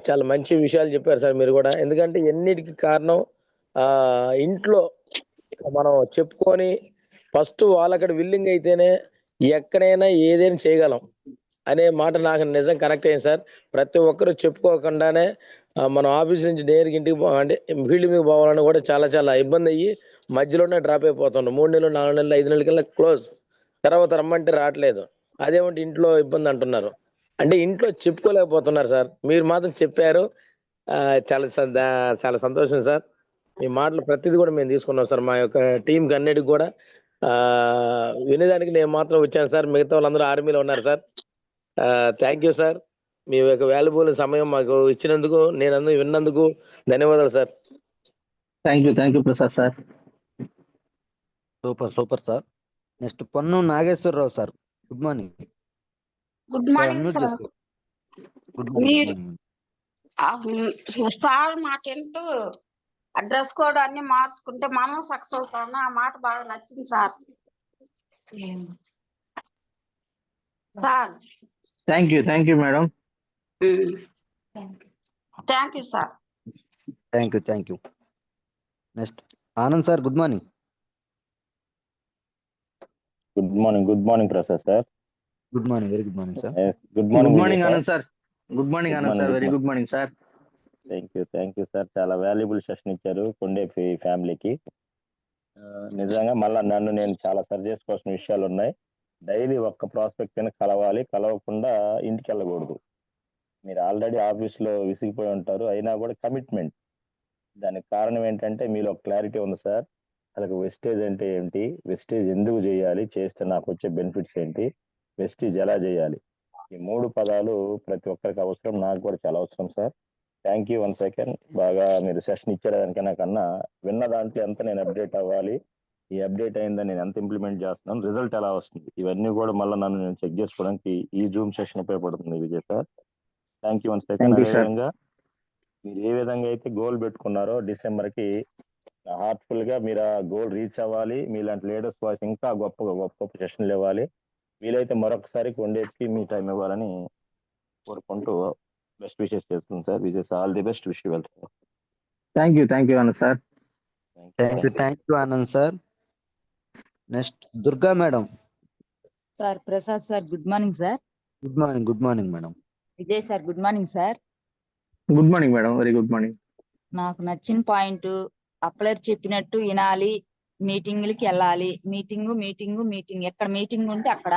చాలా మంచి విషయాలు చెప్పారు సార్ మీరు కూడా. ఎందుకంటే ఎన్నిటికి కారణం ఇంట్లో మనం చెప్పుకొని ఫస్ట్ వాళ్ళక్కడ విల్లింగ్ అయితేనే ఎక్కడైనా ఏదైనా చేయగలం అనే మాట నాకు నిజం కరెక్ట్ అయింది సార్. ప్రతి ఒక్కరు చెప్పుకోకుండానే మనం ఆఫీస్ నుంచి నేరుగా ఇంటికి అంటే ఫీల్డ్ మీద పోవాలని కూడా చాలా చాలా ఇబ్బంది అయ్యి మధ్యలోనే డ్రాప్ అయిపోతున్నాం. 3 నెలలు 4 నెలలు 5 నెలల కల్లా క్లోజ్. తర్వాత రమ్మంటే రావట్లేదు. అదేమంటే ఇంట్లో ఇబ్బంది అంటున్నారు. అంటే ఇంట్లో చెప్పుకోలేకపోతున్నారు సార్. మీరు మాత్రం చెప్పారు. చాలా సంతోషం సార్. మీ మాటలు ప్రతిదీ కూడా మేము తీసుకున్నాం సార్. మా యొక్క టీంకి అన్నిటికి కూడా వినేదానికి నేను మాత్రం వచ్చాను సార్. మిగతా వాళ్ళందరూ ఆర్మీలో ఉన్నారు సార్. Thank you sir. మీ యొక్క వాల్యుబుల్ సమయం మాకు ఇచ్చినందుకు, నేను విన్నందుకు ధన్యవాదాలు sir. Thank you Prasad sir. Super sir. Next Ponnu Nageswararao sir good morning. Good morning sir. Good morning sir మాకేంటూ డ్రెస్ కోడ్ అన్ని మార్చుకుంటే మనం సక్సెస్ అవుతామని ఆ మాట బాగా నచ్చింది సార్. Sir thank you madam. Thank you sir. Thank you. Next Anand sir, good morning. Good morning Prasad sir. Good morning, very good morning sir. Good good morning morning Anand sir. Good morning Good Anand morning, sir. good very good morning sir. Thank you sir. చాలా valuable session ఇచ్చారు కొండే ఫ్యామిలీకి. నిజంగా మళ్ళీ నేను చాలా సరి చేసుకోవాల్సిన విషయాలు ఉన్నాయి. డైలీ ఒక్క ప్రాస్పెక్ట్ అయినా కలవాలి, కలవకుండా ఇంటికి వెళ్ళకూడదు. మీరు ఆల్రెడీ ఆఫీస్లో విసిగిపోయి ఉంటారు, అయినా కూడా కమిట్మెంట్. దానికి కారణం ఏంటంటే మీలో క్లారిటీ ఉంది సార్. అసలు వెస్టేజ్ అంటే ఏంటి, వెస్టేజ్ ఎందుకు చేయాలి, చేస్తే నాకు వచ్చే బెనిఫిట్స్ ఏంటి, వెస్టేజ్ ఎలా చేయాలి, ఈ 3 పదాలు ప్రతి ఒక్కరికి అవసరం. నాకు కూడా చాలా అవసరం sir. Thank you one second. బాగా మీరు సెషన్ ఇచ్చేదానికన్నా కన్నా విన్న దాంట్లో ఎంత నేను అప్డేట్ అవ్వాలి, ఈ అప్డేట్ అయిందని నేను ఎంత ఇంప్లిమెంట్ చేస్తున్నాను, రిజల్ట్ ఎలా వస్తుంది, ఇవన్నీ కూడా మళ్ళీ నన్ను నేను చెక్ చేసుకోవడానికి ఈ జూమ్ సెషన్ ఉపయోగపడుతుంది Vijay sir. Thank you one second. Thank you, sir. అదేవిధంగా మీరు ఏ విధంగా అయితే గోల్ పెట్టుకున్నారో డిసెంబర్కి హార్ట్ఫుల్ గా మీరు ఆ గోల్ రీచ్ అవ్వాలి. మీలాంటి లీడర్స్ వాయిస్ ఇంకా గొప్ప సెషన్లు ఇవ్వాలి. వీలైతే మరొకసారి కొండేటికి మీ టైం ఇవ్వాలని కోరుకుంటూ బెస్ట్ విషెస్ చేస్తుంది sir. Vijay sir, all the best, wish you well sir. Thank you Anand sir. Thank you Anand sir. Next Durga madam. Sir Prasad sir, good morning sir. Good morning madam. Vijay sir, good morning sir. Good morning madam. Very good morning. నాకు నచ్చిన point, అప్లైర్ చెప్పినట్టు వినాలి, మీటింగ్లకి వెళ్ళాలి, meeting ఎక్కడ meeting ఉంటే అక్కడ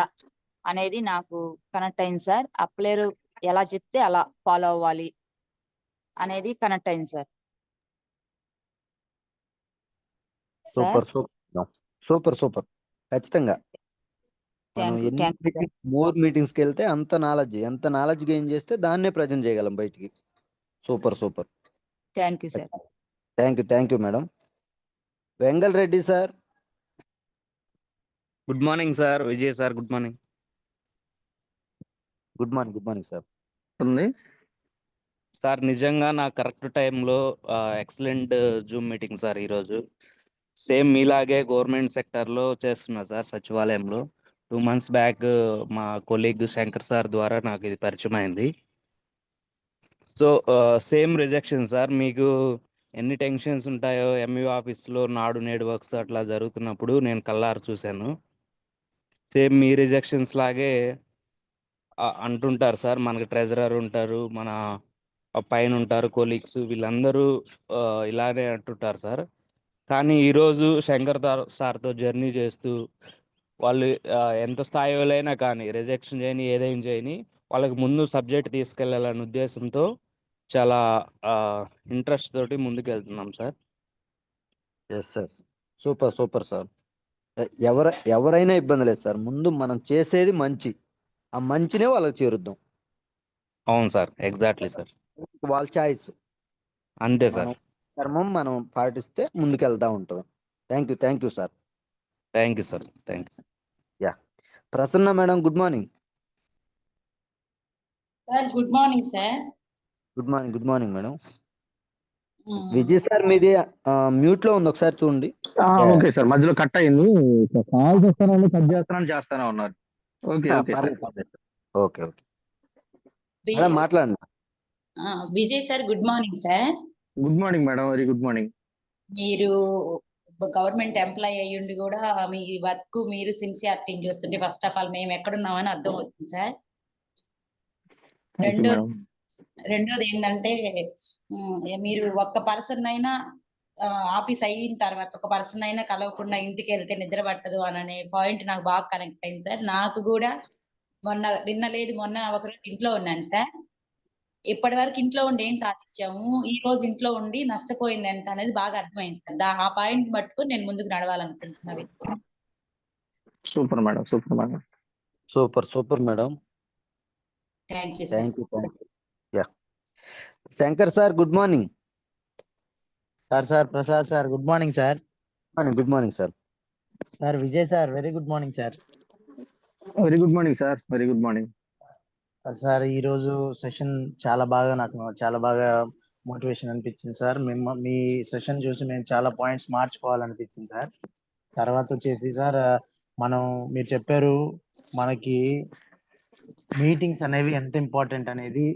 అనేది నాకు కనెక్ట్ అయింది సార్. అప్లైర్ ఎలా చెప్తే అలా ఫాలో అవ్వాలి అనేది కనెక్ట్ అయింది సార్. సూపర్ ఖచ్చితంగా. మనం మోర్ మీటింగ్స్కి వెళ్తే ఎంత నాలెడ్జ్ గెయిన్ చేస్తే దాన్నే ప్రజెంట్ చేయగలం బయటికి. Super. Thank you sir. Thank you madam. Vengal Reddy sir. Good morning sir. Vijay sir, good morning. Good morning sir. ఉంది సార్ నిజంగా నా కరెక్ట్ టైంలో ఎక్సలెంట్ జూమ్ మీటింగ్ సార్ ఈరోజు. సేమ్ మీలాగే గవర్నమెంట్ సెక్టర్లో చేస్తున్నా సార్, సచివాలయంలో. 2 months బ్యాక్ మా కొలీగ్ శంకర్ సార్ ద్వారా నాకు ఇది పరిచయం అయింది. So same rejection sir. మీకు ఎన్ని టెన్షన్స్ ఉంటాయో ఎంఈఓ ఆఫీస్లో నాడు నేడు వర్క్స్ అట్లా జరుగుతున్నప్పుడు నేను కళ్ళారు చూశాను. సేమ్ మీ రిజెక్షన్స్ లాగే అంటుంటారు సార్. మనకు ట్రెజరర్ ఉంటారు, మన పైన ఉంటారు కొలీగ్స్, వీళ్ళందరూ ఇలానే అంటుంటారు సార్. కానీ ఈరోజు శంకర్ సార్తో జర్నీ చేస్తూ వాళ్ళు ఎంత స్థాయిలో అయినా కానీ రిజెక్షన్ చేయని, ఏదైనా చేయని, వాళ్ళకి ముందు సబ్జెక్ట్ తీసుకెళ్లాలనే ఉద్దేశంతో చాలా ఇంట్రెస్ట్ తోటి ముందుకు వెళ్తున్నాం సార్. Yes sir. Super sir. ఎవరైనా ఇబ్బంది లేదు సార్. ముందు మనం చేసేది మంచి, ఆ మంచినే వాళ్ళకి చేరుద్దాం. అవును సార్, ఎగ్జాక్ట్లీ సార్. వాళ్ళ చాయిస్ అంతే సార్. ధర్మం మనం పాటిస్తే ముందుకెళ్తా ఉంటాం. Thank you sir. Thank you sir. Prasanna madam, good morning. Sir good morning sir. Good morning madam. Vijay sir, మీది మ్యూట్ లో ఉంది, ఒకసారి చూడండి. ఓకే సార్, మధ్యలో కట్ అయింది. కాల్ చేస్తాను, కట్ చేస్తానే ఉన్నారు. ఓకే మాట్లాడండి. Vijay sir good morning sir. Good morning madam. Very good morning. మీరు గవర్నమెంట్ ఎంప్లాయ్ అయ్యుండి కూడా మీ వర్క్ మీరు సిన్సియారిటీ చూస్తుంటే ఫస్ట్ ఆఫ్ ఆల్ మేము ఎక్కడున్నామని అర్థం అవుతుంది సార్. రెండోది ఏంటంటే మీరు ఒక్క పర్సన్ అయినా ఆఫీస్ అయిన తర్వాత ఒక పర్సన్ అయినా కలవకుండా ఇంటికి వెళ్తే నిద్ర పట్టదు అనే పాయింట్ నాకు బాగా కనెక్ట్ అయింది సార్. నాకు కూడా మొన్న ఒకరోజు ఇంట్లో ఉన్నాను సార్. ఇప్పటి వరకు ఇంట్లో ఉండి ఏం సాధించాము, ఈ రోజు ఇంట్లో ఉండి నష్టపోయింది ఎంత అనేది బాగా అర్థమైంది సార్. ఆ పాయింట్ పట్టుకుని నేను ముందుకు నడవాలనుకుంటున్నా. Super madam. Super madam. Thank you యా. Shankar sir, good morning. Sir Prasad sir, good morning sir. Good morning sir. Sir Vijay sir, very good morning sir. Very good morning sir. Very good morning sir. ఈ రోజు session నాకు చాలా బాగా motivation అనిపించింది sir. మీ session చూసి మేము చాలా పాయింట్స్ మార్చుకోవాలనిపించింది సార్. తర్వాత వచ్చేసి సార్, మీరు చెప్పారు మనకి మీటింగ్స్ అనేవి ఎంత ఇంపార్టెంట్ అనేది,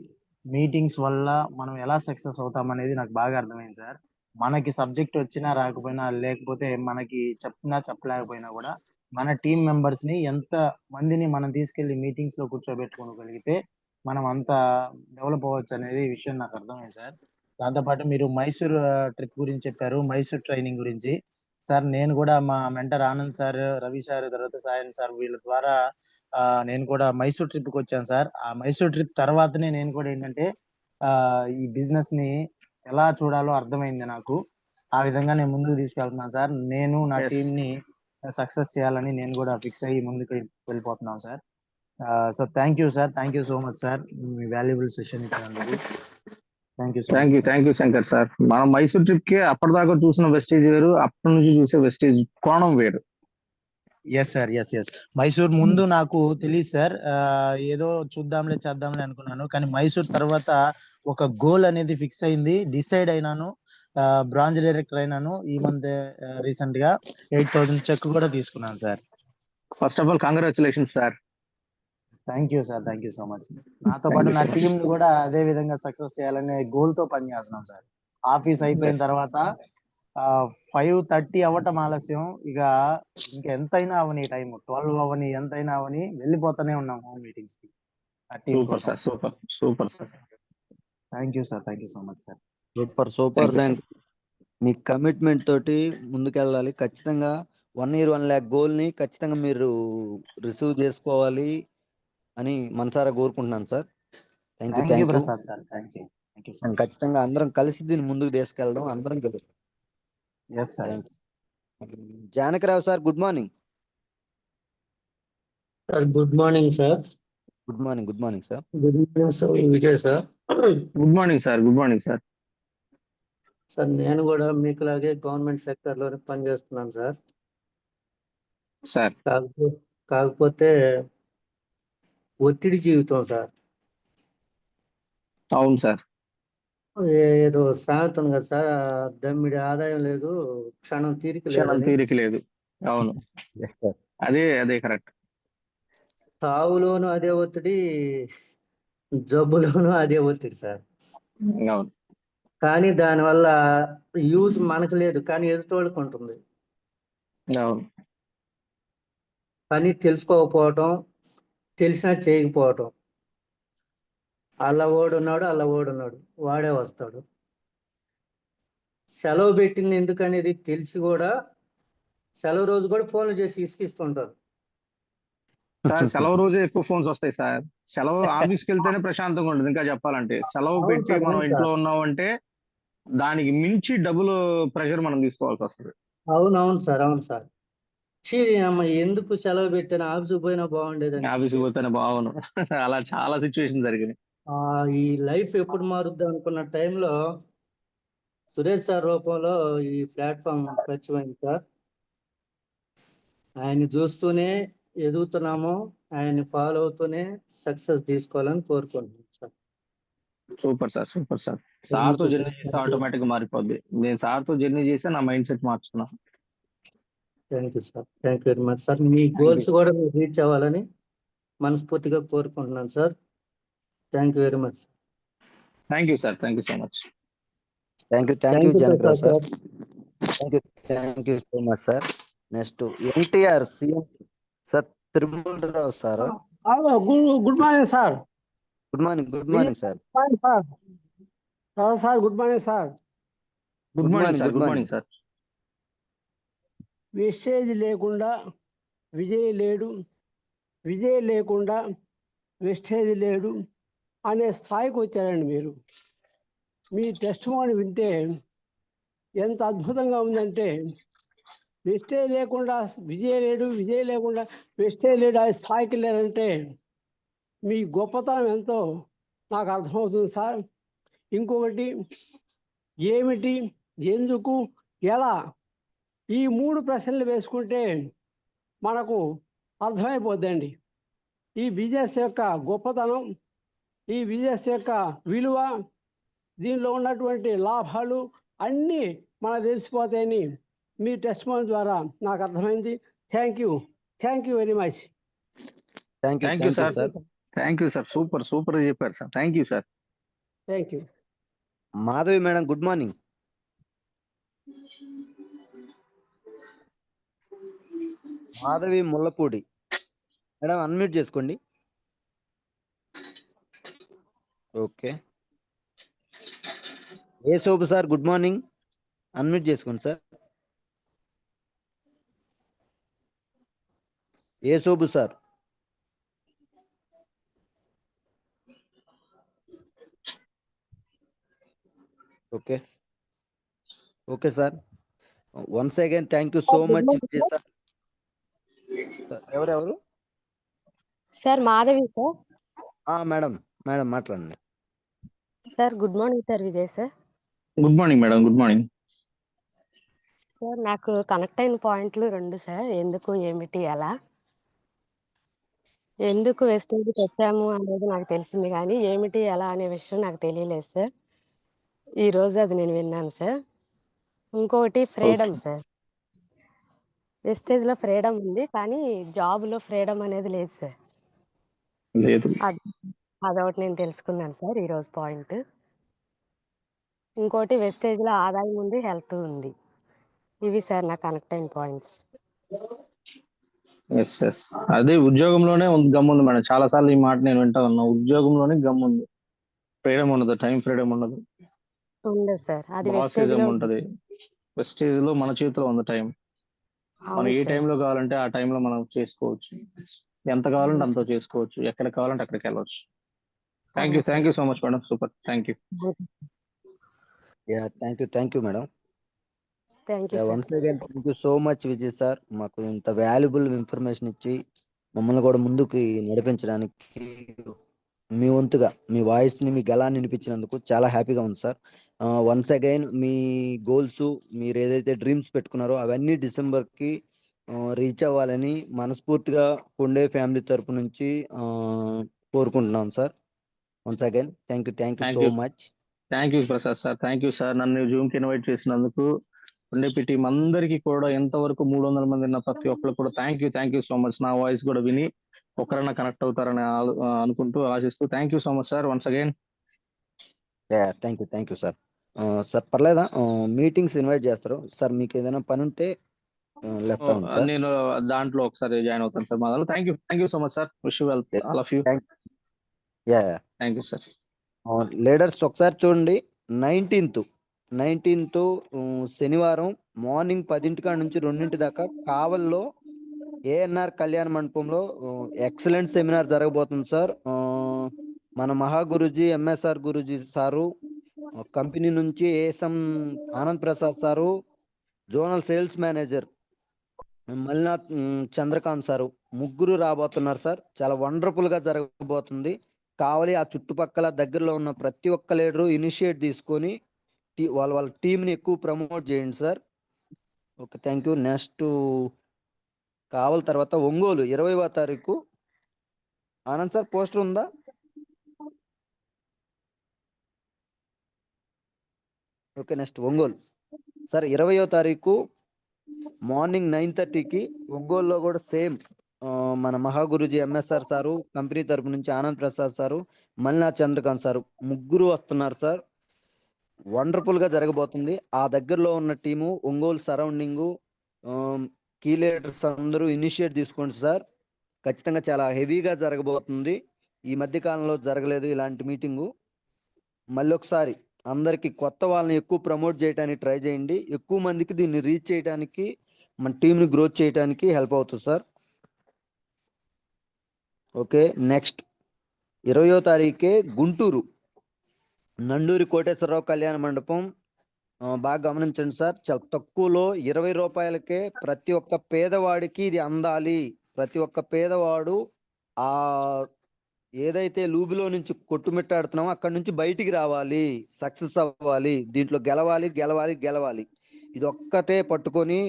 మీటింగ్స్ వల్ల మనం ఎలా సక్సెస్ అవుతాం అనేది నాకు బాగా అర్థమైంది సార్. మనకి సబ్జెక్ట్ వచ్చినా రాకపోయినా, లేకపోతే మనకి చెప్పినా చెప్పలేకపోయినా కూడా మన టీం మెంబర్స్ ని ఎంత మందిని మనం తీసుకెళ్లి మీటింగ్స్ లో కూర్చోబెట్టుకోగలిగితే మనం అంత డెవలప్ అవ్వచ్చు అనేది ఈ విషయం నాకు అర్థమైంది సార్. దాంతోపాటు మీరు మైసూర్ ట్రిప్ గురించి చెప్పారు, మైసూర్ ట్రైనింగ్ గురించి. సార్ నేను కూడా మా mentor Anand sir, Ravi sir, తర్వాత సాయన్ సార్ వీళ్ళ ద్వారా నేను కూడా మైసూర్ ట్రిప్ కి వచ్చాను సార్. ఆ మైసూర్ ట్రిప్ తర్వాతనే నేను కూడా ఏంటంటే ఈ బిజినెస్ ని ఎలా చూడాలో అర్థమైంది నాకు. ఆ విధంగా నేను ముందుకు తీసుకెళ్తున్నాను సార్. నేను నా Yes. టీం ని సక్సెస్ చేయాలని నేను కూడా ఫిక్స్ అయ్యి ముందుకు వెళ్ళిపోతున్నాను sir. So thank you sir, thank you so much sir, మీ వాల్యుబుల్ సెషన్ ఇచ్చినందుకు. Thank you so much sir. Thank you Shankar sir. మనం మైసూర్ ట్రిప్ కి అప్పటిదాకా చూసిన వెస్టేజ్ వేరు, అప్పటి నుంచి చూసే వెస్టేజ్ కోణం వేరు. Yes sir, yes. మైసూర్ ముందు నాకు తెలియదు సార్. ఏదో చూద్దాంలే చేద్దాంలే అనుకున్నాను, కానీ మైసూర్ తర్వాత ఒక గోల్ అనేది ఫిక్స్ అయింది, డిసైడ్ అయినాను, బ్రాంచ్ డైరెక్టర్ అయినాను. ఈ మంత్ రీసెంట్ గా 8,000 చెక్ కూడా తీసుకున్నాను sir. First of all congratulation sir. Thank you sir, thank you so much. నాతో పాటు నా టీం ని కూడా అదే విధంగా సక్సెస్ చేయాలనే గోల్ తో పనిచేస్తున్నాం సార్. ఆఫీస్ అయిపోయిన తర్వాత 5:30 అవ్వటం ఆలస్యం, ఇక ఇంకెంతైనా అవని, టైం 12 అవని, ఎంతైనా అవని వెళ్ళిపోతూనే ఉన్నాం హోమ్ మీటింగ్స్ కి. Super sir, super sir. Thank you sir, thank you so much sir. Super Thank you, sir. Me commitment తోటి ముందుకెళ్ళాలి. ఖచ్చితంగా 1 year 1 lakh గోల్ ని ఖచ్చితంగా మీరు రిసీవ్ చేసుకోవాలి అని మనసారా కోరుకుంటున్నాను sir. Thank you Prasad sir, thank you so much. ఖచ్చితంగా అందరం కలిసి దీన్ని ముందుకు తీసుకెళ్దాం, అందరం కలిసి. Yes sir. Janakirao sir, good morning. Sir good morning sir. Good morning sir. Good morning sir Vijay sir. Good morning sir. Sir నేను కూడా మీకులాగే గవర్నమెంట్ సెక్టర్ లోనే పనిచేస్తున్నాను సార్. కాకపోతే ఒత్తిడి జీవితం సార్. అవును సార్. ఏదో సామెత ఉంది కదా సార్, దమ్మిడి ఆదాయం లేదు, క్షణం తీరిక లేదు. అవును, అదే కరెక్ట్. సావులోను అదే ఒత్తిడి, జబ్బులోను అదే ఒత్తిడి సార్. అవును. కానీ దానివల్ల యూజ్ మనకు లేదు, కానీ ఎదుటోళ్ళకి ఉంటుంది. అవును. పని తెలుసుకోకపోవటం, తెలిసినా చేయకపోవటం. అలా ఓడున్నాడు, వాడే వస్తాడు. సెలవు పెట్టింది ఎందుకనేది తెలిసి కూడా సెలవు రోజు కూడా ఫోన్లు చేసి ఇసుకిస్తుంటారు సార్. సెలవు రోజే ఎక్కువ ఫోన్స్ వస్తాయి సార్. సెలవు ఆఫీస్కి వెళ్తేనే ప్రశాంతంగా ఉంటుంది. ఇంకా చెప్పాలంటే సెలవు పెట్టి మనం ఇంట్లో ఉన్నామంటే దానికి మించి డబుల్ ప్రెషర్ మనం తీసుకోవాల్సి వస్తుంది. అవును సార్. అమ్మ ఎందుకు సెలవు పెట్టాను, ఆఫీస్కి పోయినా బాగుండేది. ఆఫీస్కి పోతేనే బాగుండు. అలా చాలా సిచ్యువేషన్ జరిగింది. ఈ లైఫ్ ఎప్పుడు మారుద్ది అనుకున్న టైంలో సురేష్ సార్ రూపంలో ఈ ప్లాట్ఫామ్ పరిచయం సార్. ఆయన్ని చూస్తూనే ఎదుగుతున్నాము, ఆయన్ని ఫాలో అవుతూనే సక్సెస్ తీసుకోవాలని కోరుకుంటున్నాను సార్. Super sir. సార్తో జర్నీ చేస్తే ఆటోమేటిక్ గా మారిపోద్ది. నేను సార్తో జర్నీ చేస్తే నా మైండ్ సెట్ మార్చుకున్నాను. Thank you sir, thank you very much sir. మీ గోల్స్ కూడా మీరు రీచ్ అవ్వాలని మనస్ఫూర్తిగా కోరుకుంటున్నాను sir. Thank you very much. Thank you sir, thank you so much. Thank you Janakarao sir. Thank you so much sir. Next NTR CM sir Tirumalarao sir. Good morning sir. Good morning sir. Sir good morning sir. Good morning sir. Wastage లేకుండా విజయ్ లేడు, విజయ్ లేకుండా wastage లేడు అనే స్థాయికి వచ్చారండి మీరు. మీ testimony వింటే ఎంత అద్భుతంగా ఉందంటే, వెస్టేజ్ లేకుండా విజయ్ లేడు, విజయ్ లేకుండా వెస్టేజ్ లేడు అనే స్థాయికి లేదంటే మీ గొప్పతనం ఎంతో నాకు అర్థమవుతుంది సార్. ఇంకొకటి ఏమిటి, ఎందుకు, ఎలా, ఈ 3 ప్రశ్నలు వేసుకుంటే మనకు అర్థమైపోద్దండి ఈ బిజినెస్ యొక్క గొప్పతనం, ఈ బిజినెస్ యొక్క విలువ, దీనిలో ఉన్నటువంటి లాభాలు అన్నీ మనకు తెలిసిపోతాయని మీ టెస్టిమోనీ ద్వారా నాకు అర్థమైంది. Thank you. Thank you very much. Thank you thank you sir. Sir. Thank you sir. Super చెప్పారు sir. Thank you sir. Thank you. Madhavi madam, good morning. Madhavi Mullapudi madam, unmute చేసుకోండి. Okay. A Shobhu sir, good morning, unmute చేసుకోండి sir. A Shobhu sir. Okay okay sir. Once again thank you so much Vijay sir. ఎవరెవరు sir? Madhavi sir. Madam మాట్లాడండి sir good morning sir. Vijay sir. Good morning madam. Good morning sir, నాకు connect అయిన పాయింట్లు 2 sir. ఎందుకు, ఏమిటి, ఎలా. ఎందుకు వెస్టేజ్కి వచ్చాము అనేది నాకు తెలిసింది, కానీ ఏమిటి ఎలా అనే విషయం నాకు తెలియలేదు సార్. ఈ రోజు అది నేను విన్నాను సార్. ఇంకొకటి ఫ్రీడమ్ సార్. వెస్టేజ్ లో ఫ్రీడమ్ ఉంది, కానీ జాబ్ లో ఫ్రీడమ్ అనేది లేదు సార్. లేదు. అదొకటి నేను తెలుసుకున్నాను సార్ ఈ రోజు పాయింట్. ఇంకోటి వెస్టేజ్ లో ఆదాయం ఉంది, హెల్త్ ఉంది. ఇవి సార్ నా కనెక్ట్ అయిన పాయింట్స్. ఎస్ అదే ఉద్యోగంలోనే ఉంది, గమ్ముంది మేడం. చాలా సార్లు ఈ మాట నేను వింటా ఉన్నా. ఉద్యోగంలోనే గమ్ముంది, ఫ్రీడమ్ ఉండదు, టైం ఫ్రీడమ్ ఉండదు, ఉండదు సార్. అది వెస్టేజ్ బాసిజం లో ఉంటది. వెస్టేజ్ లో మన చేతిలో ఉంది టైం. మనం అవును ఏ సార్. టైంలో కావాలంటే ఆ టైంలో మనం చేసుకోవచ్చు. ఎంత కావాలంటే అంత చేసుకోవచ్చు. ఎక్కడ కావాలంటే అక్కడికి వెళ్ళవచ్చు. థ్యాంక్ అవును sir. You so much madam. Super. Thank you. Thank you madam. Thank you sir. Once again thank you so much Vijay sir. మాకు ఇంత వాల్యుబుల్ ఇన్ఫర్మేషన్ ఇచ్చి మమ్మల్ని కూడా ముందుకు నడిపించడానికి మీ వంతుగా మీ వాయిస్ ని, మీ గళాన్ని వినిపించినందుకు చాలా హ్యాపీగా ఉంది సార్. వన్స్ అగైన్ మీ గోల్స్, మీరు ఏదైతే డ్రీమ్స్ పెట్టుకున్నారో అవన్నీ డిసెంబర్ కి రీచ్ అవ్వాలని మనస్ఫూర్తిగా కొండే ఫ్యామిలీ తరపు నుంచి కోరుకుంటున్నాం sir. Once again thank you so much. Thank you Prasad sir. Thank you sir. నన్ను జూమ్ కి ఇన్వైట్ చేసినందుకు కొండేపి టీం అందరికీ కూడా, ఎంతవరకు 300 మంది ఉన్న ప్రతి ఒక్కరు కూడా థ్యాంక్ యూ సో మచ్. నా వాయిస్ కూడా విని ఒకరైనా కనెక్ట్ అవుతారని అనుకుంటూ ఆశిస్తూ thank you so much sir. Once again thank you sir. Sir పర్లేదా, మీటింగ్స్ ఇన్వైట్ చేస్తారు సార్. మీకు ఏదైనా పని ఉంటే లెఫ్ట్ అవ్వండి సార్. నేను దాంట్లో ఒకసారి జాయిన్ అవుతాను సార్. మా దాంట్లో thank you so much sir. Wish you well all of you. Thank you sir. Leaders ఒకసారి చూడండి, 19th శనివారం మార్నింగ్ 10 నుంచి 2 దాకా కావల్లో ఏఎన్ఆర్ కళ్యాణ మండపంలో ఎక్సలెంట్ సెమినార్ జరగబోతుంది సార్. మన మహాగురుజీ ఎంఎస్ఆర్ గురుజీ సారు, కంపెనీ నుంచి ASM Anand Prasad sir, zonal sales manager Malnath Chandrakant sir, ముగ్గురు రాబోతున్నారు సార్. చాలా వండర్ఫుల్ గా జరగబోతుంది. కావాలి ఆ చుట్టుపక్కల దగ్గరలో ఉన్న ప్రతి ఒక్క లీడరు ఇనిషియేట్ తీసుకొని వాళ్ళ టీంని ఎక్కువ ప్రమోట్ చేయండి sir. Okay, thank you. Next కావాలి తర్వాత ఒంగోలు 20వ తారీఖు. ఆనంద్ సార్ పోస్టర్ ఉందా? ఓకే, నెక్స్ట్ ఒంగోలు సార్ 20వ తారీఖు మార్నింగ్ 9:30కి ఒంగోలులో కూడా సేమ్ మన మహాగురుజీ ఎంఎస్ఆర్ సారు, కంపెనీ తరపు నుంచి ఆనంద్ ప్రసాద్ సారు, మల్నాథ్ చంద్రకాంత్ సారు, ముగ్గురు వస్తున్నారు సార్. వండర్ఫుల్ గా జరగబోతుంది. ఆ దగ్గరలో ఉన్న టీము, ఒంగోలు సరౌండింగ్ కీ లీడర్స్ అందరూ ఇనిషియేట్ తీసుకోండి సార్. ఖచ్చితంగా చాలా హెవీగా జరగబోతుంది. ఈ మధ్య కాలంలో జరగలేదు ఇలాంటి మీటింగు. మళ్ళీ ఒకసారి అందరికి కొత్త వాళ్ళని ఎక్కువ ప్రమోట్ చేయడానికి ట్రై చేయండి. ఎక్కువ మందికి దీన్ని రీచ్ చేయడానికి, మన టీంని గ్రోత్ చేయడానికి హెల్ప్ అవుతుంది సార్. ఓకే, నెక్స్ట్ 20వ తారీఖే గుంటూరు నండూరి కోటేశ్వరరావు కళ్యాణ మండపం. బాగా గమనించండి సార్. చాలా తక్కువలో 20 రూపాయలకే ప్రతి ఒక్క పేదవాడికి ఇది అందాలి. ప్రతి ఒక్క పేదవాడు ఆ ఏదైతే లూబిలో నుంచి కొట్టుమిట్టాడుతున్నామో అక్కడి నుంచి బయటికి రావాలి, సక్సెస్ అవ్వాలి, దీంట్లో గెలవాలి. ఇది ఒక్కటే పట్టుకొని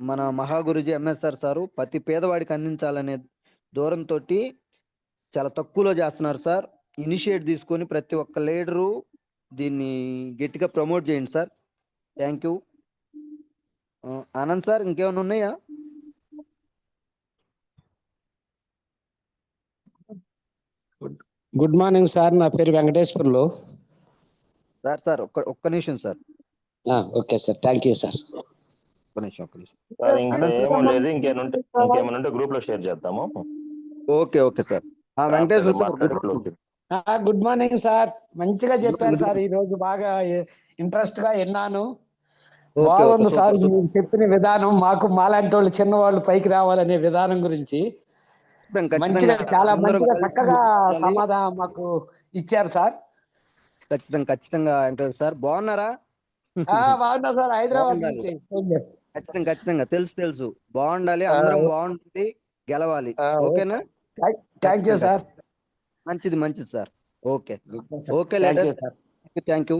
మన మహాగురుజీ ఎంఎస్ఆర్ సారు ప్రతి పేదవాడికి అందించాలనే దూరంతో చాలా తక్కువలో చేస్తున్నారు సార్. ఇనిషియేట్ తీసుకొని ప్రతి ఒక్క లీడరు దీన్ని గట్టిగా ప్రమోట్ చేయండి sir. Thank you. Anand sir, ఇంకేమైనా ఉన్నాయా? గుడ్ మార్నింగ్ సార్, నా పేరు వెంకటేశ్వర్లు. సార్ ఒక్క నిమిషం sir. Okay sir, thank you sir. ఒక్క నిమిషం. సార్ ఇంకా అనంత్ సార్. ఏమో లేదు, ఇంకేమైనా ఉంటే గ్రూప్ లో షేర్ చేద్దాము. Okay sir. Venkateswara sir good morning. Good morning sir, మంచిగా చెప్పారు సార్. ఈ రోజు బాగా ఇంట్రెస్ట్ గా విన్నాను. బాగుంది సార్ మీరు చెప్పిన విధానం. మాలాంటి వాళ్ళు చిన్నవాళ్ళు పైకి రావాలనే విధానం గురించి మంచిగా, చాలా మంచిగా చక్కగా సమాధానం మాకు ఇచ్చారు సార్. ఖచ్చితంగా వెంకటేశ్వర సార్. బాగున్నారా? బాగున్నా సార్, హైదరాబాద్ నుంచి. ఖచ్చితంగా తెలుసు. బాగుండాలి, అందరం బాగుంటుంది, గెలవాలి. ఓకేనా? Thank you sir. మంచిది సార్. Okay thank you.